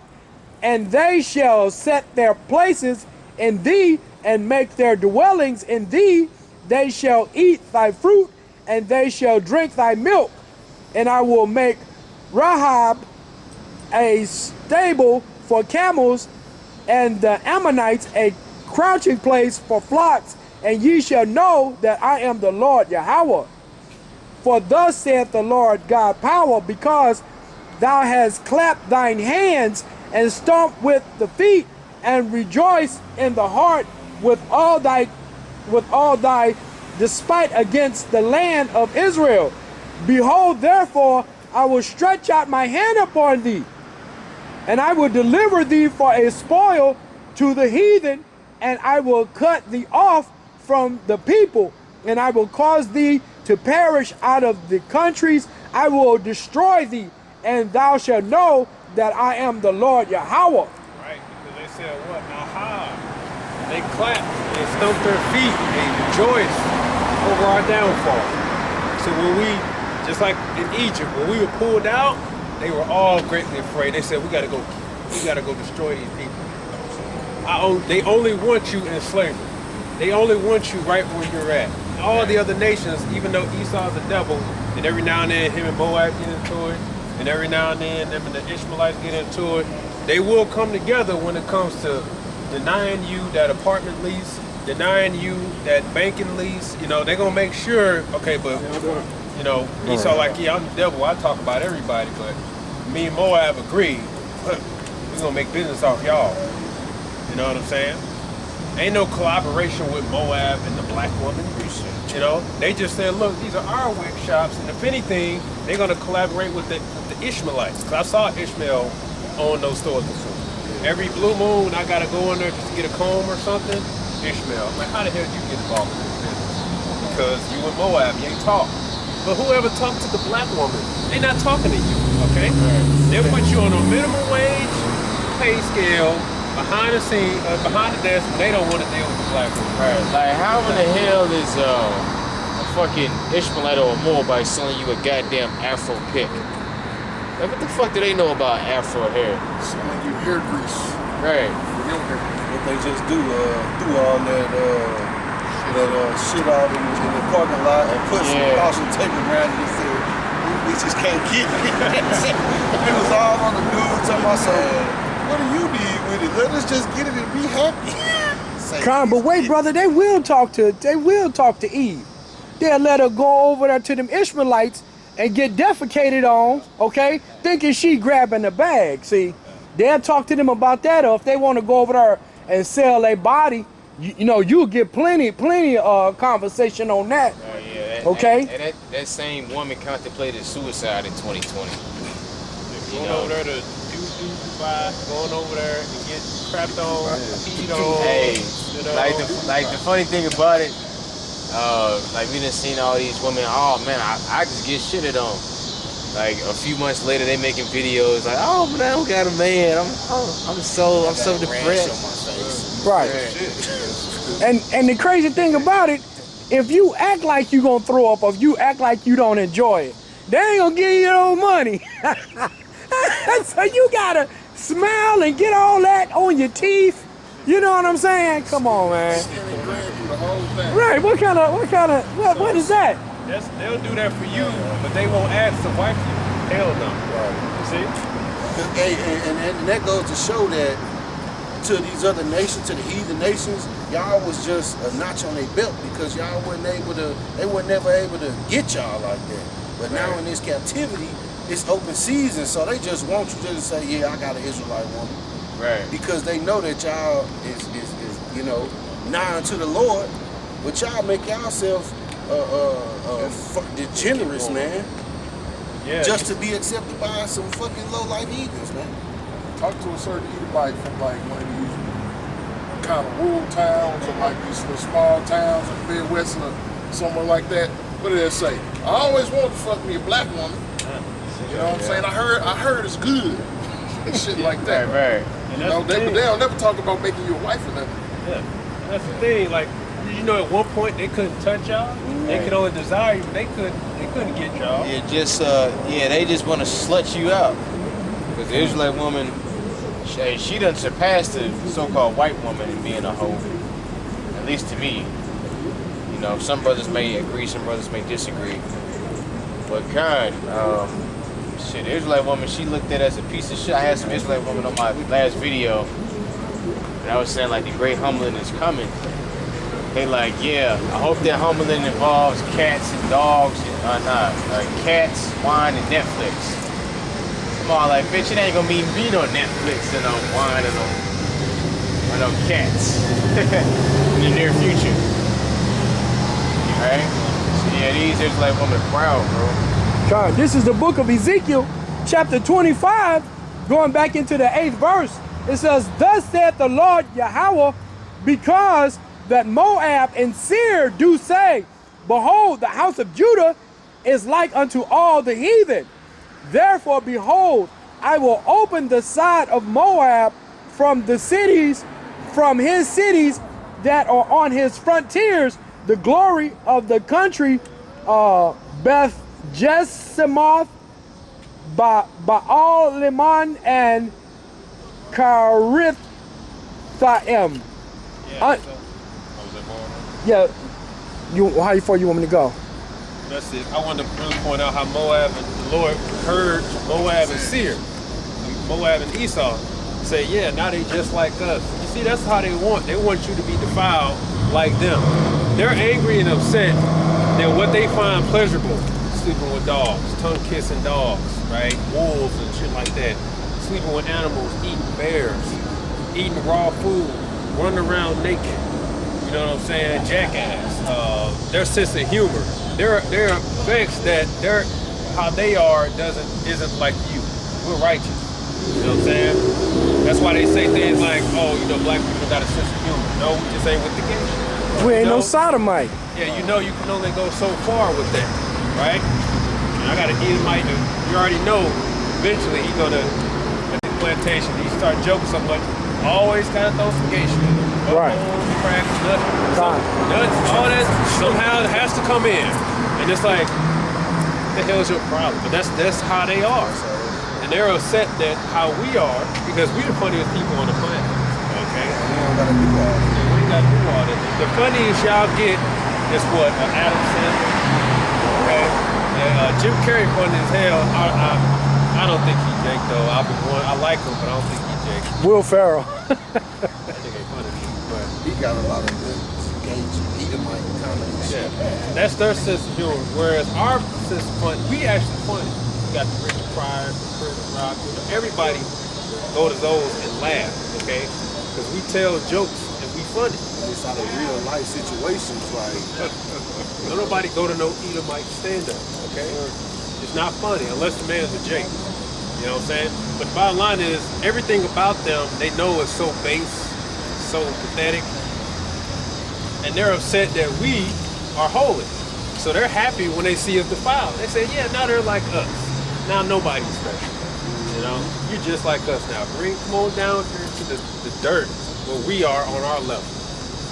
and they shall set their places in thee, and make their dwellings in thee. They shall eat thy fruit, and they shall drink thy milk. And I will make Rahab a stable for camels, and the Ammonites a crouching place for flocks, and ye shall know that I am the Lord Yahweh. For thus saith the Lord God power, because thou hast clapped thine hands, and stomped with the feet, and rejoiced in the heart with all thy despite against the land of Israel. Behold, therefore I will stretch out my hand upon thee, and I will deliver thee for a spoil to the heathen, and I will cut thee off from the people, and I will cause thee to perish out of the countries. I will destroy thee, and thou shalt know that I am the Lord Yahweh. Right, because they said what? Aha. They clapped, they stomped their feet, they rejoiced over our downfall. So when we, just like in Egypt, when we were pulled out, they were all greatly afraid. They said, we gotta go destroy these people. They only want you in slavery. They only want you right where you're at. All the other nations, even though Esau's the devil, and every now and then him and Moab get into it, and every now and then them and the Ishmaelites get into it, they will come together when it comes to denying you that apartment lease, denying you that banking lease. You know, they're gonna make sure, okay, but you know, Esau like, yeah, I'm the devil, I talk about everybody, but me and Moab agreed, we're gonna make business off y'all. You know what I'm saying? Ain't no collaboration with Moab and the black woman. You know, they just said, look, these are our wick shops, and if anything, they're gonna collaborate with the Ishmaelites. Cause I saw Ishmael own those stores before. Every blue moon, I gotta go in there just to get a comb or something. Ishmael, I'm like, how the hell did you get involved in this business? Because you and Moab, you ain't talk. But whoever talked to the black woman, they not talking to you, okay? They'll put you on a minimum wage pay scale behind the scene, behind the desk. They don't want to deal with the black woman. Right. Like, how in the hell is a fucking Ishmaelite or a Moabite selling you a goddamn Afro pick? Like, what the fuck do they know about Afro hair? Selling you hair grease. Right. For your hair. What they just do all that shit out in the parking lot and put some caution tape around it and say, we just can't get it. It was all on the news talking about, so what do you need with it? Let us just get it and be happy. Con, but wait, brother, they will talk to Eve. They'll let her go over there to them Ishmaelites and get defecated on, okay? Thinking she grabbing the bag. See, they'll talk to them about that, or if they want to go over there and sell their body, you know, you'll get plenty conversation on that. Okay? That same woman contemplated suicide in 2020. Going over there to Dubai, going over there and get crapped on, peed on. Hey, you know? like the funny thing about it, like we done seen all these women. Oh man, I just get shitted on. Like a few months later, they making videos like, oh, but I don't got a man. I'm so depressed. Right. And the crazy thing about it, if you act like you gonna throw up, or if you act like you don't enjoy it, they ain't gonna give you no money. So you gotta smile and get all that on your teeth. You know what I'm saying? Come on, man. Right? What is that? They'll do that for you, but they won't ask to wife you. Hell no. See? And that goes to show that to these other nations, to the heathen nations, y'all was just a notch on their belt because y'all they were never able to get y'all like that. But now in this captivity, it's open season, so they just want you to say, yeah, I got an Israelite woman. Right. Because they know that y'all is you know, nigh unto the Lord, but y'all make yourself degenerates, man. Yeah. Just to be accepted by some fucking low-life heathens, man. Talk to a certain Edomite from like one of these kind of rural towns or like these little small towns in the Midwest or somewhere like that. What did they say? I always wanted to fuck me a black woman. You know what I'm saying? I heard it's good and shit like that. Right. You know, they'll never talk about making you a wife or nothing. Yeah. And that's the thing. Like, you know, at one point they couldn't touch y'all. They could only desire you, but they couldn't get y'all. Yeah, they just want to slut you out. Because the Israelite woman, she done surpassed the so-called white woman in being a hoe. At least to me. You know, some brothers may agree, some brothers may disagree. But God, shit, the Israelite woman, she looked at it as a piece of shit. I had some Israelite woman on my last video, and I was saying like the great humbling is coming. They like, yeah, I hope that humbling involves cats and dogs, and cats, wine, and Netflix. Come on, like, bitch, it ain't gonna be no Netflix and no wine and no cats in the near future. Right? So yeah, these Israelite women are proud, bro. God, this is the book of Ezekiel, chapter 25, going back into the 8th verse. It says, thus saith the Lord Yahweh, because that Moab and Seir do say, behold, the house of Judah is like unto all the heathen. Therefore, behold, I will open the side of Moab from his cities that are on his frontiers, the glory of the country, Beth Jesimoth, Baal Liman, and Karithaim. How far you want me to go? That's it. I wanted to really point out how Moab and the Lord heard Moab and Seir, Moab and Esau say, yeah, now they just like us. You see, that's how they want. They want you to be defiled like them. They're angry and upset that what they find pleasurable, sleeping with dogs, tongue-kissing dogs, right? Wolves and shit like that. Sleeping with animals, eating bears, eating raw food, running around naked. You know what I'm saying? Jackass. Their sense of humor. They're vexed that how they are isn't like you. We're righteous. You know what I'm saying? That's why they say things like, oh, you know, black people got a sense of humor. No, we just ain't with the game. We ain't no sodomite. Yeah, you know you can only go so far with that. right? And I got an Edomite. You already know. Eventually, he go to the plantation. He start joking so much. Always kind of throw some gay shit. Right. Crack, nuts, all that somehow it has to come in. And it's like, what the hell's your problem? But that's how they are. And they're upset that how we are, because we the funniest people on the planet. Okay? We don't gotta do all that. Yeah, we ain't gotta do all that. The funniest y'all get is what? Adam Sandler. Okay? And Jim Carrey funny as hell. I don't think he Jake though. I like him, but I don't think he Jake. Will Ferrell. I think he's funny. But He got a lot of good Edomite comedy. yeah, that's their sense of humor. Whereas our sense of fun, we actually funny. We got the Richard Pryor, Chris Rock, everybody go to those and laugh, okay? Because we tell jokes and we funny. It's out of real life situations, like Don't nobody go to no Edomite stand-up, okay? It's not funny unless the man's a Jake. You know what I'm saying? But the bottom line is, everything about them, they know is so base, so pathetic, and they're upset that we are holy. So they're happy when they see us defiled. They say, yeah, now they're like us. Now nobody's special. You know, you're just like us now. Come on down here to the dirt where we are on our level.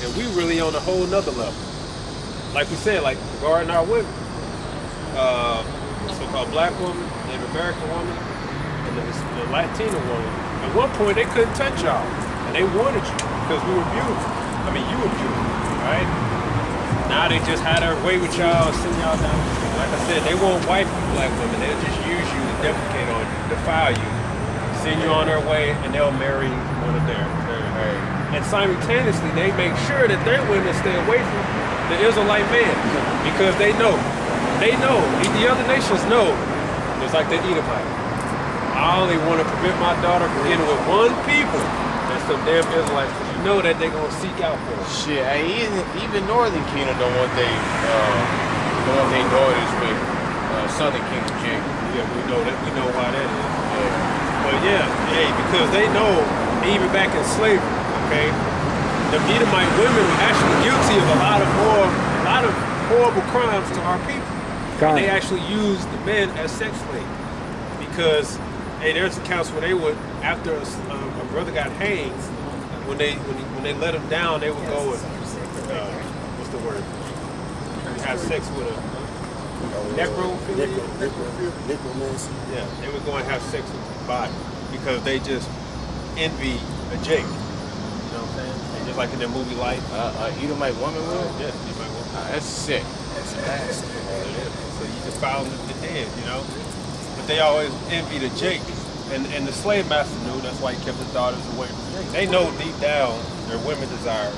And we really on a whole nother level. Like we said, like regarding our women, so-called black woman, Native American woman, and the Latina woman. At one point, they couldn't touch y'all, and they wanted you because we were beautiful. I mean, you were beautiful, right? Now they just had their way with y'all, send y'all down. Like I said, they won't wipe you, black women. They'll just use you to defecate on you, defile you, send you on their way, and they'll marry one of their and simultaneously, they make sure that their women stay away from the Israelite man because they know, the other nations know, it's like the Edomite. I only want to prevent my daughter from getting with one people. That's some damn Israelites, because you know that they're going to seek out for it. Shit, even Northern Kingdom don't want they daughters with Southern Kingdom chick. Yeah, we know that. We know why that is. Yeah. But yeah, hey, because they know, even back in slavery, okay, the Edomite women were actually guilty of a lot of horrible crimes to our people. And they actually used the men as sex slaves because, hey, there's accounts where they would, after a brother got hanged, when they let him down, they would go and what's the word? Have sex with a necromancy. Yeah, they would go and have sex with his body because they just envy a Jake. You know what I'm saying? And just like in the movie Life. Edomite woman would? Yeah, Edomite woman. That's sick. that's nasty. So you just found them to dead, you know? But they always envy the Jake. And the slave master knew, that's why he kept his daughters away from Jake. They know deep down their women desire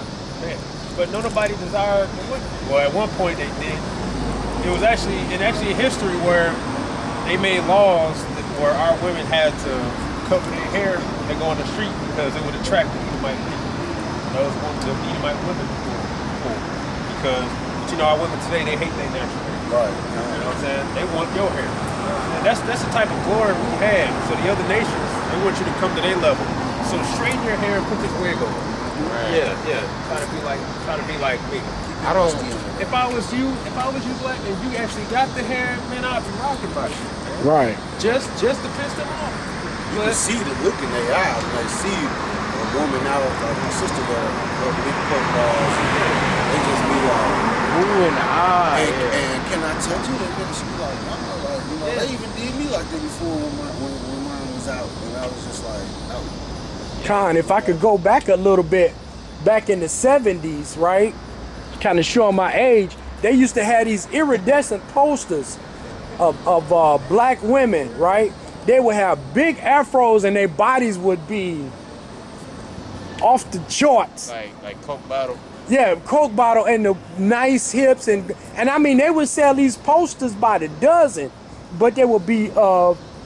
men. But nobody desired the women. Well, at one point they did. It was actually in history where they made laws where our women had to cover their hair and go on the street because it would attract the Edomite people. Those the Edomite women before. Because, but you know, our women today, they hate their natural hair. Right. You know what I'm saying? They want your hair. And that's the type of glory we had. So the other nations, they want you to come to their level. So straighten your hair and put this wig on. Right. Yeah. Try to be like me. I don't. If I was you black, and you actually got the hair, man, I'd be rocking my shit. Right. Just to piss them off. You can see the look in their eyes when they see a woman out, like my sister got her big pork balls. They just be like, Ooh, in the eye. and can I touch you? And she be like, no, like, you know, they even did me like that before when mine was out. And I was just like, no. Con, if I could go back a little bit, back in the 70s, right? Kind of showing my age, they used to have these iridescent posters of black women, right? They would have big afros and their bodies would be off the charts. Like Coke bottle. Yeah, Coke bottle and the nice hips and I mean they would sell these posters by the dozen, but they would be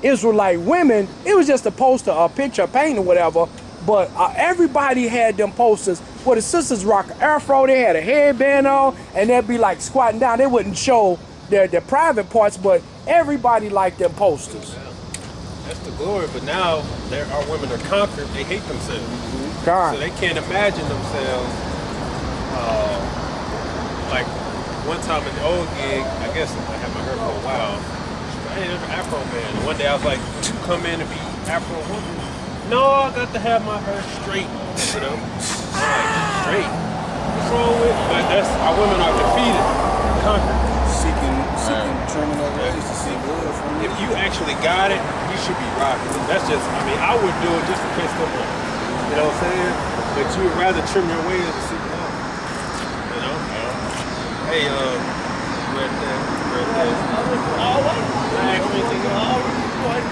Israelite women. It was just a poster, a picture, a painting, or whatever. But everybody had them posters. Well, the sisters rock an afro. They had a headband on, and they'd be like squatting down. They wouldn't show their private parts, but everybody liked them posters. That's the glory. But now our women are conquered. They hate themselves. God. So they can't imagine themselves like one time at the old gig, I guess I had my hair for a while. I ain't ever Afro man. And one day I was like, "You come in to be Afro woman?" No, I got to have my hair straight. You know, I'm like, straight. What's wrong with? But that's our women are defeated, conquered. Seeking trimming of ways to see blood from If you actually got it, you should be rocking it. That's just, I mean, I would do it just in case come on. You know what I'm saying? But you would rather trim your ways to see blood. You know? Hey, right there. All white. I actually think all white.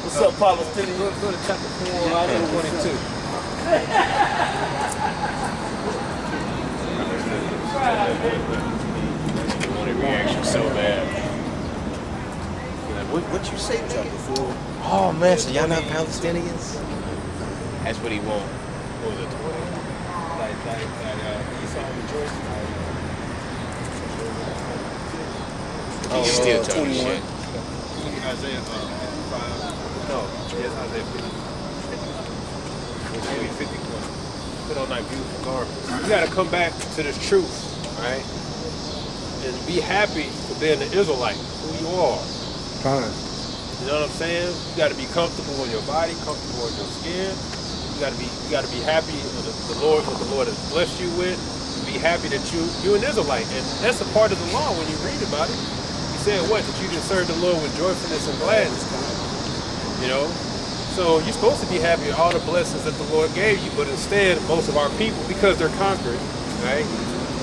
What's up, Palestinians? Go to chapter 4, 1 and 2. Reaction so bad. What you say, chapter 4? Oh man, so y'all not Palestinians? That's what he want. What was it, 20? Like Esau rejoiced. He's still talking 21. shit. Isaiah 5. No, yes, Isaiah 50. Maybe 51. Put on that beautiful garments. You gotta come back to this truth, right? And be happy for being an Israelite, who you are. Fine. You know what I'm saying? You gotta be comfortable in your body, comfortable in your skin. You gotta be happy with the Lord, what the Lord has blessed you with. Be happy that you're an Israelite. And that's a part of the law when you read about it. He said what? That you just serve the Lord with joyfulness and gladness. You know? So you're supposed to be happy with all the blessings that the Lord gave you, but instead, most of our people, because they're conquered, right,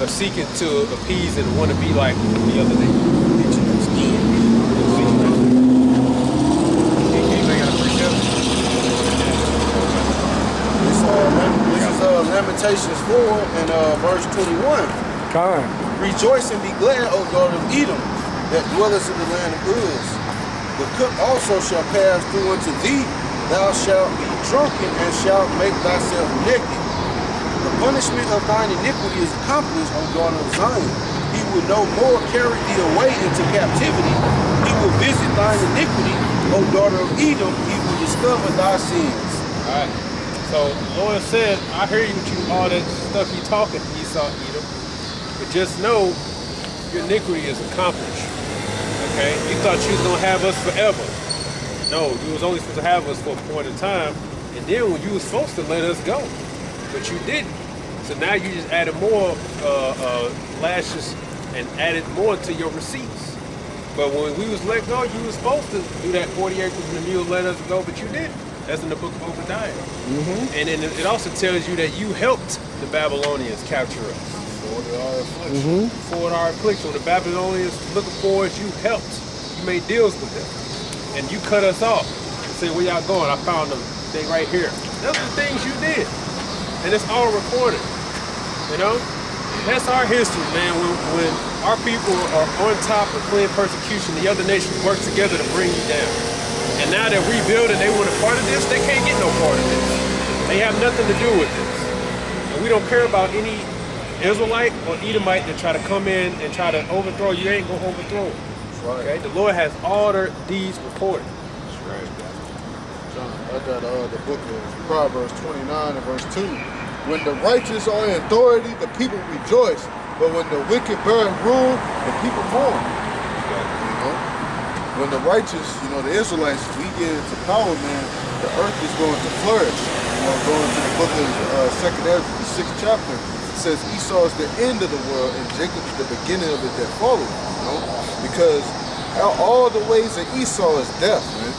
are seeking to appease and want to be like the other nation. This is Lamentations 4 and verse 21. Fine. Rejoice and be glad, O daughter of Edom, that dwellest in the land of Uz. The cook also shall pass through unto thee. Thou shalt be drunken and shalt make thyself naked. The punishment of thine iniquity is accomplished, O daughter of Zion. He will no more carry thee away into captivity. He will visit thine iniquity, O daughter of Edom. He will discover thy sins. All right. So the Lord said, I hear you, all that stuff you talking, Esau, Edom. But just know your iniquity is accomplished. Okay? You thought you was gonna have us forever. No, you was only supposed to have us for a point in time, and then when you was supposed to let us go, but you didn't. So now you just added more lashes and added more to your receipts. But when we was let go, you was supposed to do that 40 acres and the mule let us go, but you didn't. That's in the book of Obadiah. And then it also tells you that you helped the Babylonians capture us. For our affliction. When the Babylonians looking for us, you helped. You made deals with them. And you cut us off. And said, where y'all going? I found them. They right here. Those are the things you did. And it's all recorded. You know? That's our history, man. When our people are on top of fleeing persecution, the other nations work together to bring you down. And now that we build and they want a part of this, they can't get no part of this. They have nothing to do with this. And we don't care about any Israelite or Edomite that try to come in and try to overthrow you. Ain't gonna overthrow them. Okay? The Lord has all their deeds recorded. John, I got the book of Proverbs 29 and verse 2. When the righteous are in authority, the people rejoice. But when the wicked bear rule, the people mourn. You know? When the righteous, the Israelites, we get into power, man, the earth is going to flourish. Going to the book of 2nd Ezra, the 6th chapter, it says Esau is the end of the world and Jacob is the beginning of it that follows, because all the ways of Esau is death, man,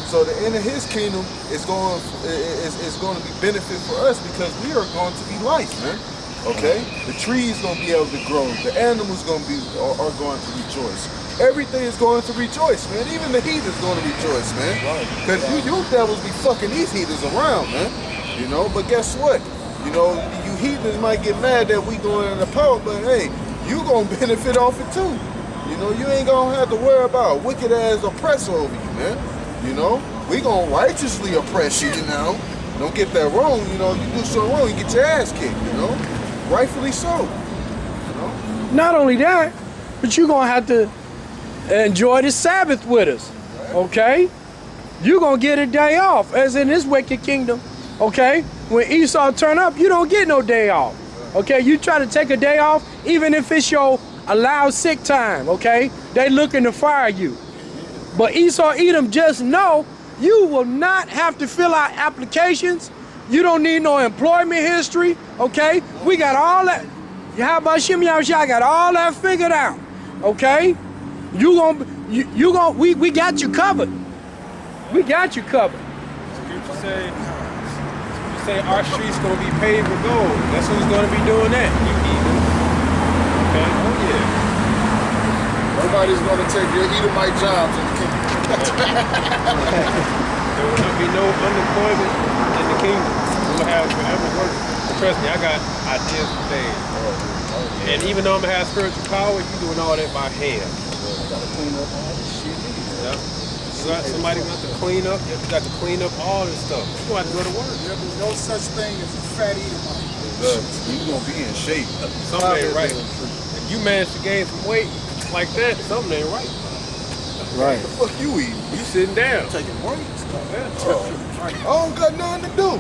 So the end of his kingdom is going to be benefit for us because we are going to be life, man. Okay? The trees going to be able to grow. The animals are going to rejoice. Everything is going to rejoice, man. Even the heathens going to rejoice, man. Because you devils be fucking these heathens around, man. But guess what? You heathens might get mad that we going into power, but hey, you going to benefit off it too. You ain't going to have to worry about a wicked ass oppressor over you, man. We going to righteously oppress you, Don't get that wrong, you do something wrong, you get your ass kicked, Rightfully so. Not only that, but you're going to have to enjoy the Sabbath with us, okay? you gonna get a day off, as in this wicked kingdom, okay? When Esau turn up, you don't get no day off, okay? You try to take a day off, even if it's your allowed sick time, okay? They looking to fire you. But Esau, Edom, just know you will not have to fill out applications. You don't need no employment history, okay? We got all that. How about Shimmy Yahushua? Got all that figured out, okay? We got you covered. We got you covered. You say our streets gonna be paved with gold. That's who's gonna be doing that. You heathen. Okay. Oh yeah. Nobody's gonna take your Edomite jobs in the kingdom. There will not be no unemployment in the kingdom. We'll have forever work. Trust me, I got ideas for things. And even though I'm gonna have spiritual power, you doing all that by hand. I gotta clean up all this shit. Yeah. Somebody got to clean up. You got to clean up all this stuff. You have to go to work. There's no such thing as a fat Edomite. You gonna be in shape. Something ain't right. If you manage to gain some weight like that, something ain't right. Right. What the fuck you eating? You sitting down. Taking breaks. I don't got nothing to do.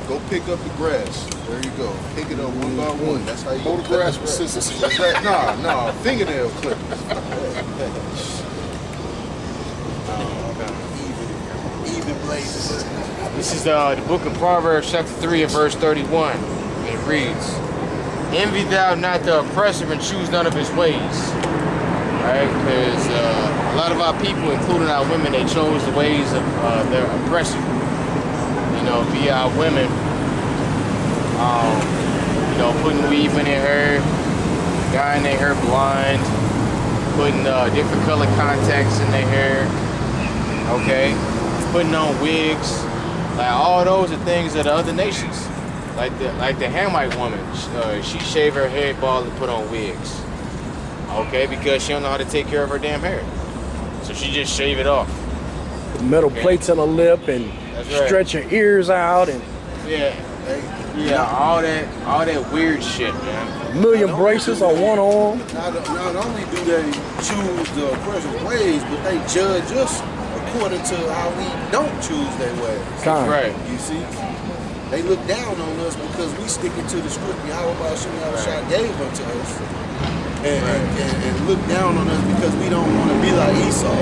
Go pick up the grass. There you go. Pick it up one by one. That's how you Mow the cut grass with scissors. That's right. Nah, fingernail clippers. Even blazes. This is the book of Proverbs, chapter 3 and verse 31. It reads, envy thou not the oppressor and choose none of his ways. Right? Because a lot of our people, including our women, they chose the ways of their oppressor. You know, via our women, you know, putting weave in their hair, dyeing their hair blind, putting different color contacts in their hair, okay? Putting on wigs. Like, all those are things of the other nations. Like the Hamite woman, she shaved her head bald and put on wigs. Okay, because she don't know how to take care of her damn hair. So she just shave it off. The metal plates on the lip and right. stretch your ears out and all that weird shit, man. a million braces on one arm. Not only do they choose the oppressor's ways, but they judge us according to how we don't choose their ways. Kind. Right. You see? They look down on us because we sticking to the script Yahweh Shah gave unto us. And look down on us because we don't want to be like Esau.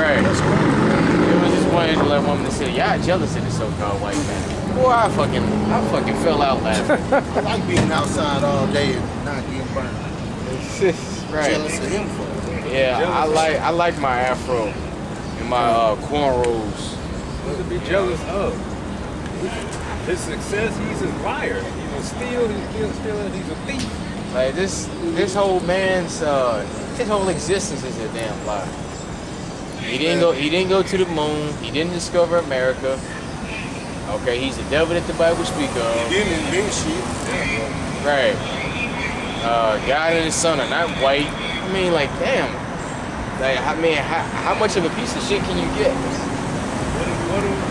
Right. There was this one Israelite woman that said, y'all jealous of the so-called white man. Boy, I fucking fell out laughing. I like being outside all day and not getting burned. Right. Jealous of him for it. Yeah, I like my afro and my cornrows. What to be jealous of? His success, he's a liar. He's a steal, he's stealing, he's a thief. Like this whole man's his whole existence is a damn lie. He didn't go to the moon. He didn't discover America. Okay, he's the devil that the Bible speak of. He didn't invent shit. Right. God and his son are not white. I mean, like, damn. Like, I mean, how much of a piece of shit can you get?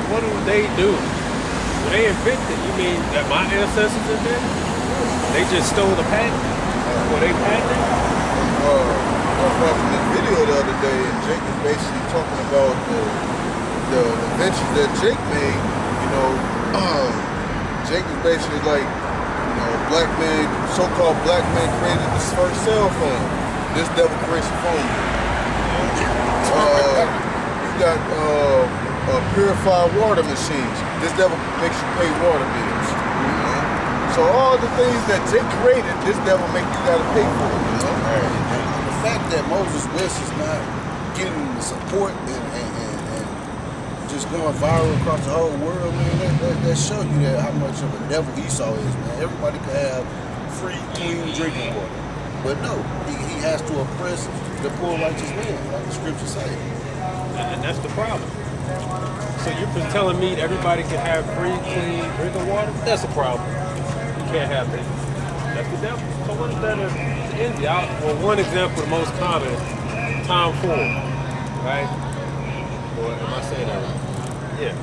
What do they do? When they invented, you mean that my ancestors invented? They just stole the patent? Were they patented? I was watching this video the other day, and Jake is basically talking about the inventions that Jake made. You know, Jake is basically like, you know, black man, so-called black man created this first cell phone. This devil creates a phone. You got purified water machines. This devil makes you pay water bills. So all the things that Jake created, this devil make you gotta pay for it, you know? And the fact that Moses West is not getting the support and just going viral across the whole world, man, that show you that how much of a devil Esau is, man. Everybody can have free, clean drinking water. But no, he has to oppress the poor righteous man, like the scriptures say. And that's the problem. So you're just telling me everybody can have free, clean drinking water? That's a problem. Can't have that. That's the devil. So what is that to envy? Well, one example, the most common, Tom Ford, right? Or am I saying that right? Yeah.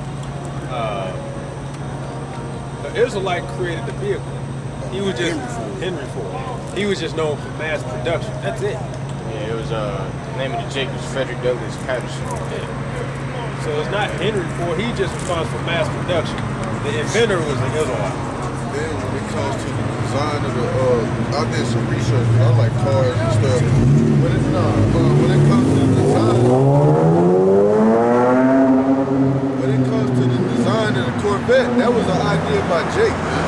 The Israelite created the vehicle. He was just Henry Ford. He was just known for mass production. That's it. Yeah, it was the name of the Jake was Frederick Douglass Patterson. Yeah. So it's not Henry Ford. He just responsible for mass production. The inventor was an Israelite. Then when it comes to the design of the, I did some research. I like cars and stuff. But when it comes to the design, of the Corvette, that was an idea by Jake, man.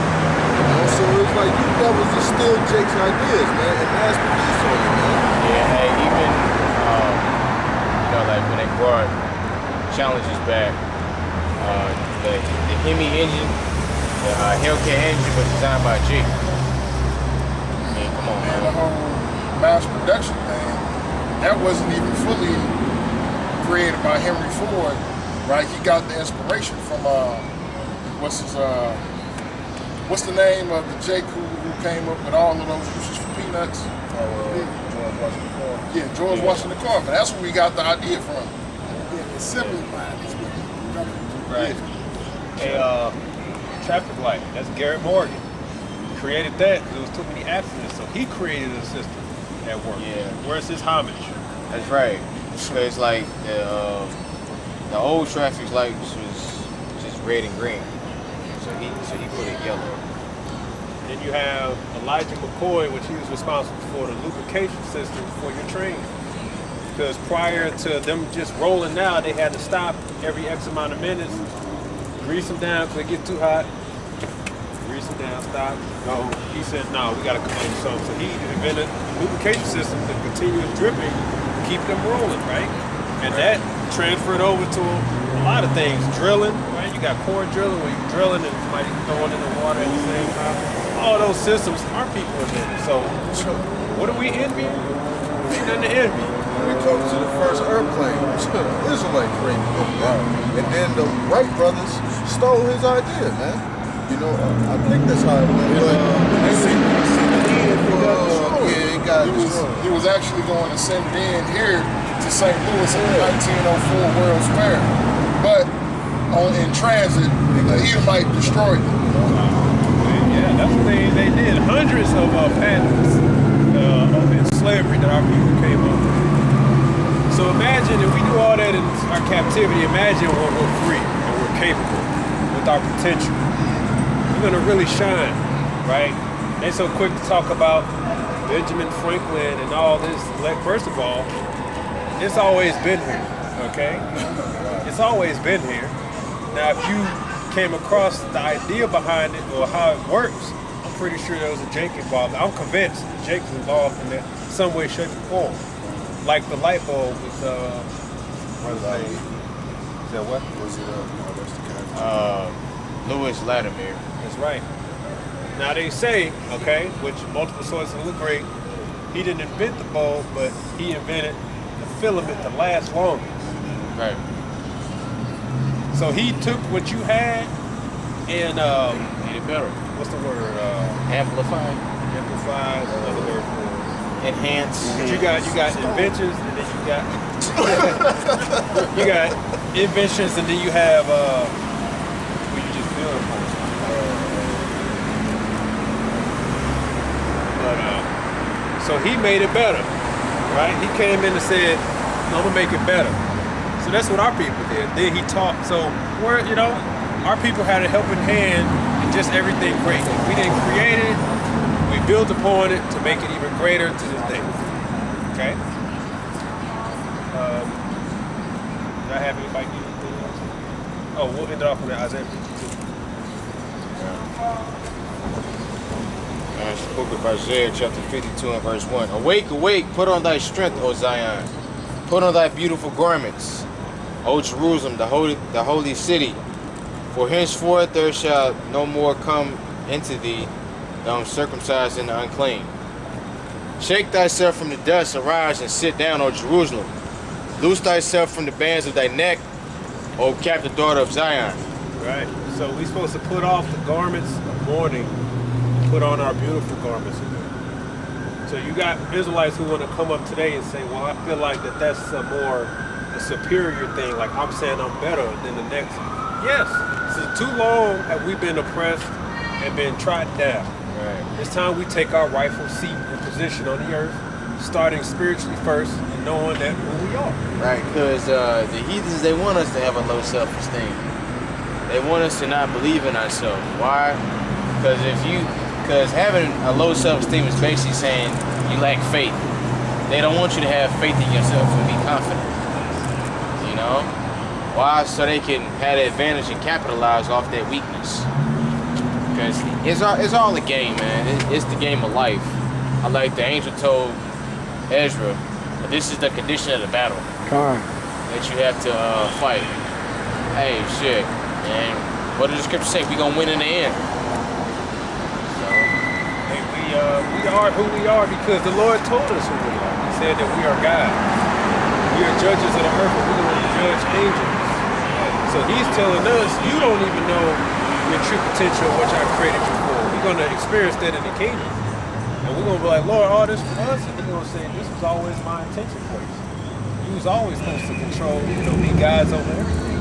You know, so it's like that was just still Jake's ideas, man, and mass produced on it, man. Yeah, hey, even you know, like when they brought challenges back, the Hemi engine, the Hellcat engine was designed by Jake. I mean, come on, And man. the whole mass production thing, that wasn't even fully created by Henry Ford, right? He got the inspiration from what's the name of the Jake who came up with all of those uses for peanuts? George Washington Carver. Yeah, George Washington Carver. That's where we got the idea from. Yeah, the assembly line is what Right. A traffic light. That's Garrett Morgan. He created that because there was too many accidents, so he created a system at work. Yeah. Where's his homage? That's right. So it's like the old traffic lights was just red and green. So he put it yellow. Then you have Elijah McCoy, which he was responsible for the lubrication system for your train. Because prior to them just rolling out, they had to stop every X amount of minutes, grease them down because they get too hot. Grease them down, stop, go. He said, no, we got to come up with something. So he invented a lubrication system, the continuous dripping, keep them rolling, right? And that transferred over to a lot of things. Drilling, right? You got core drilling where you're drilling and somebody throwing in the water at the same time. All those systems our people invented. So what are we envying? Ain't nothing to envy. When it comes to the first airplane, Israelite created that. And then the Wright brothers stole his idea, man. You know, I think that's how it went. It got destroyed. He was actually going to send it in here to St. Louis in the 1904 World's Fair. But in transit, the Edomite destroyed it. Yeah, that's what they did. Hundreds of patents in slavery that our people came up with. So imagine if we do all that in our captivity, imagine when we're free and we're capable with our potential. We're gonna really shine, right? They're so quick to talk about Benjamin Franklin and all this. Like, first of all, it's always been here, okay? It's always been here. Now, if you came across the idea behind it or how it works, I'm pretty sure there was a Jake involved. I'm convinced that Jake was involved in that some way, shape, or form. Like the light bulb with Is that what? Was it Louis Latimer. That's right. Now they say, okay, which multiple sources will agree, he didn't invent the bulb, but he invented the filament to last longer. Right. So he took what you had and Made it better. what's the word? Amplified. Amplified. Another word for it. Enhanced. But you got inventions, and then you got you got inventions, and then you have what you just build upon. But so he made it better, right? He came in and said, "I'm gonna make it better." So that's what our people did. Then he taught. So we're, our people had a helping hand in just everything great. We didn't create it. We built upon it to make it even greater to this day. Okay? Do I have anybody need anything else? Oh, we'll end it off with Isaiah 52. It's the book of Isaiah, chapter 52 and verse 1. Awake, awake, put on thy strength, O Zion. Put on thy beautiful garments, O Jerusalem, the holy city. For henceforth there shall no more come into thee the uncircumcised and the unclean. Shake thyself from the dust, arise and sit down, O Jerusalem. Loose thyself from the bands of thy neck, O captive daughter of Zion. Right? So we're supposed to put off the garments of mourning, put on our beautiful garments again. So you got Israelites who want to come up today and say, well, I feel like that's a superior thing, like I'm saying I'm better than the next. Yes, since too long have we been oppressed and been trodden down. Right. It's time we take our rightful seat and position on the earth starting spiritually first and knowing that who we are. Right, because the heathens, they want us to have a low self-esteem. They want us to not believe in ourselves. Why? Because having a low self-esteem is basically saying you lack faith. They don't want you to have faith in yourself and be confident. You know? Why? So they can have the advantage and capitalize off that weakness. Because it's all a game, man. It's the game of life. I like the angel told Ezra, this is the condition of the battle that you have to fight. Hey, shit. And what does the scripture say? We gonna win in the end. So, Hey, we are who we are because the Lord told us who we are. He said that we are God. We are judges of the earth, but we're going to judge angels. So he's telling us, you don't even know your true potential, what I created you for. We're going to experience that in the kingdom. And we're going to be like, Lord, all this for us. And he's going to say, this was always my intention for you. You was always supposed to control, be gods over everything.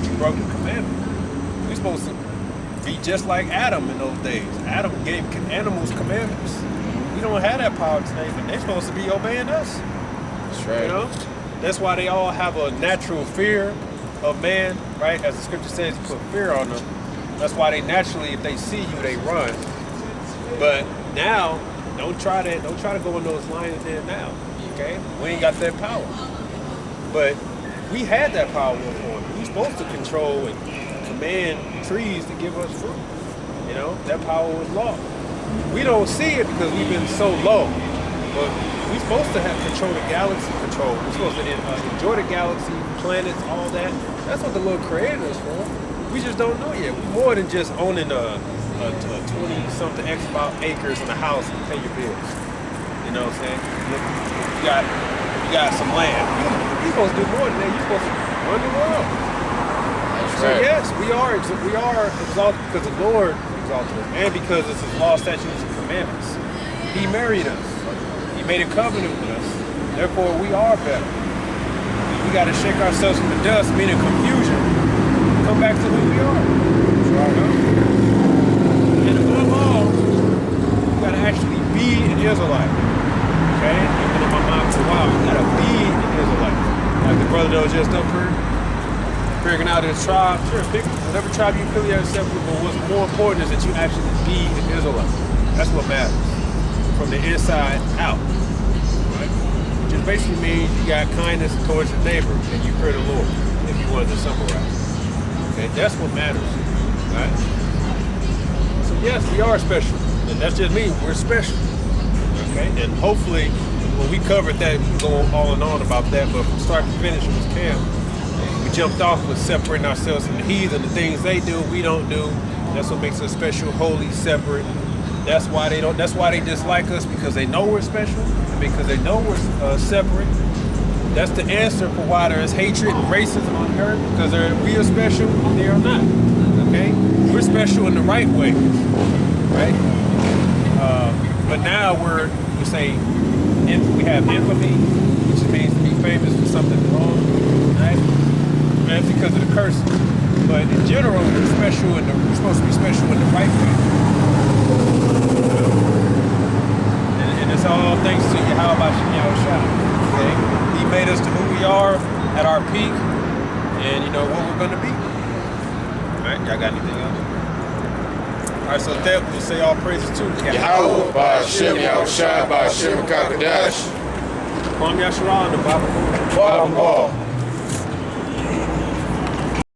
You broke the commandment. We're supposed to be just like Adam in those days. Adam gave animals commandments. We don't have that power today, but they're supposed to be obeying us. that's right. That's why they all have a natural fear of man, right? As the scripture says, you put fear on them. That's why they naturally, if they see you, they run. But now, don't try to go in those lines there now. Okay? We ain't got that power. But we had that power before. We supposed to control and command trees to give us fruit. That power was law. We don't see it because we've been so low. But we're supposed to have control the galaxy control. We're supposed to enjoy the galaxy, planets, all that. That's what the Lord created us for. We just don't know yet. We're more than just owning a 20-something X amount acres in a house and pay your bills. You know what I'm saying? You got some land. You're supposed to do more than that. You're supposed to run the world. So yes, we are exalted because the Lord exalted us, and because it's His law, statutes, and commandments. He married us. He made a covenant with us. Therefore, we are better. We got to shake ourselves from the dust, meaning confusion. Come back to who we are. And above all, you got to actually be an Israelite. Okay? I've been on my mind for a while. You got to be an Israelite. Like the brother that was just up here. Figuring out his tribe, sure, pick whatever tribe you affiliate yourself with, but what's more important is that you actually be an Israelite. That's what matters. From the inside out. Right? Which just basically means you got kindness towards your neighbor and you fear the Lord, if you wanted to summarize. Okay, that's what matters. Right? So yes, we are special. And that's just me, we're special. Okay? And hopefully, when we covered that, we can go on and on about that, but from start to finish in this camp, jumped off with separating ourselves from the heathen, the things they do, we don't do. That's what makes us special, holy, separate. That's why they dislike us, because they know we're special, and because they know we're separate. That's the answer for why there is hatred and racism on earth, because we are special, they are not. Okay? We're special in the right way, right? But now we have infamy, which means to be famous for something wrong, right? That's because of the curse. But in general, we're supposed to be special in the right way. And it's all thanks to Yahweh Shah. Okay? He made us to who we are at our peak, and what we're gonna be. Alright, y'all got anything else? Alright, so that we'll say all praises to Yahweh, by Hashem, Yahushua, by Hashem, Kakadash. Kwam Yasharah in the Bible. Bottom ball.